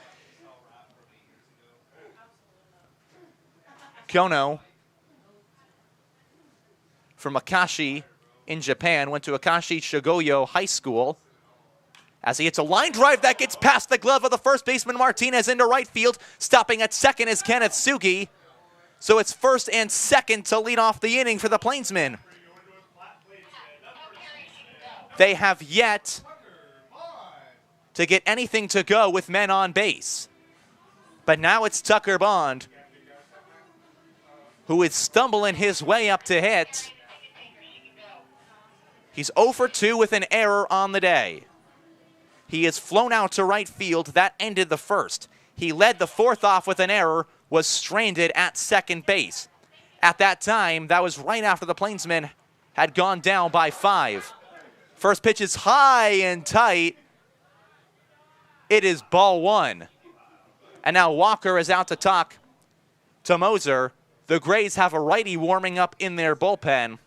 Kono, from Akashi in Japan, went to Akashi Shigoyo High School. As he hits a line drive that gets past the glove of the first baseman Martinez into right field. Stopping at second is Kenneth Sugi. So it's first and second to lead off the inning for the Plainsmen. They have yet to get anything to go with men on base. But now it's Tucker Bond, who is stumbling his way up to hit. He's 0 for 2 with an error on the day. He is flown out to right field. That ended the first. He led the fourth off with an error, was stranded at second base. At that time, that was right after the Plainsmen had gone down by 5. First pitch is high and tight. It is ball 1. And now Walker is out to talk to Moser. The Grays have a righty warming up in their bullpen,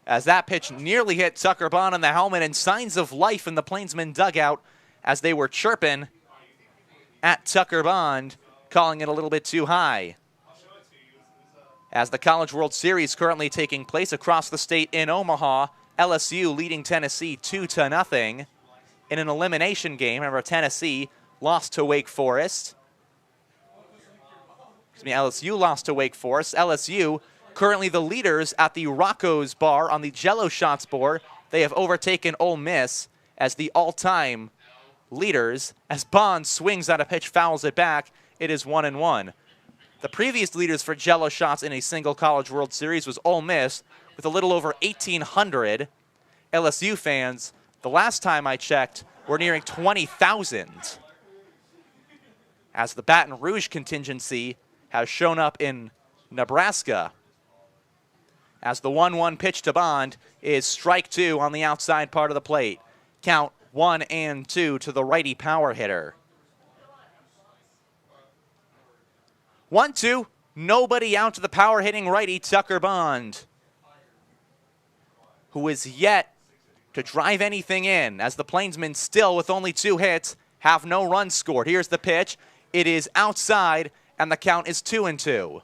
as that pitch nearly hit Tucker Bond on the helmet, and signs of life in the Plainsmen dugout as they were chirping at Tucker Bond, calling it a little bit too high. As the College World Series currently taking place across the state in Omaha, LSU leading Tennessee 2-0 in an elimination game. Remember, Tennessee lost to Wake Forest. LSU lost to Wake Forest. LSU currently the leaders at the Rocco's Bar on the Jello Shots board. They have overtaken Ole Miss as the all-time leaders. As Bond swings at a pitch, fouls it back, it is 1-1. The previous leaders for Jello Shots in a single College World Series was Ole Miss with a little over 1,800 LSU fans. The last time I checked, we're nearing 20,000. As the Baton Rouge contingency has shown up in Nebraska. As the 1-1 pitch to Bond is strike 2 on the outside part of the plate. Count 1-2 to the righty power hitter. 1-2, nobody out to the power hitting righty Tucker Bond, who is yet to drive anything in, as the Plainsmen still with only 2 hits have no runs scored. Here's the pitch. It is outside, and the count is 2-2.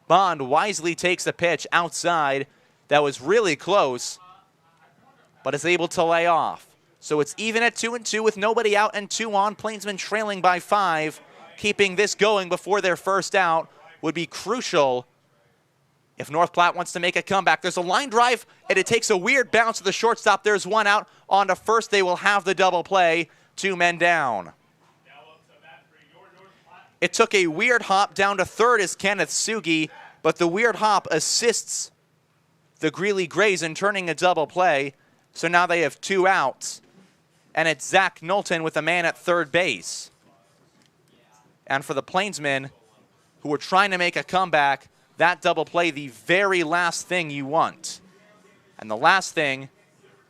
Bond wisely takes a pitch outside that was really close, but is able to lay off. So it's even at 2-2 with nobody out and 2 on. Plainsmen trailing by 5. Keeping this going before their first out would be crucial if North Platte wants to make a comeback. There's a line drive, and it takes a weird bounce to the shortstop. There's 1 out. On to first, they will have the double play. 2 men down. It took a weird hop down to third as Kenneth Sugi, but the weird hop assists the Greeley Grays in turning a double play. So now they have 2 outs, and it's Zach Knowlton with a man at third base. And for the Plainsmen, who are trying to make a comeback, that double play, the very last thing you want. And the last thing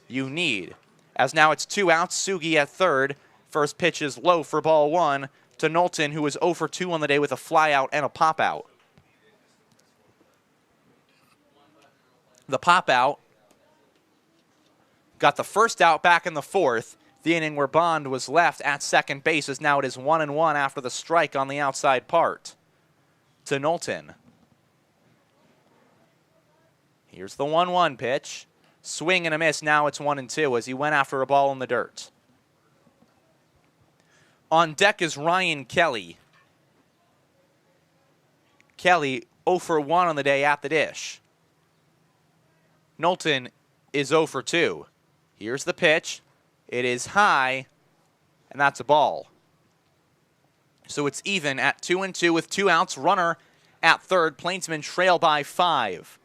you need. As now it's 2 outs, Sugi at third. First pitch is low for ball 1 to Knowlton, who is 0 for 2 on the day with a fly out and a pop out. The pop out got the first out back in the 4th. The inning where Bond was left at second base, as now it is 1-1 after the strike on the outside part to Knowlton. Here's the 1-1 pitch. Swing and a miss. Now it's 1-2 as he went after a ball in the dirt. On deck is Ryan Kelly. Kelly 0 for 1 on the day at the dish. Knowlton is 0 for 2. Here's the pitch. It is high, and that's a ball. So it's even at 2-2 with 2 outs. Runner at third. Plainsmen trail by 5.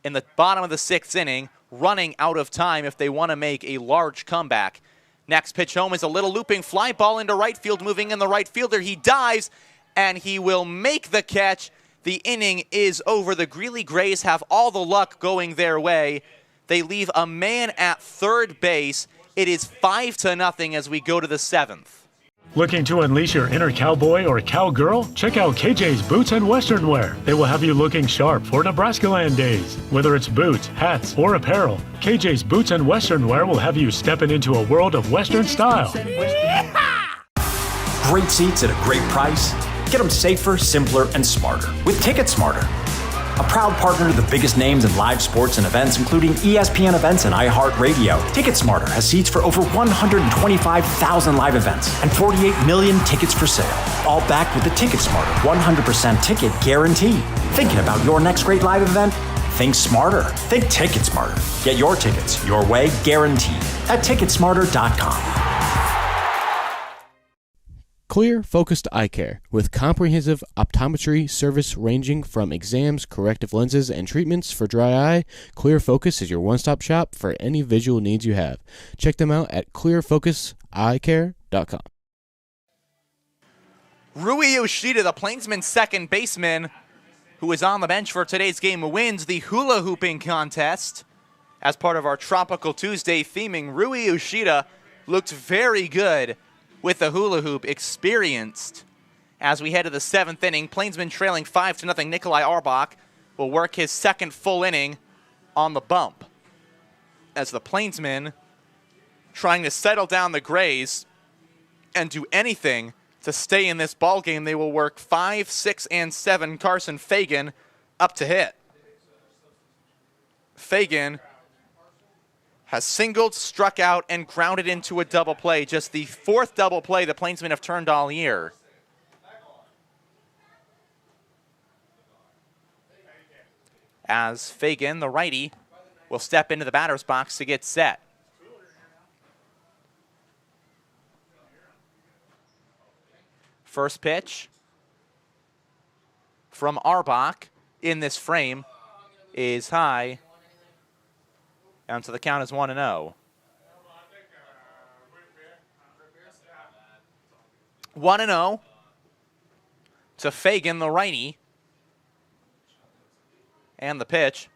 In the bottom of the 6th inning, running out of time if they want to make a large comeback. Next pitch home is a little looping fly ball into right field, moving in the right fielder. He dives, and he will make the catch. The inning is over. The Greeley Grays have all the luck going their way. They leave a man at third base. It is 5-0 as we go to the 7th. Looking to unleash your inner cowboy or cowgirl? Check out KJ's Boots and Western Wear. They will have you looking sharp for Nebraska Land days. Whether it's boots, hats, or apparel, KJ's Boots and Western Wear will have you stepping into a world of Western style. Great seats at a great price. Get them safer, simpler, and smarter with Ticket Smarter. a proud partner to the biggest names in live sports and events, including ESPN events and iHeart Radio. TicketSmarter has seats for over 125,000 live events and 48 million tickets for sale, all backed with the TicketSmarter 100% ticket guarantee. Thinking about your next great live event? Think smarter. Think TicketSmarter. Get your tickets your way, guaranteed, at TicketSmarter.com. Clear, focused eye care with comprehensive optometry service ranging from exams, corrective lenses, and treatments for dry eye. Clear Focus is your one-stop shop for any visual needs you have. Check them out at clearfocuseyecare.com. Rui Yoshida, the Plainsman second baseman, who is on the bench for today's game, wins the hula hooping contest. As part of our Tropical Tuesday theming, Rui Yoshida looked very good with the hula hoop, experienced. As we head to the seventh inning, Plainsmen trailing 5-0. Nikolai Arbach will work his second full inning on the bump. As the Plainsmen trying to settle down the Grays and do anything to stay in this ball game, they will work 5, 6, and 7 Carson Fagan up to hit. Fagan has singled, struck out, and grounded into a double play. Just the fourth double play the Plainsmen have turned all year. As Fagan, the righty, will step into the batter's box to get set. First pitch from Arbach in this frame is high. And so the count is 1-0. 1-0 to Fagan, the righty. And the pitch.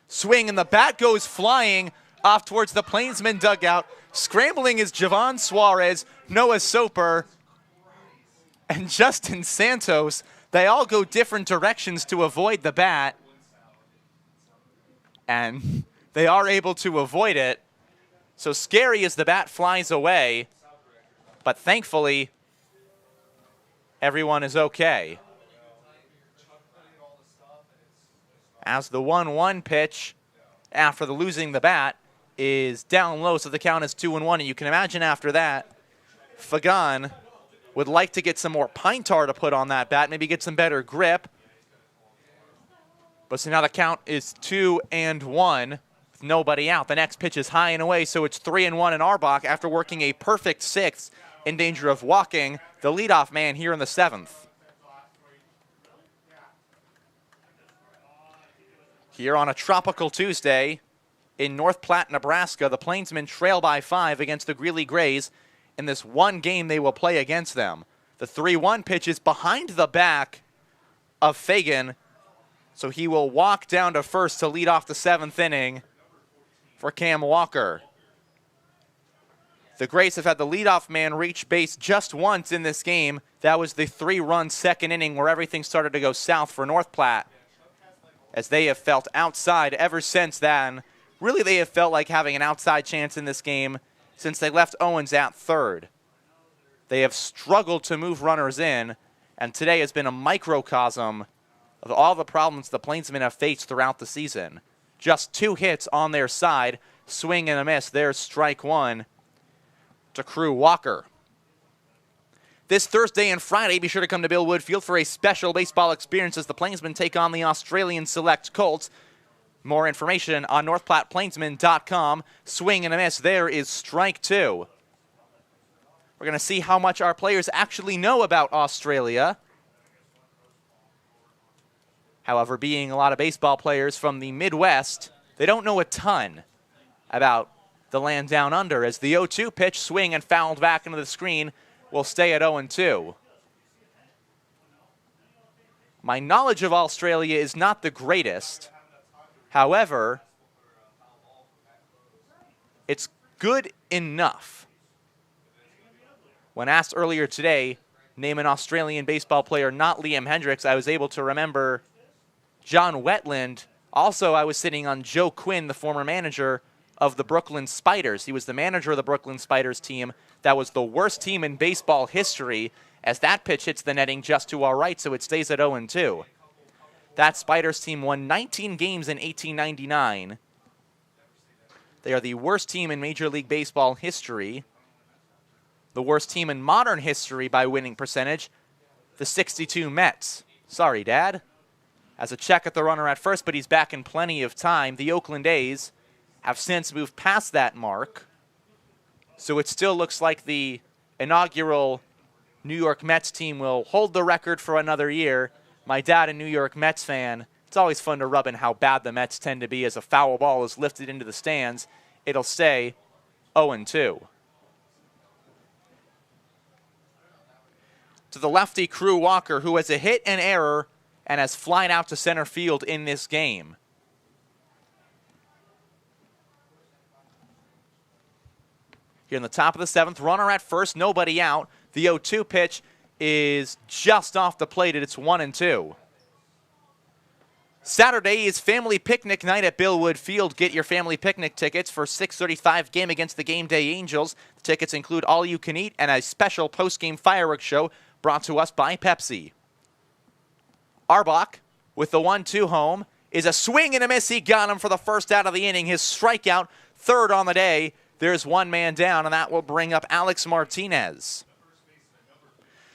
Swing, and the bat goes flying off towards the Plainsman dugout. Scrambling is Javon Suarez, Noah Soper, and Justin Santos. They all go different directions to avoid the bat. And they are able to avoid it. So scary as the bat flies away. But thankfully, everyone is okay. As the 1-1 pitch after the losing the bat is down low, so the count is 2-1. And you can imagine after that, Fagan would like to get some more pine tar to put on that bat, maybe get some better grip. But so now the count is 2-1 with nobody out. The next pitch is high and away, so it's 3-1 in Arbach after working a perfect sixth, in danger of walking the leadoff man here in the seventh. Here on a tropical Tuesday in North Platte, Nebraska, the Plainsmen trail by 5 against the Greeley Grays in this one game they will play against them. The 3-1 pitch is behind the back of Fagan, so he will walk down to first to lead off the seventh inning for Cam Walker. The Grays have had the leadoff man reach base just once in this game. That was the 3-run second inning where everything started to go south for North Platte, as they have felt outside ever since then. Really, they have felt like having an outside chance in this game since they left Owens at third. They have struggled to move runners in, and today has been a microcosm of all the problems the Plainsmen have faced throughout the season. Just 2 hits on their side, swing and a miss. There's strike one to Crew Walker. This Thursday and Friday, be sure to come to Bill Wood Field for a special baseball experience as the Plainsmen take on the Australian Select Colts. More information on NorthPlattePlainsmen.com. Swing and a miss. There is strike two. We're going to see how much our players actually know about Australia. However, being a lot of baseball players from the Midwest, they don't know a ton about the land down under, as the 0-2 pitch, swing and fouled back into the screen, will stay at 0-2. My knowledge of Australia is not the greatest. However, it's good enough. When asked earlier today, name an Australian baseball player not Liam Hendricks, I was able to remember John Wetland. Also, I was sitting on Joe Quinn, the former manager of the Brooklyn Spiders. He was the manager of the Brooklyn Spiders team. That was the worst team in baseball history, as that pitch hits the netting just to our right, so it stays at 0-2. That Spiders team won 19 games in 1899. They are the worst team in Major League Baseball history. The worst team in modern history by winning percentage, the 62 Mets. Sorry, Dad. As a check at the runner at first, but he's back in plenty of time. The Oakland A's have since moved past that mark. So it still looks like the inaugural New York Mets team will hold the record for another year. My dad, a New York Mets fan, it's always fun to rub in how bad the Mets tend to be as a foul ball is lifted into the stands. It'll stay 0-2. To the lefty, Crew Walker, who has a hit and error and has flied out to center field in this game. Here in the top of the 7th, runner at first, nobody out. The 0-2 pitch is just off the plate, and it's 1-2. Saturday is family picnic night at Billwood Field. Get your family picnic tickets for 6:35 game against the Game Day Angels. The tickets include all you can eat and a special post-game fireworks show brought to us by Pepsi. Arbach with the 1-2 home is a swing and a miss. He got him for the first out of the inning. His strikeout, third on the day. There's one man down, and that will bring up Alex Martinez.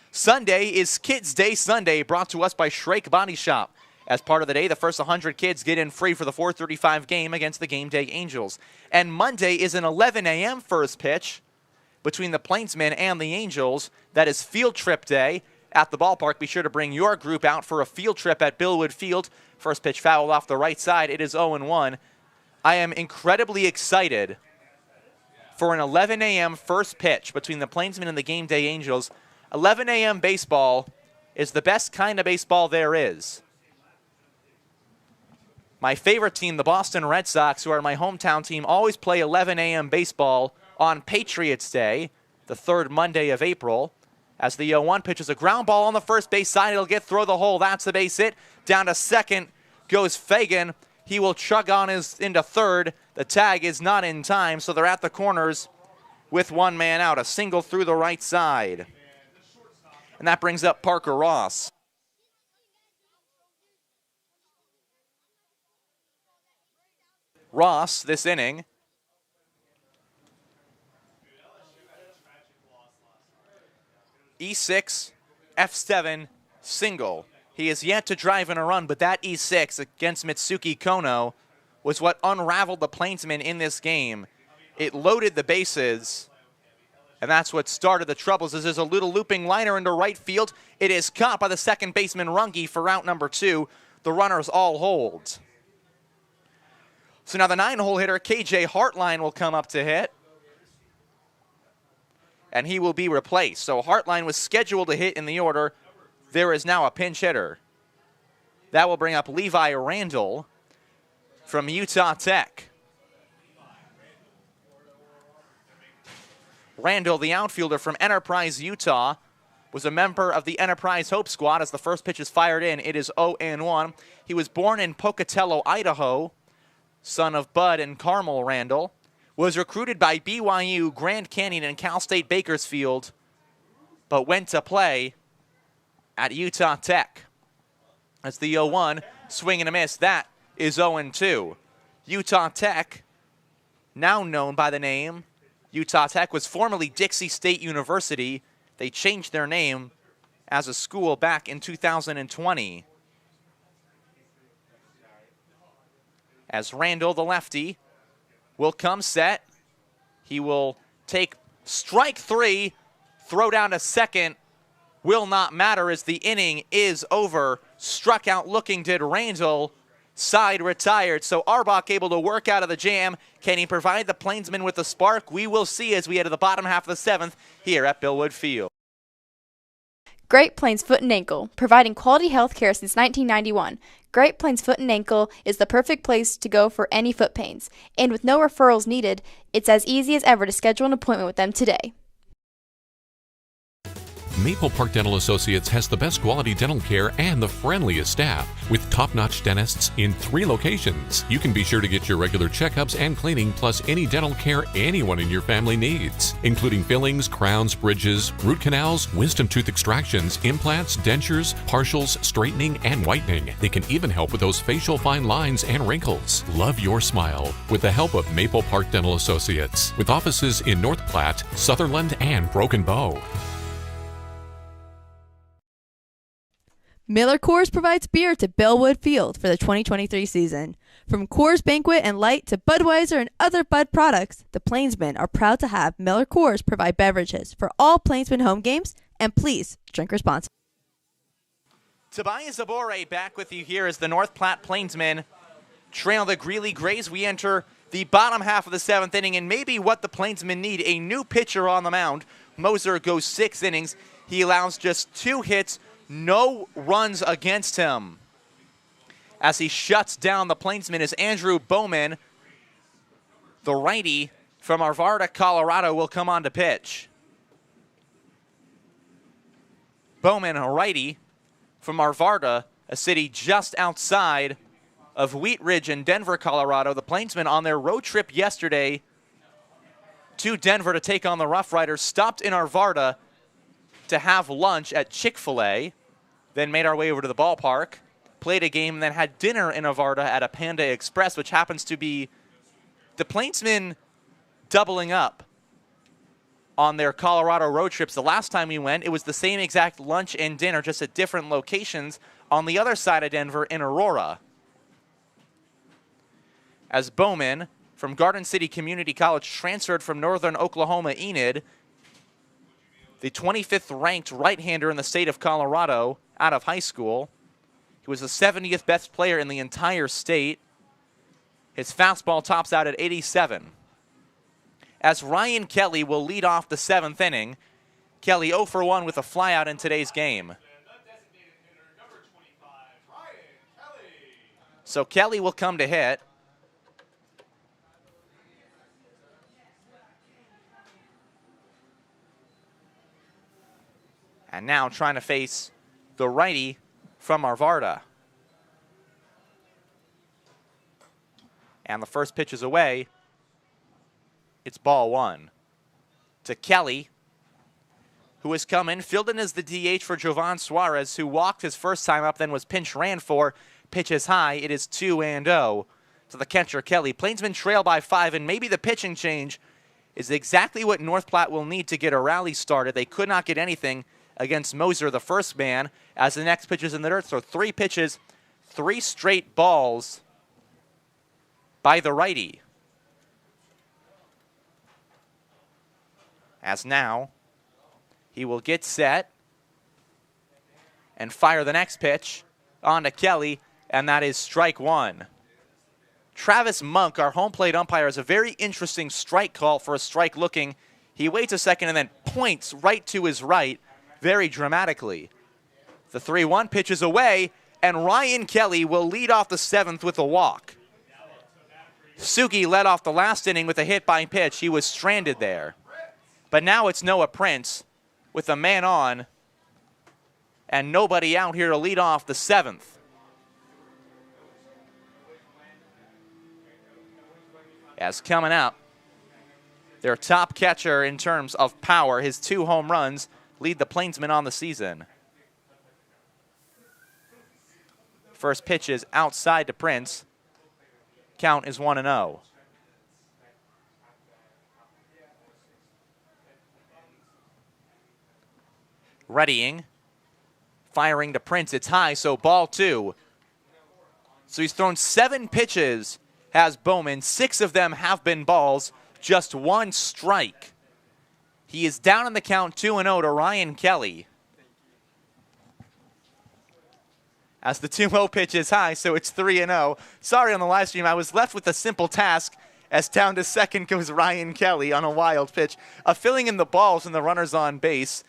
Sunday is Kids Day Sunday, brought to us by Shrake Body Shop. As part of the day, the first 100 kids get in free for the 4:35 game against the Game Day Angels. And Monday is an 11 a.m. first pitch between the Plainsmen and the Angels. That is field trip day at the ballpark. Be sure to bring your group out for a field trip at Billwood Field. First pitch fouled off the right side. It is 0-1. I am incredibly excited for an 11 a.m. first pitch between the Plainsmen and the Game Day Angels. 11 a.m. baseball is the best kind of baseball there is. My favorite team, the Boston Red Sox, who are my hometown team, always play 11 a.m. baseball on Patriots Day, the third Monday of April. As the 0-1 pitch is a ground ball on the first base side. It'll get through the hole. That's the base hit. Down to second goes Fagan. He will chug on into third. The tag is not in time, so they're at the corners with one man out. A single through the right side. And that brings up Parker Ross. Ross, this inning, E6, F7, single. He is yet to drive in a run, but that E6 against Mitsuki Kono was what unraveled the Plainsmen in this game. It loaded the bases, and that's what started the troubles. This is a little looping liner into right field. It is caught by the second baseman, Runge, for out number 2. The runners all hold. So now the 9-hole hitter, KJ Hartline, will come up to hit. And he will be replaced. So Hartline was scheduled to hit in the order. There is now a pinch hitter. That will bring up Levi Randall from Utah Tech. Randall, the outfielder from Enterprise, Utah, was a member of the Enterprise Hope Squad. As the first pitch is fired in, it is 0-1. He was born in Pocatello, Idaho, son of Bud and Carmel Randall, was recruited by BYU, Grand Canyon, and Cal State Bakersfield, but went to play at Utah Tech. That's the 0-1, swing and a miss. That is 0-2. Utah Tech, now known by the name Utah Tech, was formerly Dixie State University. They changed their name as a school back in 2020. As Randall, the lefty, will come set. He will take strike 3, throw down to second. Will not matter as the inning is over. Struck out looking did Randall. Side retired. So Arbach able to work out of the jam. Can he provide the Plainsmen with a spark? We will see as we head to the bottom half of the 7th here at Billwood Field. Great Plains Foot and Ankle, providing quality health care since 1991. Great Plains Foot and Ankle is the perfect place to go for any foot pains. And with no referrals needed, it's as easy as ever to schedule an appointment with them today. Maple Park Dental Associates has the best quality dental care and the friendliest staff. With top-notch dentists in 3 locations, you can be sure to get your regular checkups and cleaning, plus any dental care anyone in your family needs, including fillings, crowns, bridges, root canals, wisdom tooth extractions, implants, dentures, partials, straightening, and whitening. They can even help with those facial fine lines and wrinkles. Love your smile with the help of Maple Park Dental Associates, with offices in North Platte, Sutherland, and Broken Bow. Miller Coors provides beer to Bellwood Field for the 2023 season. From Coors Banquet and Light to Budweiser and other Bud products, the Plainsmen are proud to have Miller Coors provide beverages for all Plainsmen home games, and please drink responsibly. Tobias Abore back with you here as the North Platte Plainsmen trail the Greeley Grays. We enter the bottom half of the 7th inning, and maybe what the Plainsmen need, a new pitcher on the mound. Moser goes 6 innings. He allows just 2 hits, no runs against him. As he shuts down the Plainsmen is Andrew Bowman. The righty from Arvada, Colorado, will come on to pitch. Bowman, a righty from Arvada, a city just outside of Wheat Ridge in Denver, Colorado. The Plainsmen on their road trip yesterday to Denver to take on the Rough Riders stopped in Arvada to have lunch at Chick-fil-A, then made our way over to the ballpark, played a game, and then had dinner in Arvada at a Panda Express, which happens to be the Plainsmen doubling up on their Colorado road trips. The last time we went, it was the same exact lunch and dinner, just at different locations on the other side of Denver in Aurora. As Bowman from Garden City Community College transferred from Northern Oklahoma Enid, the 25th ranked right-hander in the state of Colorado out of high school. He was the 70th best player in the entire state. His fastball tops out at 87. As Ryan Kelly will lead off the 7th inning. Kelly 0 for 1 with a flyout in today's game. So Kelly will come to hit. And now trying to face the righty from Arvada. And the first pitch is away. It's ball 1. To Kelly, who has come in, filled in as the DH for Jovan Suarez, who walked his first time up, then was pinch ran for. Pitch is high. It is 2-0 to the catcher, Kelly. Plainsmen trail by 5, and maybe the pitching change is exactly what North Platte will need to get a rally started. They could not get anything against Moser, the first man, as the next pitch is in the dirt. So 3 pitches, 3 straight balls by the righty. As now, he will get set and fire the next pitch on to Kelly, and that is strike 1. Travis Monk, our home plate umpire, has a very interesting strike call for a strike looking. He waits a second and then points right to his right, very dramatically. The 3-1 pitch is away, and Ryan Kelly will lead off the 7th with a walk. Sugi led off the last inning with a hit by pitch. He was stranded there. But now it's Noah Prince with a man on and nobody out here to lead off the 7th. As coming up, their top catcher in terms of power, his 2 home runs, lead the Plainsmen on the season. First pitch is outside to Prince. Count is 1-0. Readying. Firing to Prince. It's high, so ball 2. So he's thrown 7 pitches, has Bowman. 6 of them have been balls, just 1 strike. He is down in the count 2-0 to Ryan Kelly. As the 2-0 pitch is high, so it's 3-0. Sorry on the live stream, I was left with a simple task as down to second goes Ryan Kelly on a wild pitch. Filling in the balls and the runners on base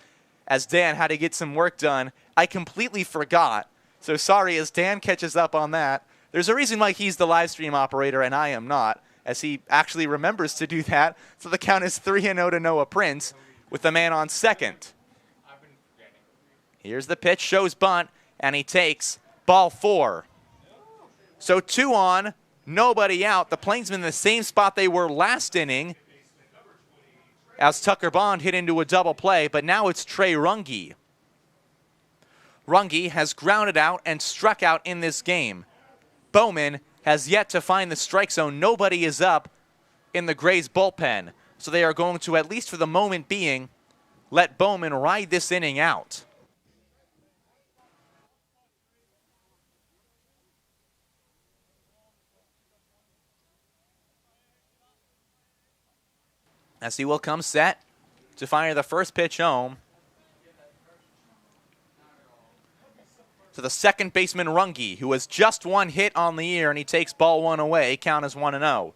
as Dan had to get some work done. I completely forgot. So sorry as Dan catches up on that. There's a reason why he's the live stream operator and I am not, as he actually remembers to do that. So the count is 3-0 to Noah Prince with the man on second. Here's the pitch, shows bunt, and he takes ball 4. So 2 on, nobody out. The Plainsmen in the same spot they were last inning as Tucker Bond hit into a double play, but now it's Trey Runge. Runge has grounded out and struck out in this game. Bowman has yet to find the strike zone. Nobody is up in the Grays bullpen. So they are going to, at least for the moment being, let Bowman ride this inning out. As he will come set to fire the first pitch home to the second baseman Runge, who has just 1 hit on the year, and he takes ball 1 away. Count is 1-0.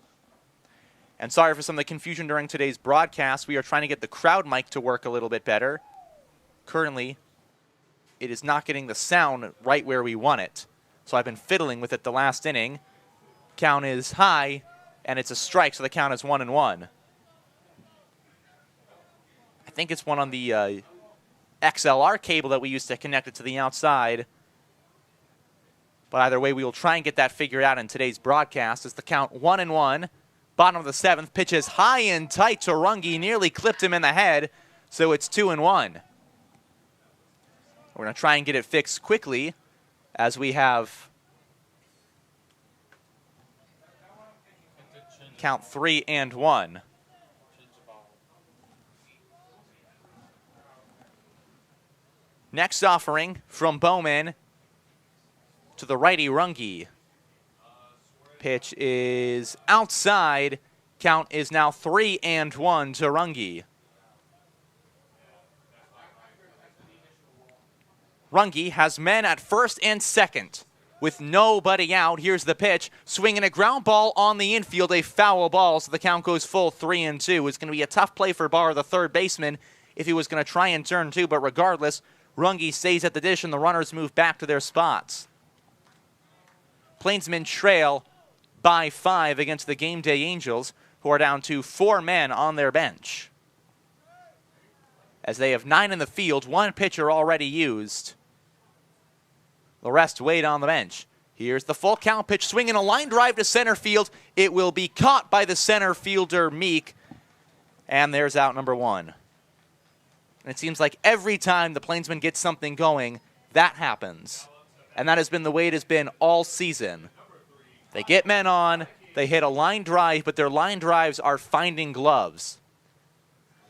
And sorry for some of the confusion during today's broadcast. We are trying to get the crowd mic to work a little bit better. Currently, it is not getting the sound right where we want it. So I've been fiddling with it the last inning. Count is high, and it's a strike, so the count is 1-1. I think it's one on the XLR cable that we used to connect it to the outside. But either way, we will try and get that figured out in today's broadcast. As the count 1-1. Bottom of the 7th, pitches high and tight to Runge, nearly clipped him in the head, so it's 2-1. We're going to try and get it fixed quickly as we have count 3-1. Next offering from Bowman to the righty Runge. Pitch is outside. Count is now 3-1 to Runge. Runge has men at first and second with nobody out. Here's the pitch. Swinging a ground ball on the infield, a foul ball, so the count goes full 3-2. It's going to be a tough play for Barr, the third baseman, if he was going to try and turn 2, but regardless, Runge stays at the dish and the runners move back to their spots. Plainsmen trail by 5 against the Game Day Angels, who are down to 4 men on their bench. As they have 9 in the field, 1 pitcher already used. The rest wait on the bench. Here's the full count pitch, swinging a line drive to center field. It will be caught by the center fielder, Meek, and there's out number 1. And it seems like every time the Plainsmen get something going, that happens. And that has been the way it has been all season. They get men on, they hit a line drive, but their line drives are finding gloves.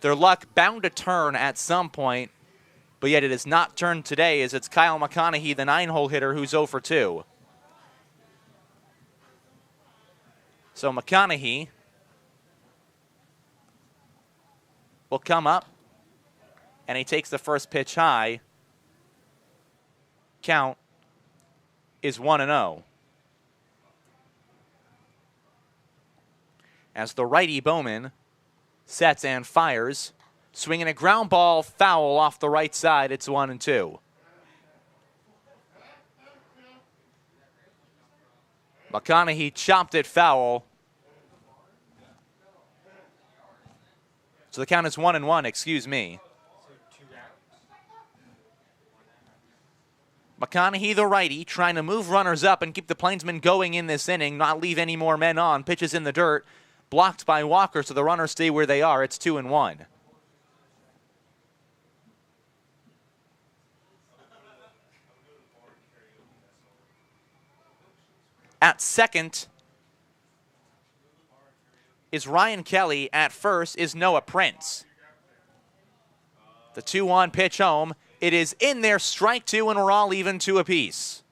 Their luck bound to turn at some point, but yet it has not turned today, as it's Kyle McConaughey, the 9-hole hitter, who's 0 for 2. So McConaughey will come up, and he takes the first pitch high. Count is 1-0. As the righty Bowman sets and fires, swinging a ground ball foul off the right side. It's 1-2. McConaughey chopped it foul. So the count is 1-1, excuse me. McConaughey, the righty, trying to move runners up and keep the Plainsmen going in this inning, not leave any more men on. Pitches in the dirt, blocked by Walker, so the runners stay where they are. It's 2-1. At second is Ryan Kelly. At first is Noah Prince. The 2-1 pitch home. It is in there, strike 2, and we're all even 2 apiece.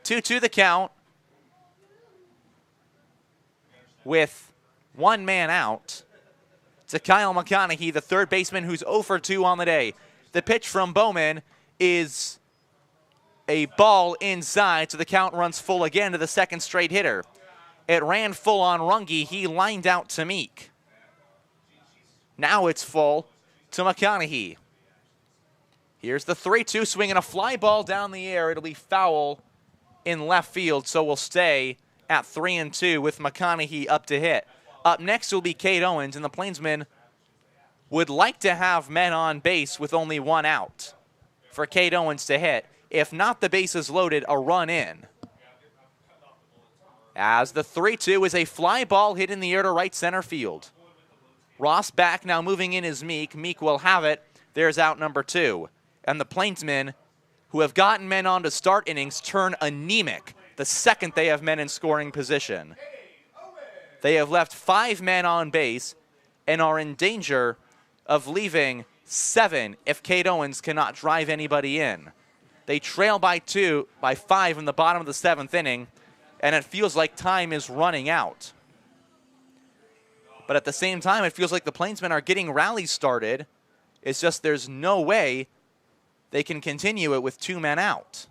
2-2 the count with 1 man out to Kyle McConaughey, the third baseman, who's 0 for 2 on the day. The pitch from Bowman is a ball inside, so the count runs full again to the second straight hitter. It ran full on Runge. He lined out to Meek. Now it's full to McConaughey. Here's the 3-2, swinging a fly ball down the air. It'll be foul in left field, so we'll stay at 3-2 with McConaughey up to hit. Up next will be Cade Owens, and the Plainsmen would like to have men on base with only one out for Kate Owens to hit. If not the bases loaded, a run in. As the 3-2 is a fly ball hit in the air to right center field. Ross back, now moving in is Meek. Meek will have it. There's out number 2. And the Plainsmen, who have gotten men on to start innings, turn anemic the second they have men in scoring position. They have left 5 men on base and are in danger of leaving 7 if Kate Owens cannot drive anybody in. They trail by 5 in the bottom of the 7th inning, and it feels like time is running out. But at the same time, it feels like the Plainsmen are getting rallies started. It's just there's no way they can continue it with 2 men out.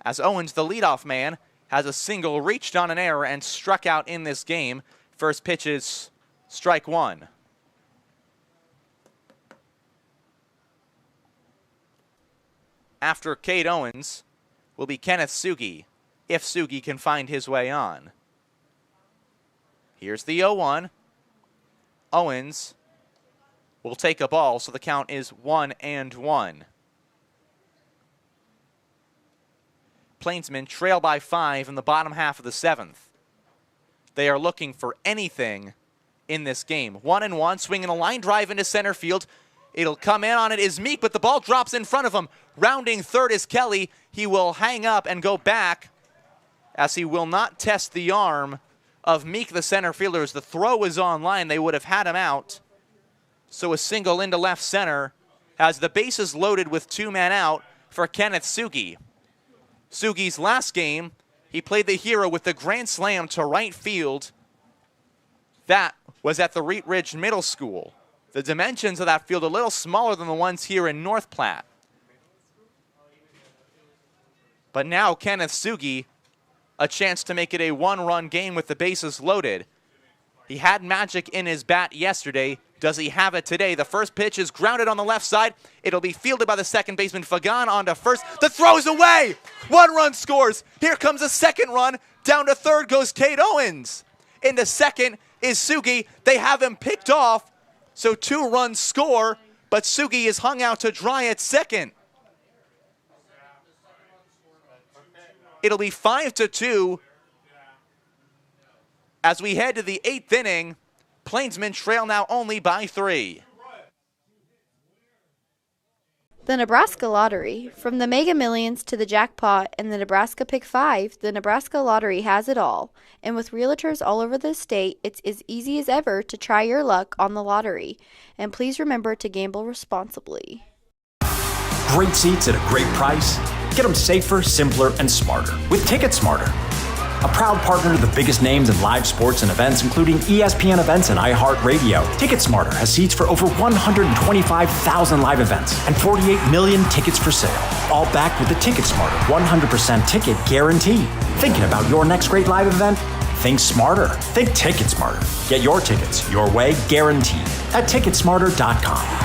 As Owens, the leadoff man, has a single, reached on an error, and struck out in this game. First pitch is strike 1. After Kate Owens will be Kenneth Sugi, if Sugi can find his way on. Here's the 0-1. Owens will take a ball, so the count is 1-1. Plainsmen trail by 5 in the bottom half of the 7th. They are looking for anything in this game. 1-1, swinging a line drive into center field. It'll come in on it is Meek, but the ball drops in front of him. Rounding third is Kelly. He will hang up and go back as he will not test the arm of Meek, the center fielder. As the throw is on line, they would have had him out. So a single into left center has the bases loaded with 2 men out for Kenneth Sugi. Sugi's last game, he played the hero with the grand slam to right field. That was at the Wheat Ridge Middle School. The dimensions of that field a little smaller than the ones here in North Platte. But now Kenneth Sugi, a chance to make it a 1-run game with the bases loaded. He had magic in his bat yesterday. Does he have it today? The first pitch is grounded on the left side. It'll be fielded by the second baseman, Fagan, onto first. The throw's away! 1 run scores. Here comes a second run. Down to third goes Kate Owens. Into second is Sugi. They have him picked off, so 2 runs score, but Sugi is hung out to dry at second. It'll be 5-2 as we head to the 8th inning. Plainsmen trail now only by 3. The Nebraska Lottery. From the Mega Millions to the jackpot and the Nebraska Pick 5, the Nebraska Lottery has it all. And with realtors all over the state, it's as easy as ever to try your luck on the lottery. And please remember to gamble responsibly. Great seats at a great price. Get them safer, simpler, and smarter with Ticket Smarter. A proud partner to the biggest names in live sports and events, including ESPN events and iHeart Radio. TicketSmarter has seats for over 125,000 live events and 48 million tickets for sale. All backed with the TicketSmarter 100% ticket guarantee. Thinking about your next great live event? Think smarter. Think TicketSmarter. Get your tickets your way, guaranteed, at TicketSmarter.com.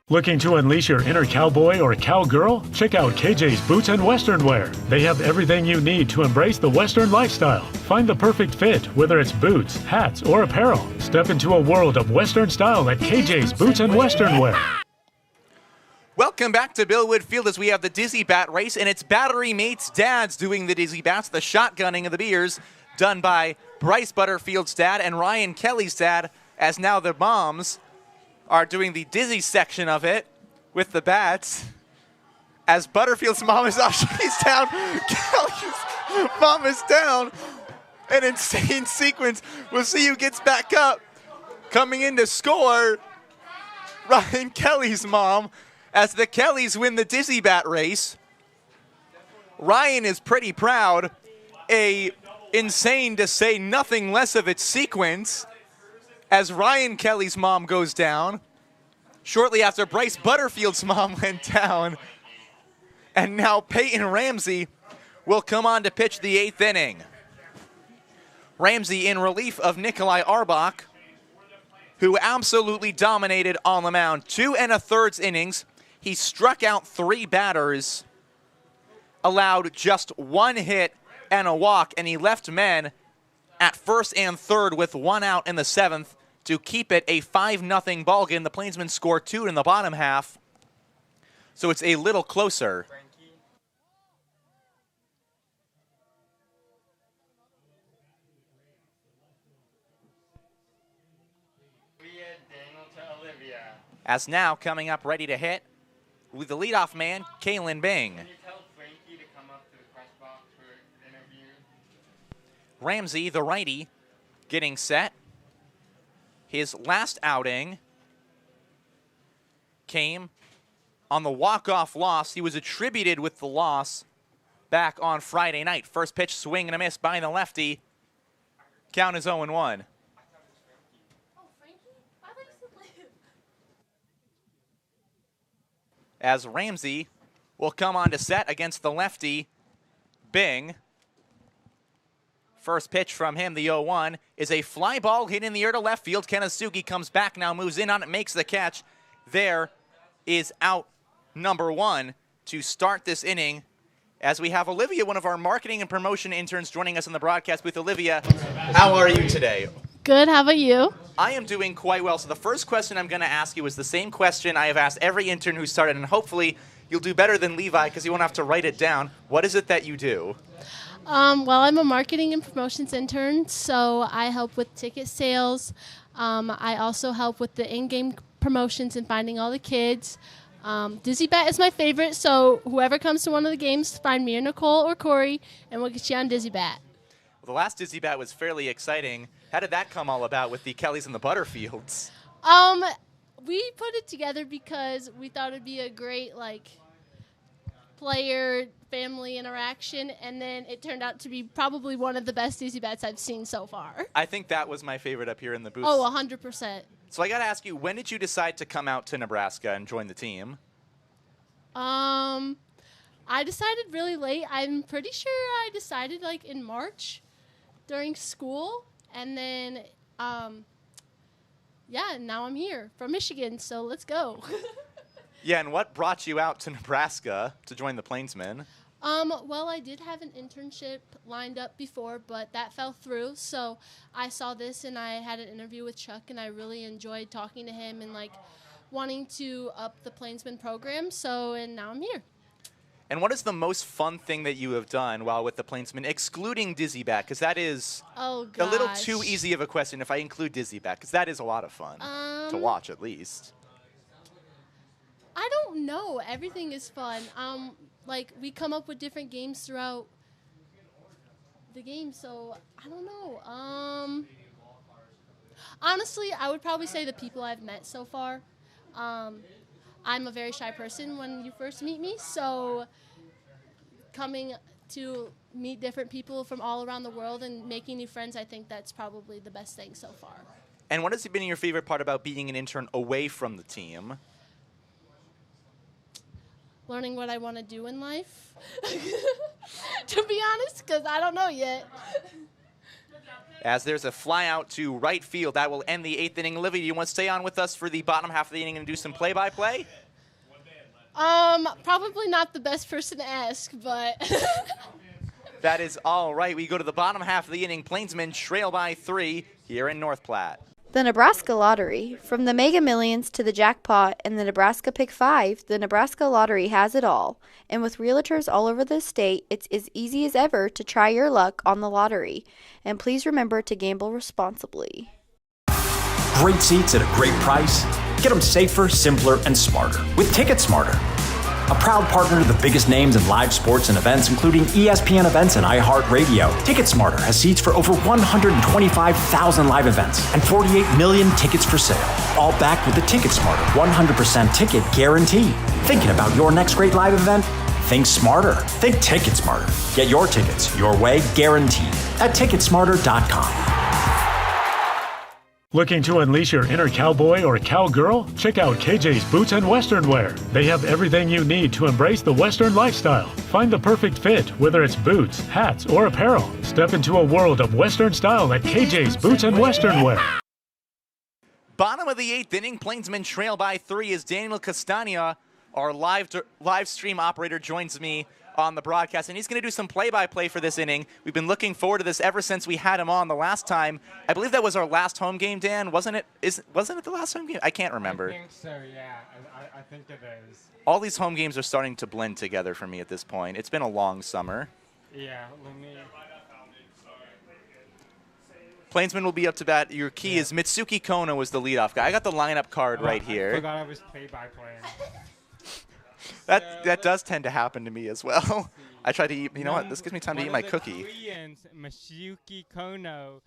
Looking to unleash your inner cowboy or cowgirl? Check out KJ's Boots and Western Wear. They have everything you need to embrace the Western lifestyle. Find the perfect fit, whether it's boots, hats, or apparel. Step into a world of Western style at KJ's Boots and Western Wear. Welcome back to Billwood Field as we have the Dizzy Bat race, and it's Battery Mates Dads doing the Dizzy Bats, the shotgunning of the beers done by Bryce Butterfield's dad and Ryan Kelly's dad, as now the moms are doing the dizzy section of it with the bats. As Butterfield's mom is off, she's down. Kelly's mom is down. An insane sequence. We'll see who gets back up. Coming in to score, Ryan Kelly's mom, as the Kellys win the Dizzy Bat race. Ryan is pretty proud. A insane, to say nothing less of its sequence, as Ryan Kelly's mom goes down, shortly after Bryce Butterfield's mom went down. And now Peyton Ramsey will come on to pitch the 8th inning. Ramsey in relief of Nikolai Arbach, who absolutely dominated on the mound. 2 1/3 innings. He struck out 3 batters, allowed just 1 hit and a walk, and he left men at first and third with 1 out in the 7th to keep it a 5-0 ball game. The Plainsmen score 2 in the bottom half, so it's a little closer. As now coming up ready to hit with the leadoff man, Kalen Bing. Can you tell Frankie to come up to the press box for an interview? Ramsey, the righty, getting set. His last outing came on the walk-off loss. He was attributed with the loss back on Friday night. First pitch, swing and a miss by the lefty. Count is 0-1. As Ramsey will come on to set against the lefty, Bing. First pitch from him, the 0-1, is a fly ball hit in the air to left field. Kenasugi comes back now, moves in on it, makes the catch. There is out number 1 to start this inning. As we have Olivia, one of our marketing and promotion interns, joining us in the broadcast booth. Olivia, how are you today? Good, how about you? I am doing quite well. So the first question I'm going to ask you is the same question I have asked every intern who started, and hopefully you'll do better than Levi because you won't have to write it down. What is it that you do? Well, I'm a marketing and promotions intern, so I help with ticket sales. I also help with the in-game promotions and finding all the kids. Dizzy Bat is my favorite, so whoever comes to one of the games, find me or Nicole or Corey, and we'll get you on Dizzy Bat. Well, the last Dizzy Bat was fairly exciting. How did that come all about with the Kellys and the Butterfields? We put it together because we thought it'd be a great, player family interaction, and then it turned out to be probably one of the best Dizzy Bats I've seen so far. I think that was my favorite up here in the booth. Oh, 100%. So I got to ask you, when did you decide to come out to Nebraska and join the team? I decided really late. I'm pretty sure I decided in March during school, and then now I'm here from Michigan, so let's go. Yeah, and what brought you out to Nebraska to join the Plainsmen? Well, I did have an internship lined up before, but that fell through. So I saw this, and I had an interview with Chuck, and I really enjoyed talking to him and wanting to up the Plainsman program. And now I'm here. And what is the most fun thing that you have done while with the Plainsmen, excluding Dizzy Bat? Because that is a little too easy of a question if I include Dizzy Bat, because that is a lot of fun to watch at least. I don't know. Everything is fun. We come up with different games throughout the game, so I don't know. Honestly, I would probably say the people I've met so far. I'm a very shy person when you first meet me, so coming to meet different people from all around the world and making new friends, I think that's probably the best thing so far. And what has been your favorite part about being an intern away from the team? Learning what I want to do in life, to be honest, because I don't know yet. As there's a fly out to right field, that will end the 8th inning. Olivia, do you want to stay on with us for the bottom half of the inning and do some play-by-play? Probably not the best person to ask, but that is all right. We go to the bottom half of the inning. Plainsmen trail by 3 here in North Platte. The Nebraska Lottery. From the Mega Millions to the jackpot and the Nebraska Pick 5, the Nebraska Lottery has it all. And with realtors all over the state, it's as easy as ever to try your luck on the lottery. And please remember to gamble responsibly. Great seats at a great price. Get them safer, simpler, and smarter with Ticket Smarter. A proud partner to the biggest names in live sports and events, including ESPN events and iHeartRadio. TicketSmarter has seats for over 125,000 live events and 48 million tickets for sale. All backed with the TicketSmarter 100% ticket guarantee. Thinking about your next great live event? Think smarter. Think TicketSmarter. Get your tickets your way, guaranteed, at TicketSmarter.com. Looking to unleash your inner cowboy or cowgirl? Check out KJ's Boots and Western Wear. They have everything you need to embrace the Western lifestyle. Find the perfect fit, whether it's boots, hats, or apparel. Step into a world of Western style at KJ's Boots and Western Wear. Bottom of the 8th inning, Plainsmen trail by 3 as Daniel Castagna our live stream operator, joins me on the broadcast, and he's going to do some play-by-play for this inning. We've been looking forward to this ever since we had him on the last time. I believe that was our last home game, Dan. Wasn't it? Wasn't it the last home game? I can't remember. I think so, yeah. I think it is. All these home games are starting to blend together for me at this point. It's been a long summer. Yeah, let me... Plainsman will be up to bat. Your key is Mitsuki Kono was the leadoff guy. I got the lineup card right here. I forgot I was play-by-play. That does tend to happen to me as well. I try to eat. You know what? This gives me time to eat my cookie. Koreans, Mitsuki Kono,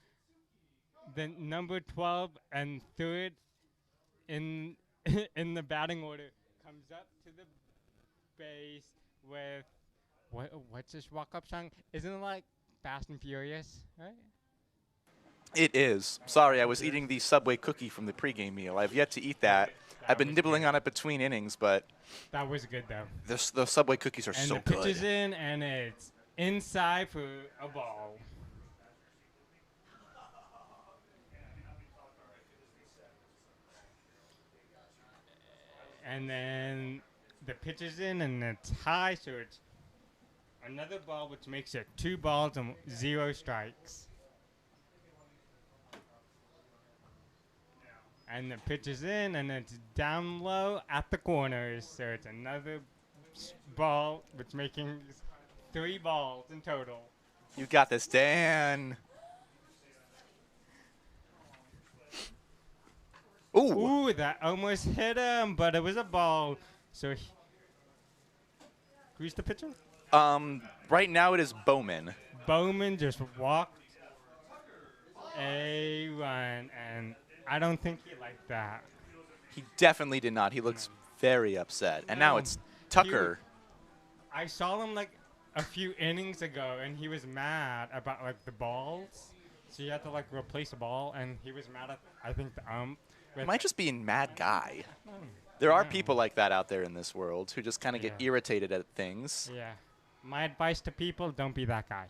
the number 12 and third in in the batting order, comes up to the base with what's this walk-up song? Isn't it like Fast and Furious, right? It is. Sorry, I was eating the Subway cookie from the pregame meal. I've yet to eat that. I've been nibbling on it between innings, but that was good though. The Subway cookies are so good. And the pitch is good. in, and it's inside for a ball. And then the pitch is in, and it's high, so it's another ball, which makes it 2 balls and 0 strikes. And the pitch is in, and it's down low at the corners, so it's another ball, which making 3 balls in total. You got this, Dan. Ooh, that almost hit him, but it was a ball. So, who's the pitcher? Right now it is Bowman. Bowman just walked a run, and I don't think he liked that. He definitely did not. He looks very upset. And now it's Tucker. I saw him like a few innings ago, and he was mad about like the balls. So you had to like replace a ball, and he was mad at I think the He might just be a mad guy. There are people like that out there in this world who just kind of get irritated at things. Yeah. My advice to people, don't be that guy.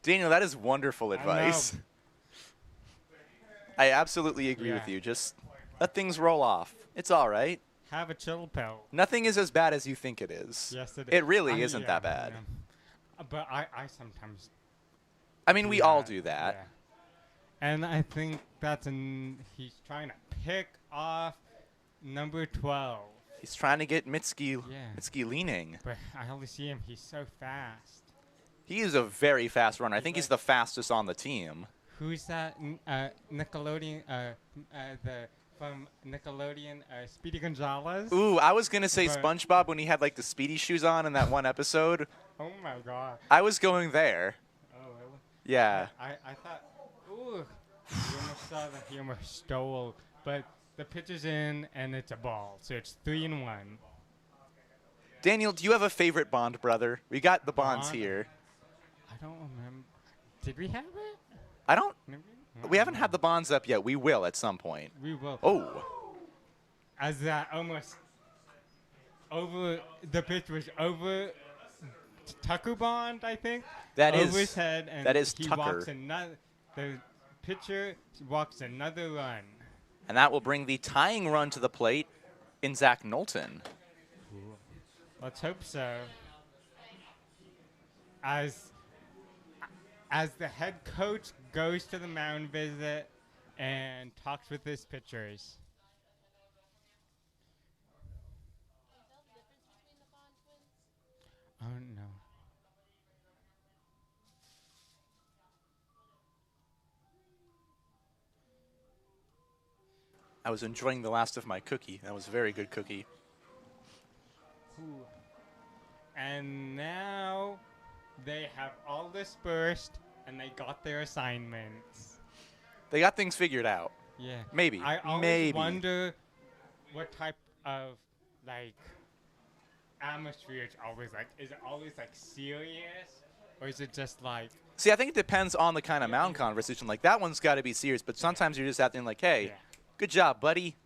Daniel, that is wonderful advice. I absolutely agree with you. Just let things roll off. It's all right. Have a chill pill. Nothing is as bad as you think it is. Yes, it is. It really isn't that bad. But I sometimes... I mean, we all do that. Yeah. And I think that's he's trying to pick off number 12. He's trying to get Mitsuki leaning. But I only see him. He's so fast. He is a very fast runner. I think he's the fastest on the team. Who's that? Nickelodeon, from Nickelodeon, Speedy Gonzalez? Ooh, I was going to say SpongeBob when he had like the Speedy shoes on in that one episode. Oh my God. I was going there. Oh, really? Yeah. I thought, ooh, you almost saw that he almost stole, but the pitch is in and it's a ball, so it's 3-1. Daniel, do you have a favorite Bond brother? We got the Bonds here. I don't remember. Did we have it? I don't. We haven't had the Bonds up yet. We will at some point. We will. Oh. As that almost over, the pitch was over Tucker Bond, I think. That over is. His head, and that is he Tucker. Walks the pitcher walks another run. And that will bring the tying run to the plate in Zach Knowlton. Let's hope so. As the head coach goes to the mound visit and talks with his pitchers. Oh, no. I was enjoying the last of my cookie. That was a very good cookie. Ooh. And now they have all dispersed, and they got their assignments. They got things figured out. Yeah. Maybe. I always wonder what type of, like, atmosphere it's always like. Is it always, like, serious? Or is it just, like... See, I think it depends on the kind of mound conversation. Like, that one's got to be serious, but sometimes you're just out there like, hey, good job, buddy.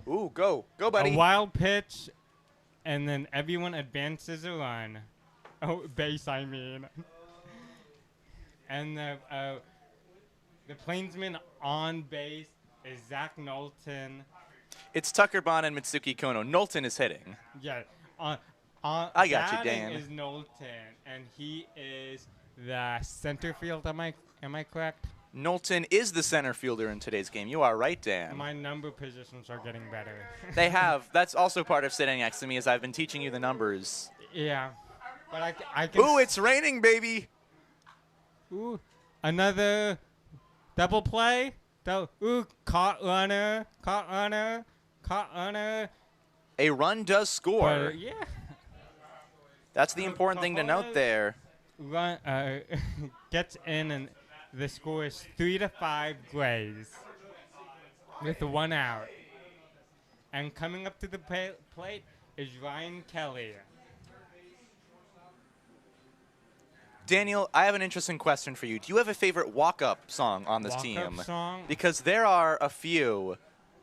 Ooh, go. Go, buddy. A wild pitch, and then everyone advances a run. Oh, base, I mean. And the Plainsman on base is Zach Knowlton. It's Tucker Bond and Mitsuki Kono. Knowlton is hitting. Yeah. I got you, batting Dan. is Knowlton, and he is the center field. Am I correct? Knowlton is the center fielder in today's game. You are right, Dan. My number positions are getting better. They have. That's also part of sitting next to me, as I've been teaching you the numbers. Yeah. But I can. Ooh, it's raining, baby. Ooh, another double play. Ooh, caught runner. A run does score. But, yeah. That's the important thing to note there. Run gets in, and the score is 3-5 Grays with 1 out. And coming up to the plate is Ryan Kelly. Daniel, I have an interesting question for you. Do you have a favorite walk-up song on this team? Walk-up song? Because there are a few.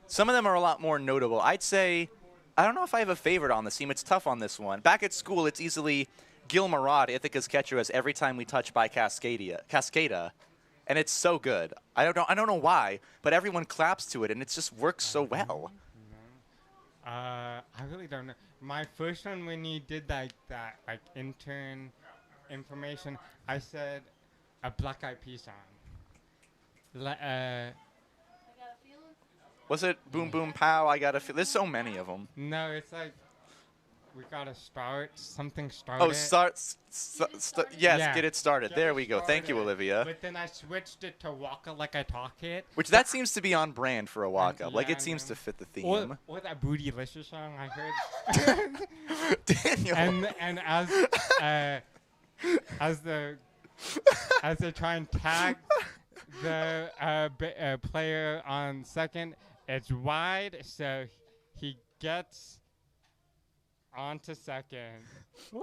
Some of them are a lot more notable. I'd say, I don't know if I have a favorite on this team. It's tough on this one. Back at school, it's easily Gil Marad, Ithaca's catcher, as Every Time We Touch by Cascada. And it's so good. I don't know why, but everyone claps to it, and it just works so well. I really don't know. My first one, when you did that intern information, I said a Black Eyed Peas song. Was it Boom Boom Pow? I Gotta Feel. There's so many of them. No, it's like we gotta start something started. Oh, yes, Yeah. get it started. There we go. Thank you, Olivia. But then I switched it to Walk It Like I Talk It. Which that seems to be on brand for a walk-up. Like, yeah, it seems to fit the theme. Or that Bootylicious song I heard. Daniel. And as they try and tag the player on second, it's wide, so he gets onto second. Woo.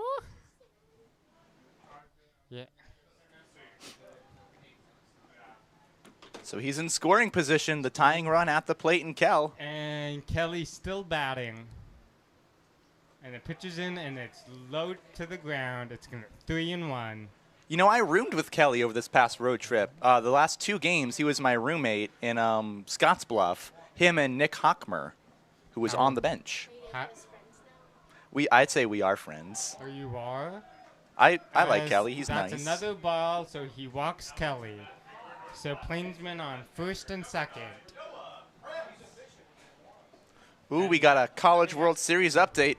Yeah. So he's in scoring position, the tying run at the plate in Kel. And Kelly's still batting. And the pitch is in, and it's low to the ground. It's going to 3-1. You know, I roomed with Kelly over this past road trip. The last 2 games, he was my roommate in Scottsbluff. Him and Nick Hockmer, who was on the bench. I'd say we are friends. Oh, you are? I like Kelly. He's that's nice. That's another ball, so he walks Kelly. So Plainsmen on first and second. Ooh, we got a College World Series update.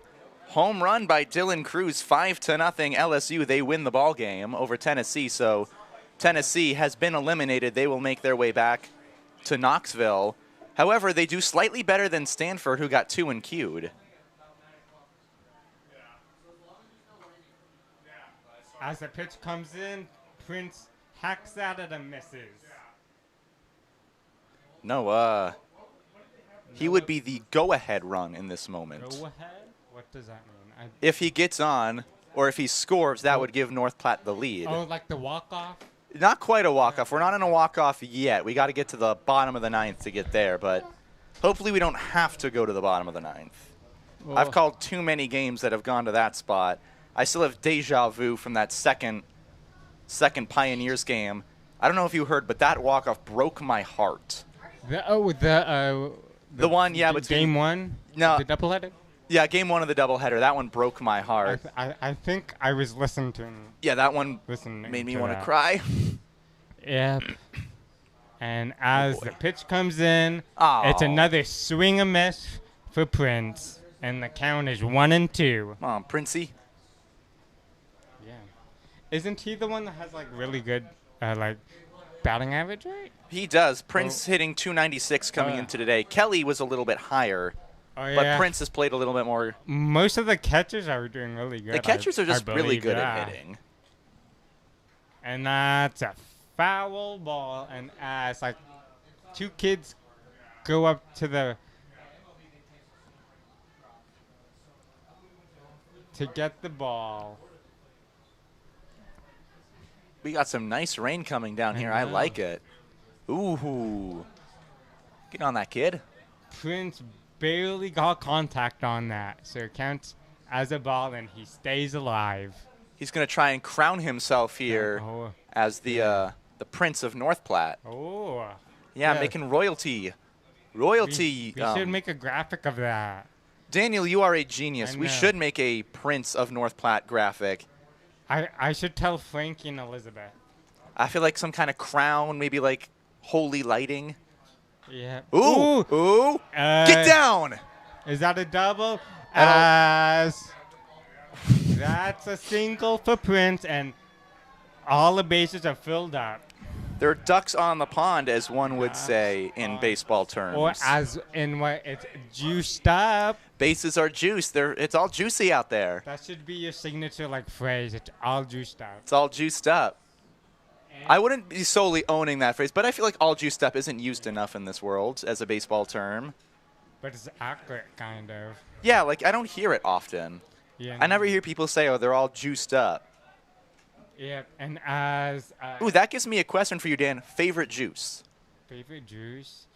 Home run by Dylan Cruz, 5-0 LSU. They win the ball game over Tennessee. So Tennessee has been eliminated. They will make their way back to Knoxville. However, they do slightly better than Stanford, who got 2 and queued. As the pitch comes in, Prince hacks at it and misses. No, he would be the go-ahead run in this moment. Go ahead? What does that mean? If he gets on, or if he scores, that would give North Platte the lead. Oh, like the walk-off? Not quite a walk-off. We're not in a walk-off yet. We got to get to the bottom of the 9th to get there, but hopefully we don't have to go to the bottom of the 9th. Well, I've called too many games that have gone to that spot. I still have deja vu from that second Pioneers game. I don't know if you heard, but that walk-off broke my heart. The one, yeah, between game one? No. The doubleheader? Yeah, game 1 of the doubleheader. That one broke my heart. I think I was listening to Yeah, that one made me want to cry. Yep. And as the pitch comes in, Aw. it's another swing and miss for Prince. And the count is 1-2. Come on, Princey. Yeah. Isn't he the one that has, really good, batting average, right? He does. Prince hitting 296 coming into today. Kelly was a little bit higher. Oh, yeah. But Prince has played a little bit more. Most of the catchers are doing really good. The catchers are just really believe, good yeah. at hitting. And that's a foul ball. And as 2 kids go up to get the ball. We got some nice rain coming down here. I like it. Ooh. Get on that, kid. Prince barely got contact on that, so it counts as a ball, and he stays alive. He's going to try and crown himself here as the Prince of North Platte. Oh. Yeah, making royalty Royalty. We should make a graphic of that. Daniel, you are a genius. I We know. should make a Prince of North Platte graphic. I should tell Frankie and Elizabeth. I feel like some kind of crown, maybe like holy lighting. Yeah. Ooh. Ooh. Get down. Is that a double? As that's a single for Prince, and all the bases are filled up. There are ducks on the pond, as one would say in baseball terms. Or as in what it's juiced up. Bases are juiced. It's all juicy out there. That should be your signature like phrase. It's all juiced up. It's all juiced up. I wouldn't be solely owning that phrase, but I feel like all juiced up isn't used enough in this world as a baseball term. But it's accurate, kind of. Yeah, like I don't hear it often. Yeah. I never hear people say, "Oh, they're all juiced up." Yeah, and as Ooh, that gives me a question for you, Dan. Favorite juice? favorite juice.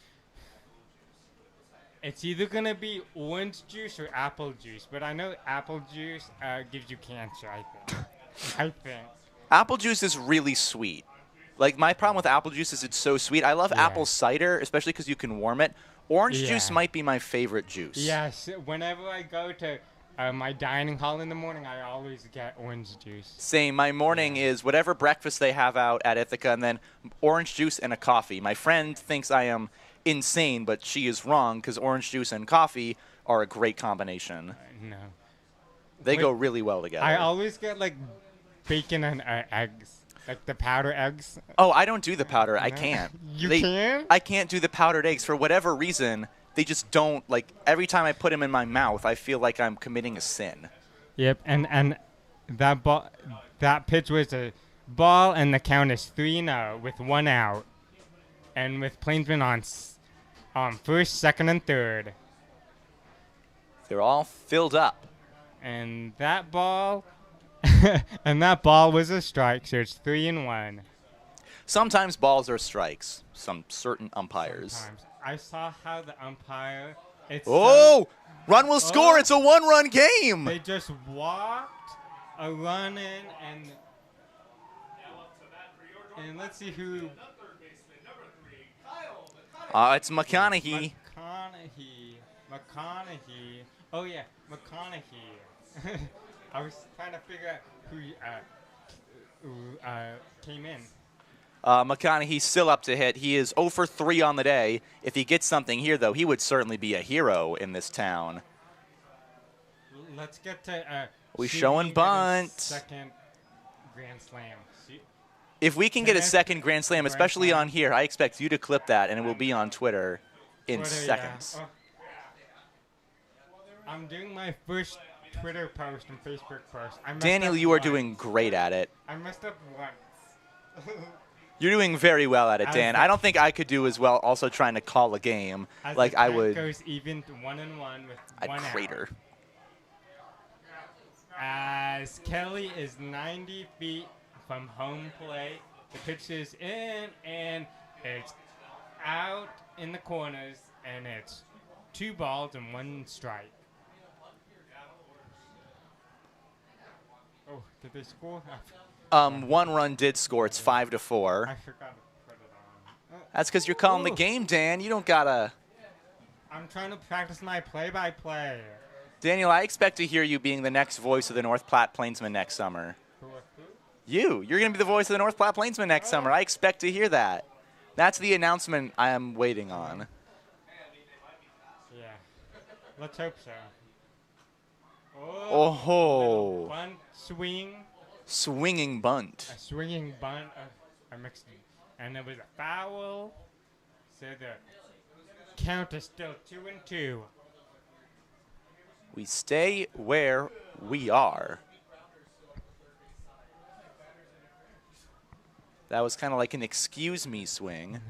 It's either gonna be orange juice or apple juice, but I know apple juice gives you cancer. I think. I think. Apple juice is really sweet. Like my problem with apple juice is it's so sweet. I love apple cider, especially because you can warm it. Orange juice Yeah. might be my favorite juice. Yes, whenever I go to my dining hall in the morning, I always get orange juice. Same. My morning is whatever breakfast they have out at Ithaca, and then orange juice and a coffee. My friend thinks I am insane, but she is wrong because orange juice and coffee are a great combination. No. They Wait, go really well together. I always get like bacon and eggs, like the powder eggs. Oh, I don't do the powder. I No? can't. You can't? I can't do the powdered eggs for whatever reason. They just don't, like, every time I put them in my mouth, I feel like I'm committing a sin. Yep, and that pitch was a ball, and the count is 3-0 with 1 out, and with Plainsmen on first, second, and third. They're all filled up. And that ball, was a strike, so it's 3-1. Sometimes balls are strikes. Some certain umpires. Sometimes. I saw how the umpire. Oh! Run will score. It's a one-run game. They just walked a run in, and let's see who. It's McConaughey. McConaughey. Oh yeah, McConaughey. I was trying to figure out who came in. McConaughey's still up to hit. He is 0 for 3 on the day. If he gets something here, though, he would certainly be a hero in this town. Let's get to. We showing bunt. Second Grand Slam. If we can get a second Grand Slam, especially on here, I expect you to clip that, and it will be on Twitter in seconds. Yeah. I'm doing my first Twitter post and Facebook post. Daniel, you are doing great at it. I messed up once. You're doing very well at it, Dan. I don't think I could do as well also trying to call a game like I would. Goes even 1-1 with I'd 1 crater. out. As Kelly is 90 feet from home plate, the pitch is in and it's out in the corners, and it's 2 balls and 1 strike. Oh, did they score? One run did score. It's 5-4. I forgot to put it on. That's because you're calling the game, Dan. You don't gotta. I'm trying to practice my play-by-play. Daniel, I expect to hear you being the next voice of the North Platte Plainsmen next summer. You're going to be the voice of the North Platte Plainsmen next summer. I expect to hear that. That's the announcement I am waiting on. Yeah. Let's hope so. Oh. Bunt, swing. Swinging bunt. A swinging bunt. I mixed it. And there was a foul. So the count is still 2-2. We stay where we are. That was kind of like an excuse me swing.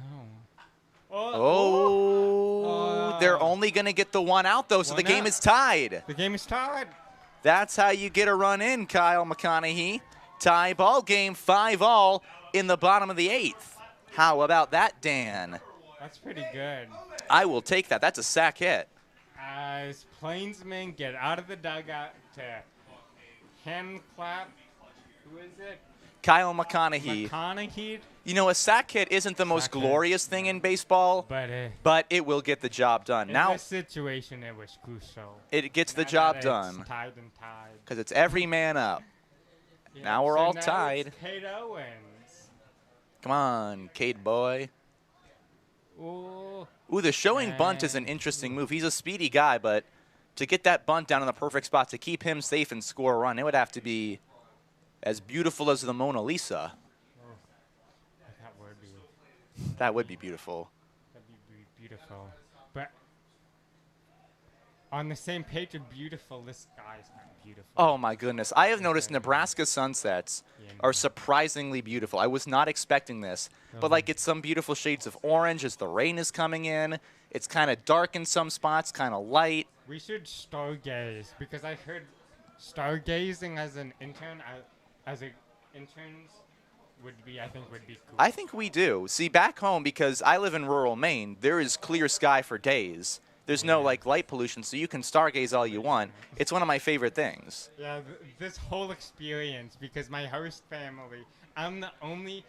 Oh, they're only going to get the 1 out, though, so the game is tied. The game is tied. That's how you get a run in, Kyle McConaughey. Tie ball game, 5-all in the bottom of the 8th. How about that, Dan? That's pretty good. I will take that. That's a sack hit. As Plainsmen get out of the dugout to hand clap. Who is it? Kyle McConaughey. McConaughey. You know, a sack hit isn't the most glorious thing in baseball, but it will get the job done. In now, this situation, it was crucial. It gets the job done. Tied and tied. Because it's every man up. Yeah, now we're so all now tied. It's Cade Owens. Come on, Cade boy. Ooh, the showing bunt is an interesting move. He's a speedy guy, but to get that bunt down in the perfect spot to keep him safe and score a run, it would have to be as beautiful as the Mona Lisa. That would be beautiful. That'd be beautiful. But on the same page of beautiful, this guy's not beautiful. Oh, my goodness. I have noticed Nebraska sunsets are surprisingly beautiful. I was not expecting this. But, like, it's some beautiful shades of orange as the rain is coming in. It's kind of dark in some spots, kind of light. We should stargaze, because I heard stargazing as an intern, interns would be cool. I think we do. See, back home, because I live in rural Maine, there is clear sky for days. There's no, like, light pollution, so you can stargaze all you want. It's one of my favorite things. Yeah, this whole experience, because my host family, I'm the only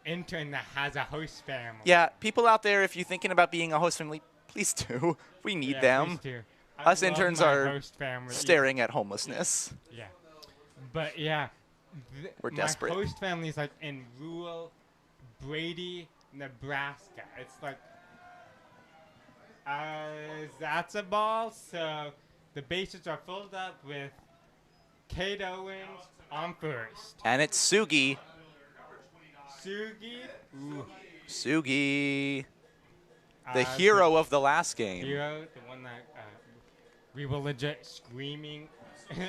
intern that has a host family. Yeah, people out there, if you're thinking about being a host family, please do. We need them. Please do. Us interns are family. staring at homelessness. Yeah. But, yeah. We're desperate. My host family is like in rural Brady, Nebraska. It's like that's a ball. So the bases are filled up with Cade Owens on first. And it's Sugi. Ooh. Sugi. The hero of the last game. Hero, the one that we were legit screaming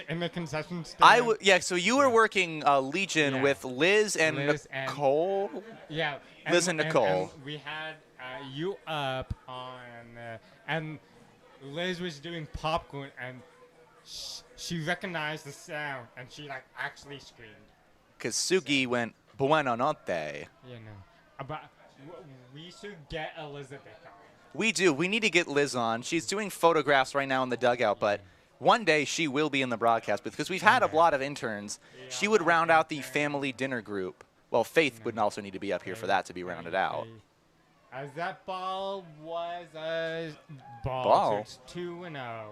in the concession stand. Yeah, so you were working Legion with Liz and Nicole? Yeah. Liz and Nicole. And we had you up on, and Liz was doing popcorn, and she recognized the sound, and she like actually screamed. Because Sugi went, Buena notte. You know. But we should get Elizabeth on. We do. We need to get Liz on. She's doing photographs right now in the dugout, but one day she will be in the broadcast booth because we've had a lot of interns. She would round out the family dinner group. Well, Faith would also need to be up here for that to be rounded out. As that ball was a ball. So it's 2-0.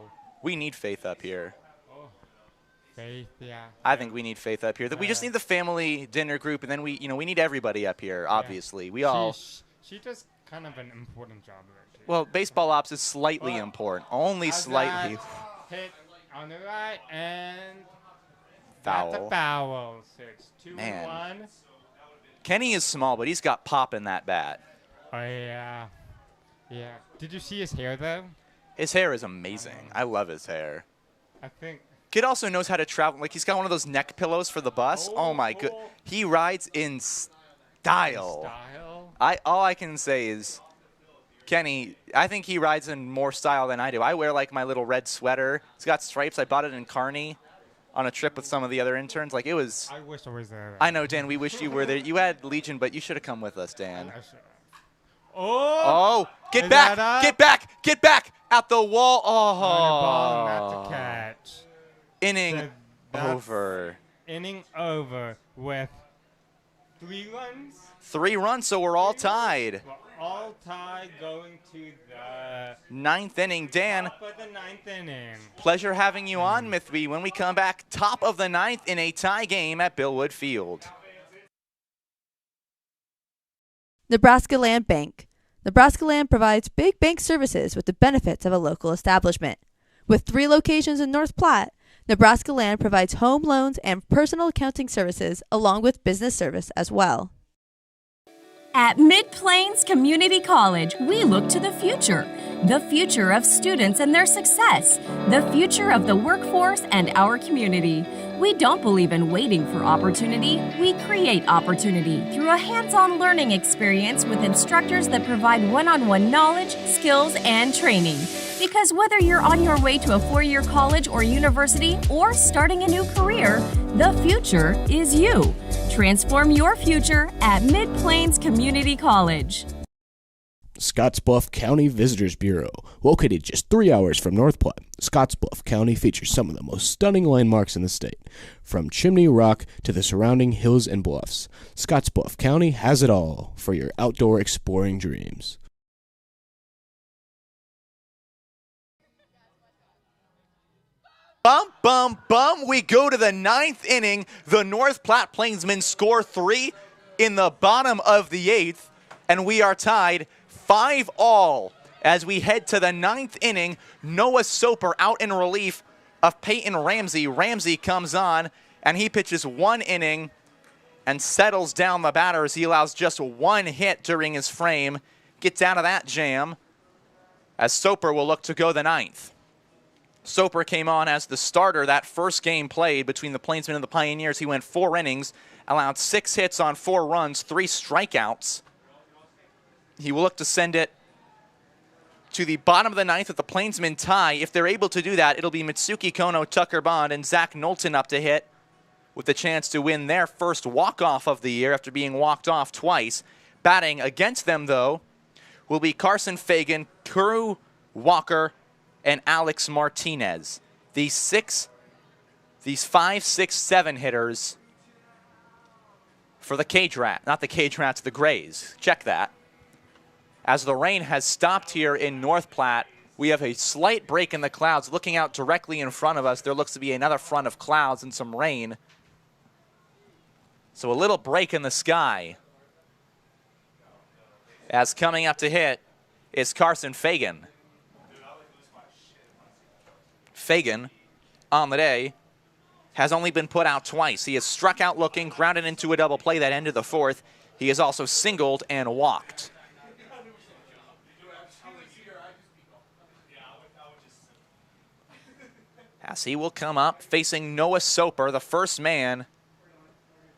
We need Faith up here. Oh, Faith, yeah. I think we need Faith up here. We just need the family dinner group, and then we need everybody up here. Obviously, we all. She does kind of an important job there too. Well, baseball ops is slightly important, only slightly. Hit on the right and foul. That's a foul. So it's 2-1. Man. Kenny is small, but he's got pop in that bat. Oh yeah, yeah. Did you see his hair though? His hair is amazing. I love his hair. I think. Kid also knows how to travel. Like he's got one of those neck pillows for the bus. Oh my good. He rides in style. All I can say is, Kenny, I think he rides in more style than I do. I wear like my little red sweater. It's got stripes. I bought it in Kearney on a trip with some of the other interns. Like it was. I wish I was there. I know, Dan. We wish you were there. You had Legion, but you should have come with us, Dan. Oh! Get back! Get back! Get back! At the wall! Oh! Ball, not to catch. Inning over. Inning over with 3 runs. 3 runs, so we're all tied. We're all tied going to the 9th inning. Dan, top of the 9th inning. Pleasure having you on, Mithwy. When we come back, top of the 9th in a tie game at Billwood Field. Nebraska Land Bank. Nebraska Land provides big bank services with the benefits of a local establishment. With 3 locations in North Platte, Nebraska Land provides home loans and personal accounting services along with business service as well. At Mid-Plains Community College, we look to the future of students and their success, the future of the workforce and our community. We don't believe in waiting for opportunity. We create opportunity through a hands-on learning experience with instructors that provide one-on-one knowledge, skills, and training. Because whether you're on your way to a 4-year college or university or starting a new career, the future is you. Transform your future at Mid-Plains Community College. Scottsbluff County Visitors Bureau. Located just 3 hours from North Platte, Scottsbluff County features some of the most stunning landmarks in the state. From Chimney Rock to the surrounding hills and bluffs, Scottsbluff County has it all for your outdoor exploring dreams. Bum, bum, bum. We go to the 9th inning. The North Platte Plainsmen score 3 in the bottom of the 8th, and we are tied 5-all as we head to the 9th inning. Noah Soper out in relief of Peyton Ramsey. Ramsey comes on, and he pitches 1 inning and settles down the batters. He allows just 1 hit during his frame. Gets out of that jam as Soper will look to go the 9th. Soper came on as the starter that first game played between the Plainsmen and the Pioneers. He went 4 innings, allowed 6 hits on 4 runs, 3 strikeouts. He will look to send it to the bottom of the 9th with the Plainsmen tie. If they're able to do that, it'll be Mitsuki Kono, Tucker Bond, and Zach Knowlton up to hit with the chance to win their first walk-off of the year after being walked off twice. Batting against them, though, will be Carson Fagan, Kuru Walker, and Alex Martinez. These 5, 6, 7 hitters for the Cage Rat, not the Cage Rats, the Grays. Check that. As the rain has stopped here in North Platte, we have a slight break in the clouds. Looking out directly in front of us, there looks to be another front of clouds and some rain. So a little break in the sky. As coming up to hit is Carson Fagan. Fagan, on the day, has only been put out twice. He has struck out looking, grounded into a double play that ended the 4th. He has also singled and walked. As he will come up facing Noah Soper, the first man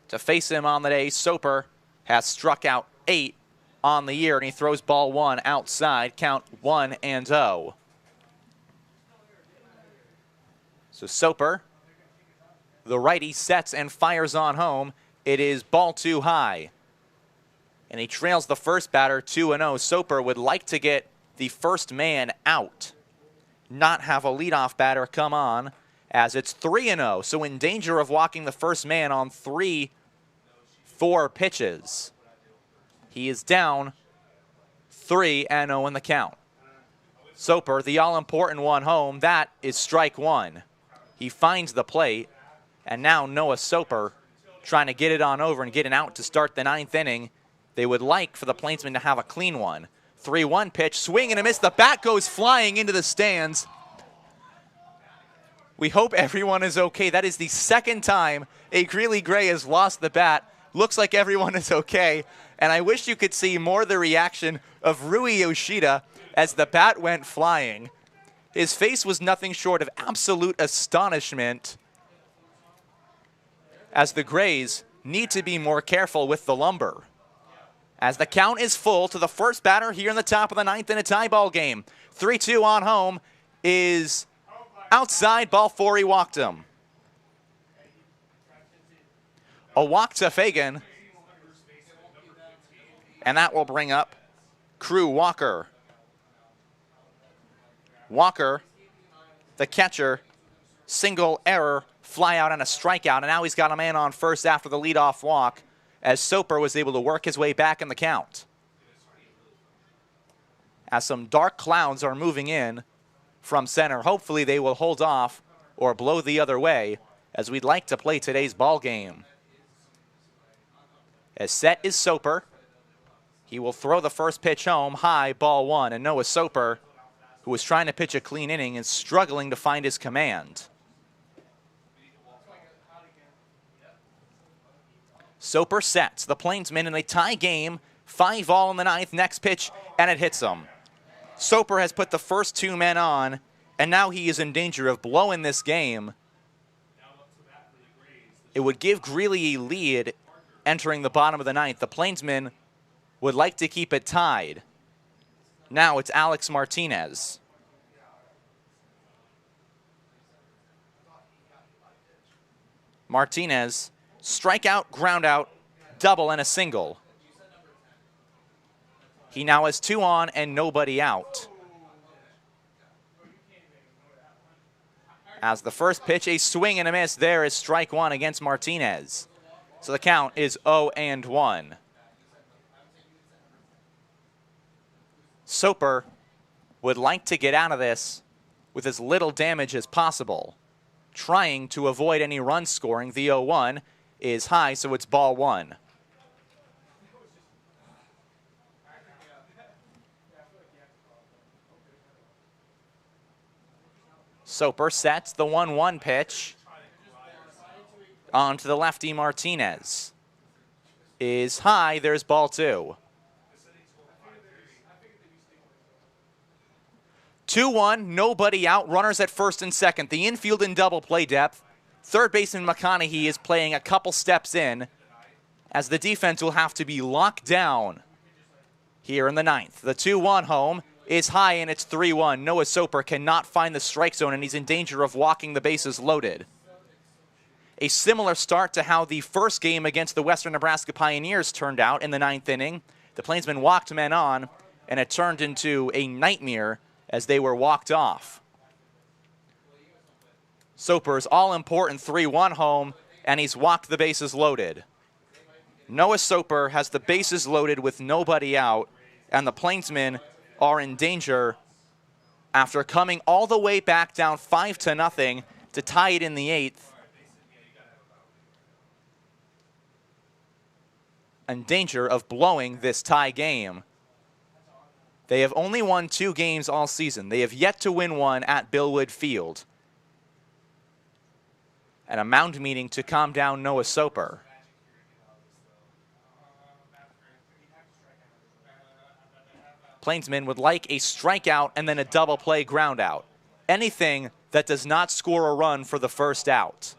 to face him on the day. Soper has struck out 8 on the year, and he throws ball 1 outside, count 1-0. So Soper, the righty, sets and fires on home. It is ball 2 high. And he trails the first batter 2-0. Soper would like to get the first man out, not have a leadoff batter come on, as it's 3-0. So in danger of walking the first man on 3-4 pitches. He is down 3-0 in the count. Soper, the all-important one home, that is strike 1. He finds the plate, and now Noah Soper trying to get it on over and get an out to start the 9th inning. They would like for the Plainsmen to have a clean one. 3-1 pitch, swing and a miss. The bat goes flying into the stands. We hope everyone is okay. That is the 2nd time a Greeley Gray has lost the bat. Looks like everyone is okay. And I wish you could see more of the reaction of Rui Yoshida as the bat went flying. His face was nothing short of absolute astonishment, as the Grays need to be more careful with the lumber. As the count is full to the first batter here in the top of the 9th in a tie ball game. 3-2 on home is outside, ball 4, he walked him. A walk to Fagan, and that will bring up Crew Walker. Walker, the catcher, single error, fly out and a strikeout, and now he's got a man on first after the leadoff walk, as Soper was able to work his way back in the count. As some dark clouds are moving in from center, hopefully they will hold off or blow the other way, as we'd like to play today's ball game. As set is Soper. He will throw the first pitch home, high, ball 1, and Noah Soper, who was trying to pitch a clean inning, is struggling to find his command. Soper sets the Plainsmen in a tie game, 5-all in the 9th, next pitch, and it hits him. Soper has put the first 2 men on, and now he is in danger of blowing this game. It would give Greeley a lead entering the bottom of the 9th. The Plainsmen would like to keep it tied. Now it's Alex Martinez. Martinez, strikeout, ground out, double, and a single. He now has 2 on and nobody out. As the first pitch, a swing and a miss. There is strike 1 against Martinez. So the count is 0-1. Soper would like to get out of this with as little damage as possible, trying to avoid any run scoring. The 0-1 is high, so it's ball 1. Soper sets the 1-1 pitch on to the lefty Martinez. Is high, there's ball 2. 2-1, nobody out, runners at first and second. The infield in double play depth. Third baseman McConaughey is playing a couple steps in, as the defense will have to be locked down here in the 9th. The 2-1 home is high, and it's 3-1. Noah Soper cannot find the strike zone, and he's in danger of walking the bases loaded. A similar start to how the first game against the Western Nebraska Pioneers turned out in the 9th inning. The Plainsmen walked men on, and it turned into a nightmare as they were walked off. Soper's all-important 3-1 home, and he's walked the bases loaded. Noah Soper has the bases loaded with nobody out, and the Plainsmen are in danger after coming all the way back down 5-0 to tie it in the 8th. In danger of blowing this tie game. They have only won 2 games all season. They have yet to win one at Billwood Field. And a mound meeting to calm down Noah Soper. Plainsmen would like a strikeout and then a double play ground out. Anything that does not score a run for the first out.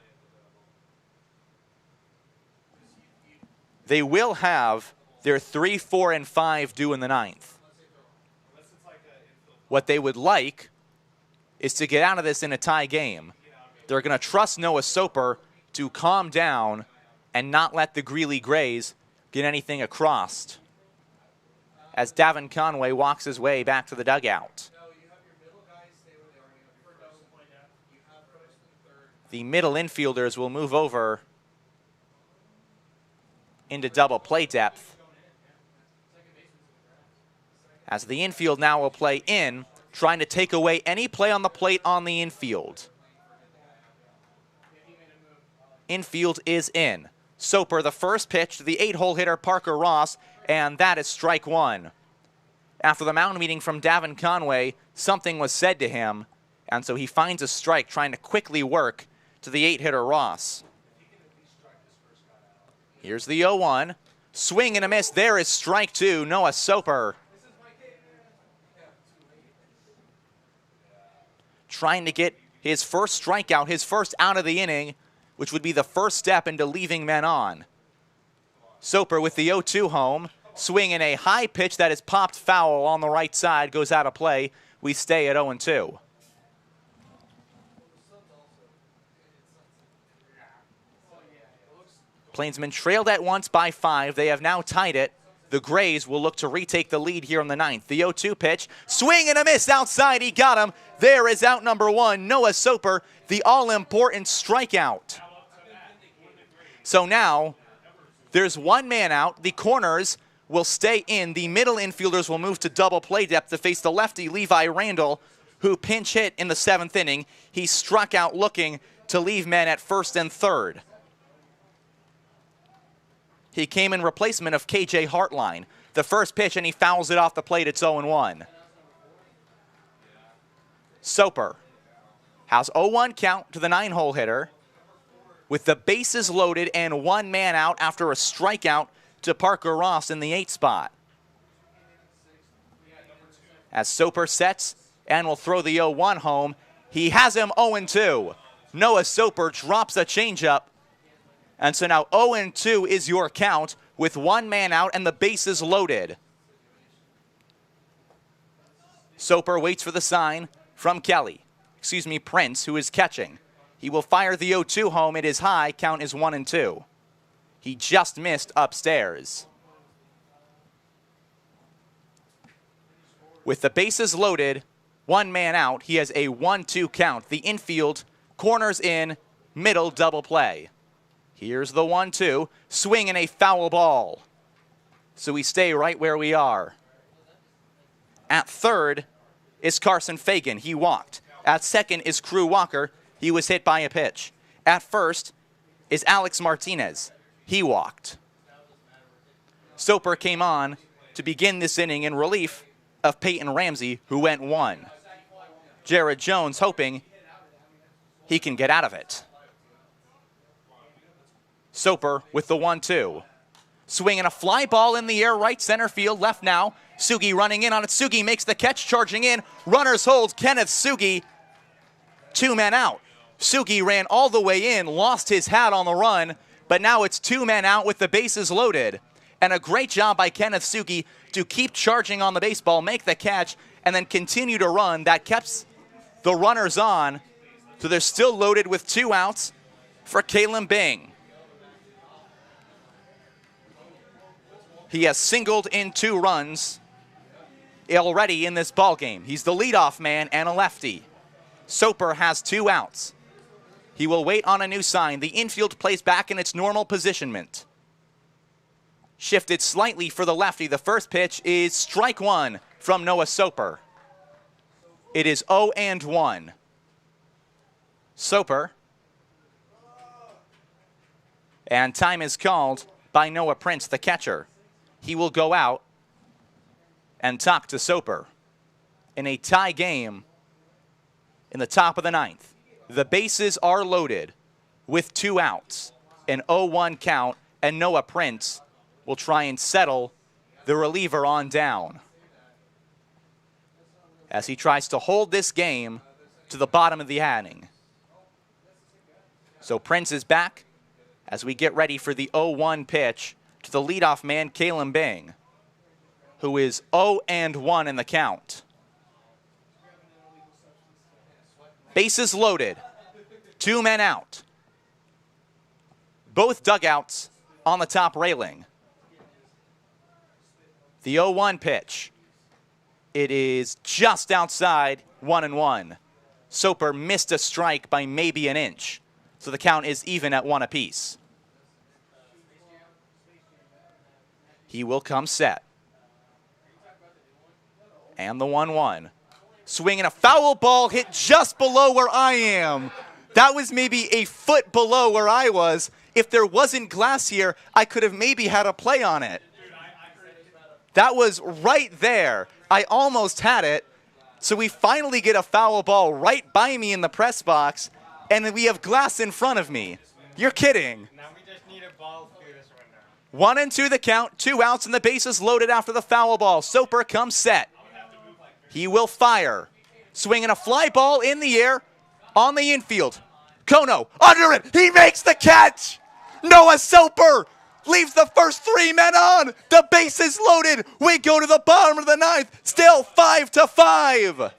They will have their 3, 4, and 5 due in the 9th. What they would like is to get out of this in a tie game. They're going to trust Noah Soper to calm down and not let the Greeley Grays get anything across, as Davin Conway walks his way back to the dugout. The middle infielders will move over into double play depth, as the infield now will play in, trying to take away any play on the plate on the infield. Infield is in. Soper, the first pitch to the 8-hole hitter Parker Ross, and that is strike 1. After the mound meeting from Davin Conway, something was said to him, and so he finds a strike, trying to quickly work to the 8-hitter Ross. Here's the 0-1. Swing and a miss. There is strike 2. Noah Soper trying to get his first strikeout, his first out of the inning, which would be the first step into leaving men on. Soper with the 0-2 home. Swing in a high pitch that is popped foul on the right side, goes out of play. We stay at 0-2. Plainsmen trailed at once by 5. They have now tied it. The Grays will look to retake the lead here in the 9th. The 0-2 pitch. Swing and a miss outside. He got him. There is out number 1. Noah Soper, the all-important strikeout. So now there's 1 man out. The corners will stay in. The middle infielders will move to double play depth to face the lefty Levi Randall, who pinch hit in the 7th inning. He struck out looking to leave men at first and third. He came in replacement of KJ Hartline. The first pitch, and he fouls it off the plate. It's 0-1. Soper has 0-1 count to the 9-hole hitter with the bases loaded and 1 man out after a strikeout to Parker Ross in the 8th spot. As Soper sets and will throw the 0-1 home, he has him 0-2. Noah Soper drops a changeup. And so now 0-2 is your count with 1 man out and the bases loaded. Soper waits for the sign from Prince, who is catching. He will fire the 0-2 home. It is high. Count is 1-2. He just missed upstairs. With the bases loaded, one man out, he has a 1-2 count. The infield corners in, middle double play. Here's the 1-2, swing and a foul ball. So we stay right where we are. At third is Carson Fagan. He walked. At second is Crew Walker. He was hit by a pitch. At first is Alex Martinez. He walked. Soper came on to begin this inning in relief of Peyton Ramsey, who went 1. Jared Jones hoping he can get out of it. Soper with the 1-2. Swinging a fly ball in the air, right center field, left now. Sugi running in on it. Sugi makes the catch, charging in. Runners hold Kenneth Sugi. 2 men out. Sugi ran all the way in, lost his hat on the run, but now it's 2 men out with the bases loaded. And a great job by Kenneth Sugi to keep charging on the baseball, make the catch, and then continue to run. That keeps the runners on. So they're still loaded with 2 outs for Kalen Bing. He has singled in 2 runs already in this ballgame. He's the leadoff man and a lefty. Soper has 2 outs. He will wait on a new sign. The infield plays back in its normal positionment. Shifted slightly for the lefty. The first pitch is strike 1 from Noah Soper. It is 0-1. Soper. And time is called by Noah Prince, the catcher. He will go out and talk to Soper in a tie game in the top of the 9th. The bases are loaded with 2 outs, an 0-1 count, and Noah Prince will try and settle the reliever on down as he tries to hold this game to the bottom of the inning. So Prince is back as we get ready for the 0-1 pitch to the leadoff man, Kalen Bing, who is 0-1 in the count. Bases loaded, 2 men out. Both dugouts on the top railing. The 0-1 pitch. It is just outside 1-1. Soper missed a strike by maybe an inch. So the count is even at 1 apiece. He will come set. And the 1-1. Swinging a foul ball hit just below where I am. That was maybe a foot below where I was. If there wasn't glass here, I could have maybe had a play on it. That was right there. I almost had it. So we finally get a foul ball right by me in the press box, and we have glass in front of me. You're kidding. Now we just need a ball through this window. 1-2 the count, 2 outs, and the bases loaded after the foul ball. Soper comes set. He will fire. Swinging a fly ball in the air on the infield. Kono under it. He makes the catch. Noah Soper leaves the first 3 men on. The bases loaded. We go to the bottom of the 9th. Still 5-5.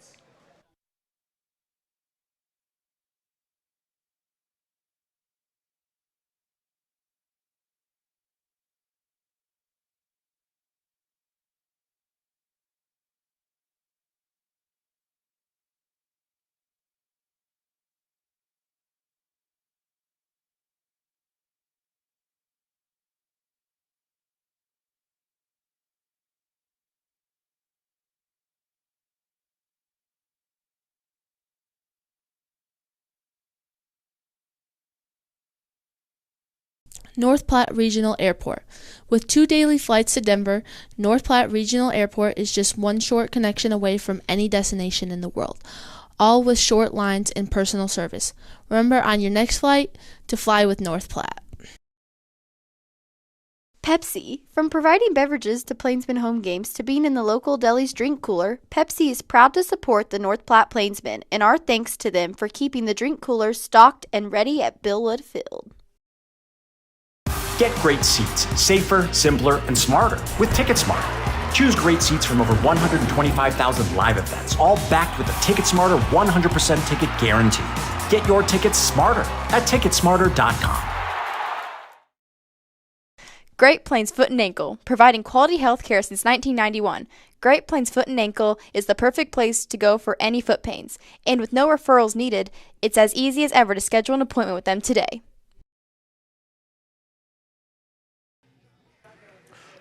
North Platte Regional Airport. With 2 daily flights to Denver, North Platte Regional Airport is just 1 short connection away from any destination in the world, all with short lines and personal service. Remember on your next flight to fly with North Platte. Pepsi. From providing beverages to Plainsmen home games to being in the local deli's drink cooler, Pepsi is proud to support the North Platte Plainsmen, and our thanks to them for keeping the drink coolers stocked and ready at Billwood Field. Get great seats, safer, simpler, and smarter with TicketSmarter. Choose great seats from over 125,000 live events, all backed with a TicketSmarter 100% ticket guarantee. Get your tickets smarter at TicketSmarter.com. Great Plains Foot and Ankle, providing quality health care since 1991. Great Plains Foot and Ankle is the perfect place to go for any foot pains. And with no referrals needed, it's as easy as ever to schedule an appointment with them today.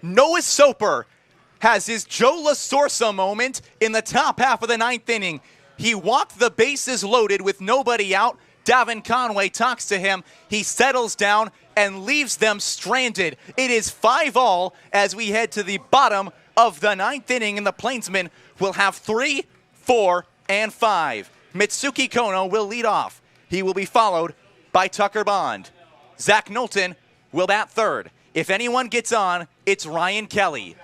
Noah Soper has his Joe LaSorsa moment in the top half of the 9th inning. He walked the bases loaded with nobody out. Davin Conway talks to him. He settles down and leaves them stranded. It is 5-all as we head to the bottom of the 9th inning, and the Plainsmen will have 3, 4, and 5. Mitsuki Kono will lead off. He will be followed by Tucker Bond. Zach Knowlton will bat third. If anyone gets on, it's Ryan Kelly.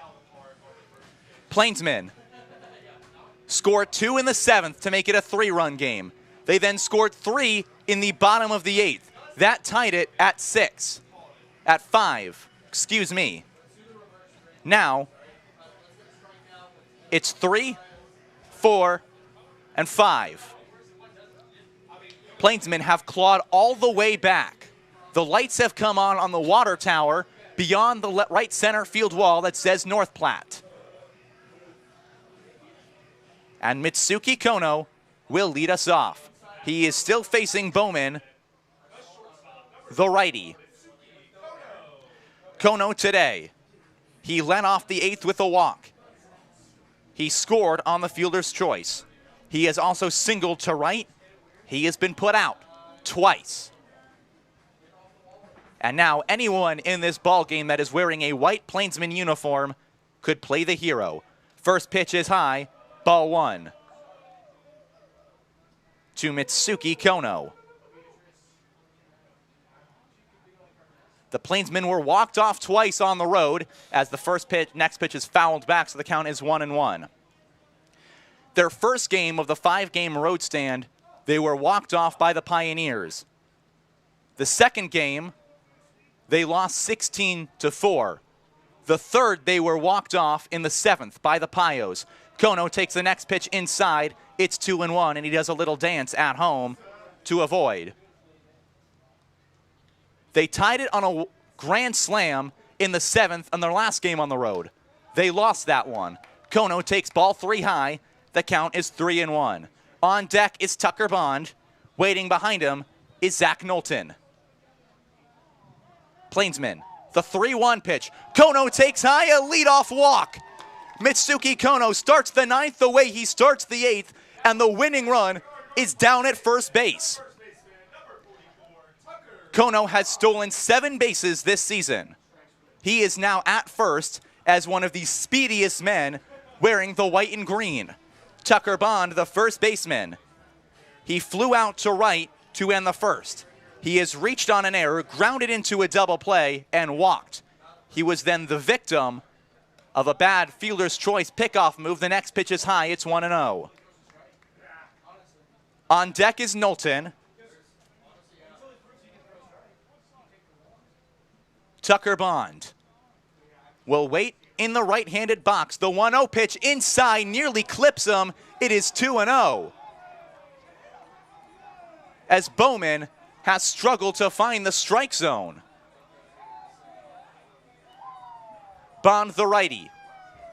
Plainsmen scored 2 in the 7th to make it a 3-run game. They then scored 3 in the bottom of the 8th. That tied it at 5. Now, it's 3, 4, and 5. Plainsmen have clawed all the way back. The lights have come on the water tower beyond the right center field wall that says North Platte. And Mitsuki Kono will lead us off. He is still facing Bowman, the righty. Kono today, he led off the 8th with a walk. He scored on the fielder's choice. He has also singled to right. He has been put out twice. And now anyone in this ballgame that is wearing a white Plainsman uniform could play the hero. First pitch is high, ball 1. To Mitsuki Kono. The Plainsmen were walked off twice on the road as the next pitch is fouled back, so the count is 1-1. Their first game of the 5-game road stand, they were walked off by the Pioneers. The second game, they lost 16-4. The third, they were walked off in the 7th by the Pios. Kono takes the next pitch inside. It's 2-1, and he does a little dance at home to avoid. They tied it on a grand slam in the 7th on their last game on the road. They lost that one. Kono takes ball 3 high. The count is 3-1. On deck is Tucker Bond. Waiting behind him is Zach Knowlton. Plainsmen, the 3-1 pitch. Kono takes high, a leadoff walk. Mitsuki Kono starts the 9th the way he starts the 8th, and the winning run is down at first base. Kono has stolen 7 bases this season. He is now at first as one of the speediest men wearing the white and green. Tucker Bond, the first baseman. He flew out to right to end the first. He has reached on an error, grounded into a double play, and walked. He was then the victim of a bad fielder's choice pickoff move. The next pitch is high. It's 1-0. On deck is Knowlton. Tucker Bond will wait in the right-handed box. The 1-0 pitch inside nearly clips him. It is 2-0. As Bowman has struggled to find the strike zone. Bond, the righty,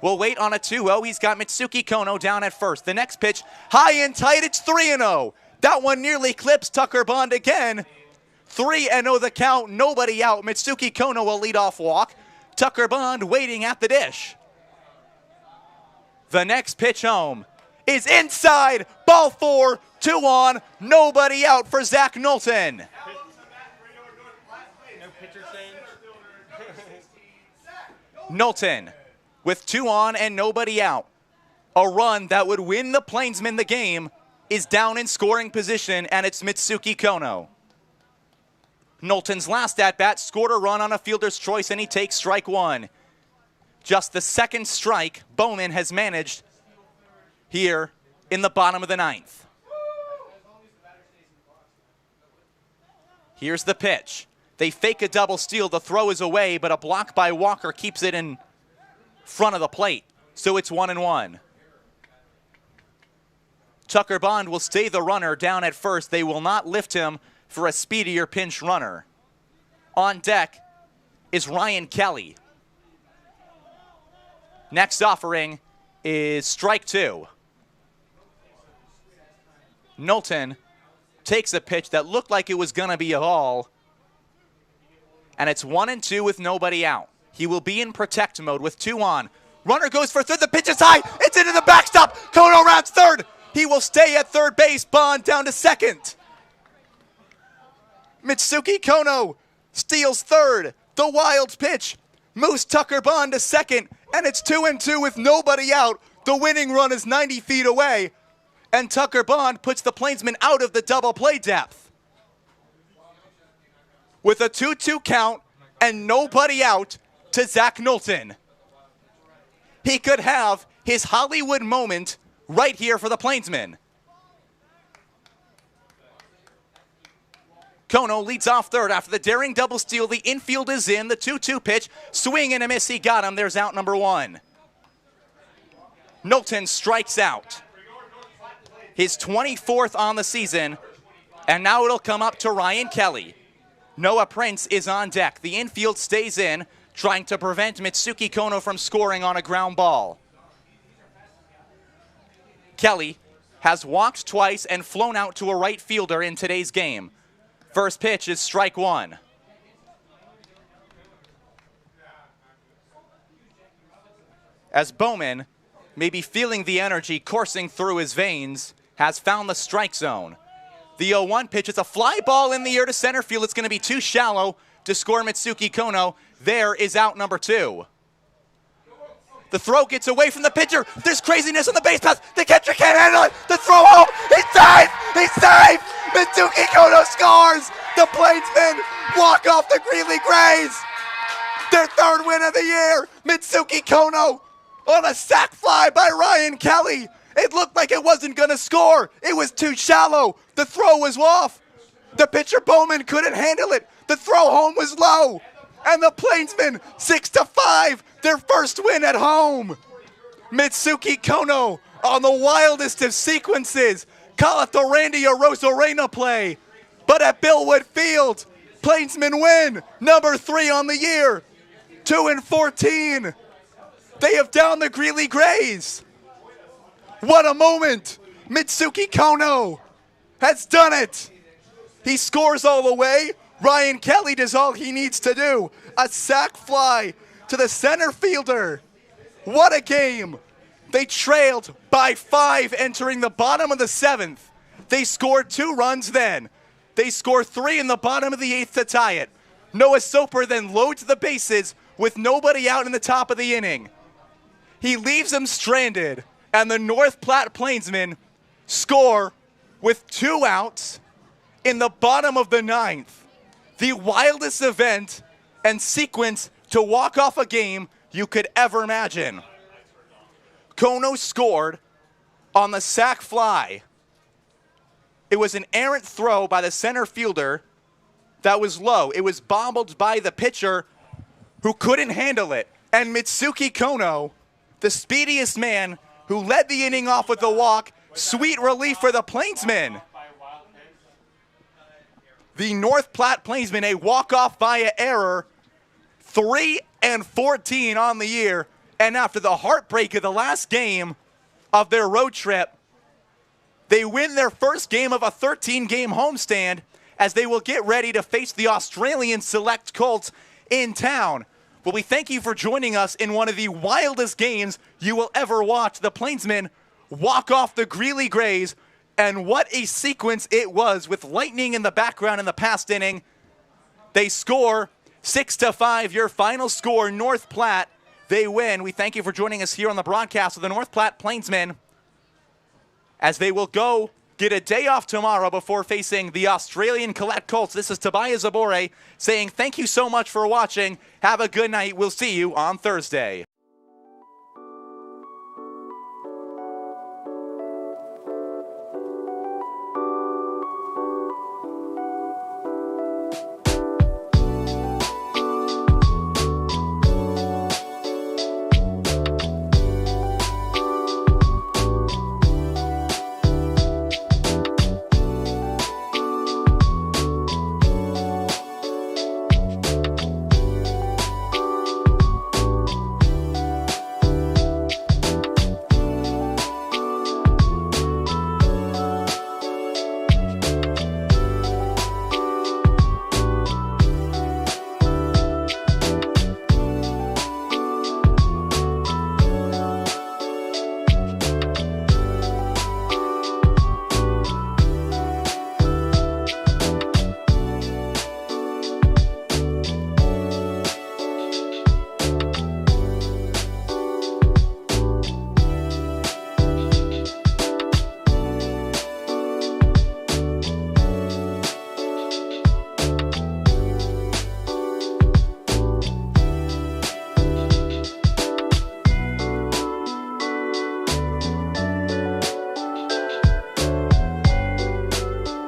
will wait on a 2-0. He's got Mitsuki Kono down at first. The next pitch, high and tight, it's 3-0. That one nearly clips Tucker Bond again. 3-0 the count, nobody out. Mitsuki Kono will lead off walk. Tucker Bond waiting at the dish. The next pitch home is inside, ball 4, 2 on, nobody out for Zach Knowlton. No pitcher change. Knowlton with 2 on and nobody out. A run that would win the Plainsmen the game is down in scoring position, and it's Mitsuki Kono. Knowlton's last at-bat scored a run on a fielder's choice, and he takes strike 1. Just the second strike Bowman has managed here in the bottom of the 9th. Here's the pitch. They fake a double steal. The throw is away, but a block by Walker keeps it in front of the plate. So it's 1-1. Tucker Bond will stay the runner down at first. They will not lift him for a speedier pinch runner. On deck is Ryan Kelly. Next offering is strike two. Knowlton takes a pitch that looked like it was going to be a ball, and it's 1-2 with nobody out. He will be in protect mode with 2 on. Runner goes for third. The pitch is high. It's into the backstop. Kono rounds third. He will stay at third base. Bond down to second. Mitsuki Kono steals third. The wild pitch moves Tucker Bond to second, and it's 2-2 with nobody out. The winning run is 90 feet away, and Tucker Bond puts the Plainsmen out of the double play depth. With a 2-2 count and nobody out to Zach Knowlton. He could have his Hollywood moment right here for the Plainsmen. Kono leads off third after the daring double steal. The infield is in. The 2-2 pitch. Swing and a miss. He got him. There's out number 1. Knowlton strikes out. His 24th on the season. And now it'll come up to Ryan Kelly. Noah Prince is on deck. The infield stays in, trying to prevent Mitsuki Kono from scoring on a ground ball. Kelly has walked twice and flown out to a right fielder in today's game. First pitch is strike 1. As Bowman, maybe feeling the energy coursing through his veins, has found the strike zone. The 0-1 pitch is a fly ball in the air to center field. It's going to be too shallow to score Mitsuki Kono. There is out number 2. The throw gets away from the pitcher. There's craziness on the base path. The catcher can't handle it. The throw home. He's safe. He's safe. Mitsuki Kono scores. The Plainsmen walk off the Greeley Grays. Their 3rd win of the year. Mitsuki Kono on a sac fly by Ryan Kelly. It looked like it wasn't going to score. It was too shallow. The throw was off. The pitcher Bowman couldn't handle it. The throw home was low. And the Plainsmen 6-5, their first win at home. Mitsuki Kono on the wildest of sequences. Call it the Randy Arozarena play. But at Billwood Field, Plainsmen win, number 3 on the year. 2-14. They have downed the Greeley Grays. What a moment. Mitsuki Kono has done it. He scores all the way. Ryan Kelly does all he needs to do. A sac fly to the center fielder. What a game. They trailed by 5 entering the bottom of the 7th. They scored 2 runs then. They score 3 in the bottom of the 8th to tie it. Noah Soper then loads the bases with nobody out in the top of the inning. He leaves them stranded, and the North Platte Plainsmen score with 2 outs in the bottom of the 9th. The wildest event and sequence to walk off a game you could ever imagine. Kono scored on the sac fly. It was an errant throw by the center fielder that was low. It was bobbled by the pitcher who couldn't handle it. And Mitsuki Kono, the speediest man who led the inning off with a walk, sweet relief for the Plainsmen. The North Platte Plainsmen, a walk-off via error, 3-14 on the year. And after the heartbreak of the last game of their road trip, they win their first game of a 13-game homestand as they will get ready to face the Australian Select Colts in town. Well, we thank you for joining us in one of the wildest games you will ever watch. The Plainsmen walk off the Greeley Grays, and what a sequence it was with lightning in the background in the past inning. They score 6-5, your final score, North Platte. They win. We thank you for joining us here on the broadcast of the North Platte Plainsmen as they will go get a day off tomorrow before facing the Australian Colette Colts. This is Tobias Zabore saying thank you so much for watching. Have a good night. We'll see you on Thursday.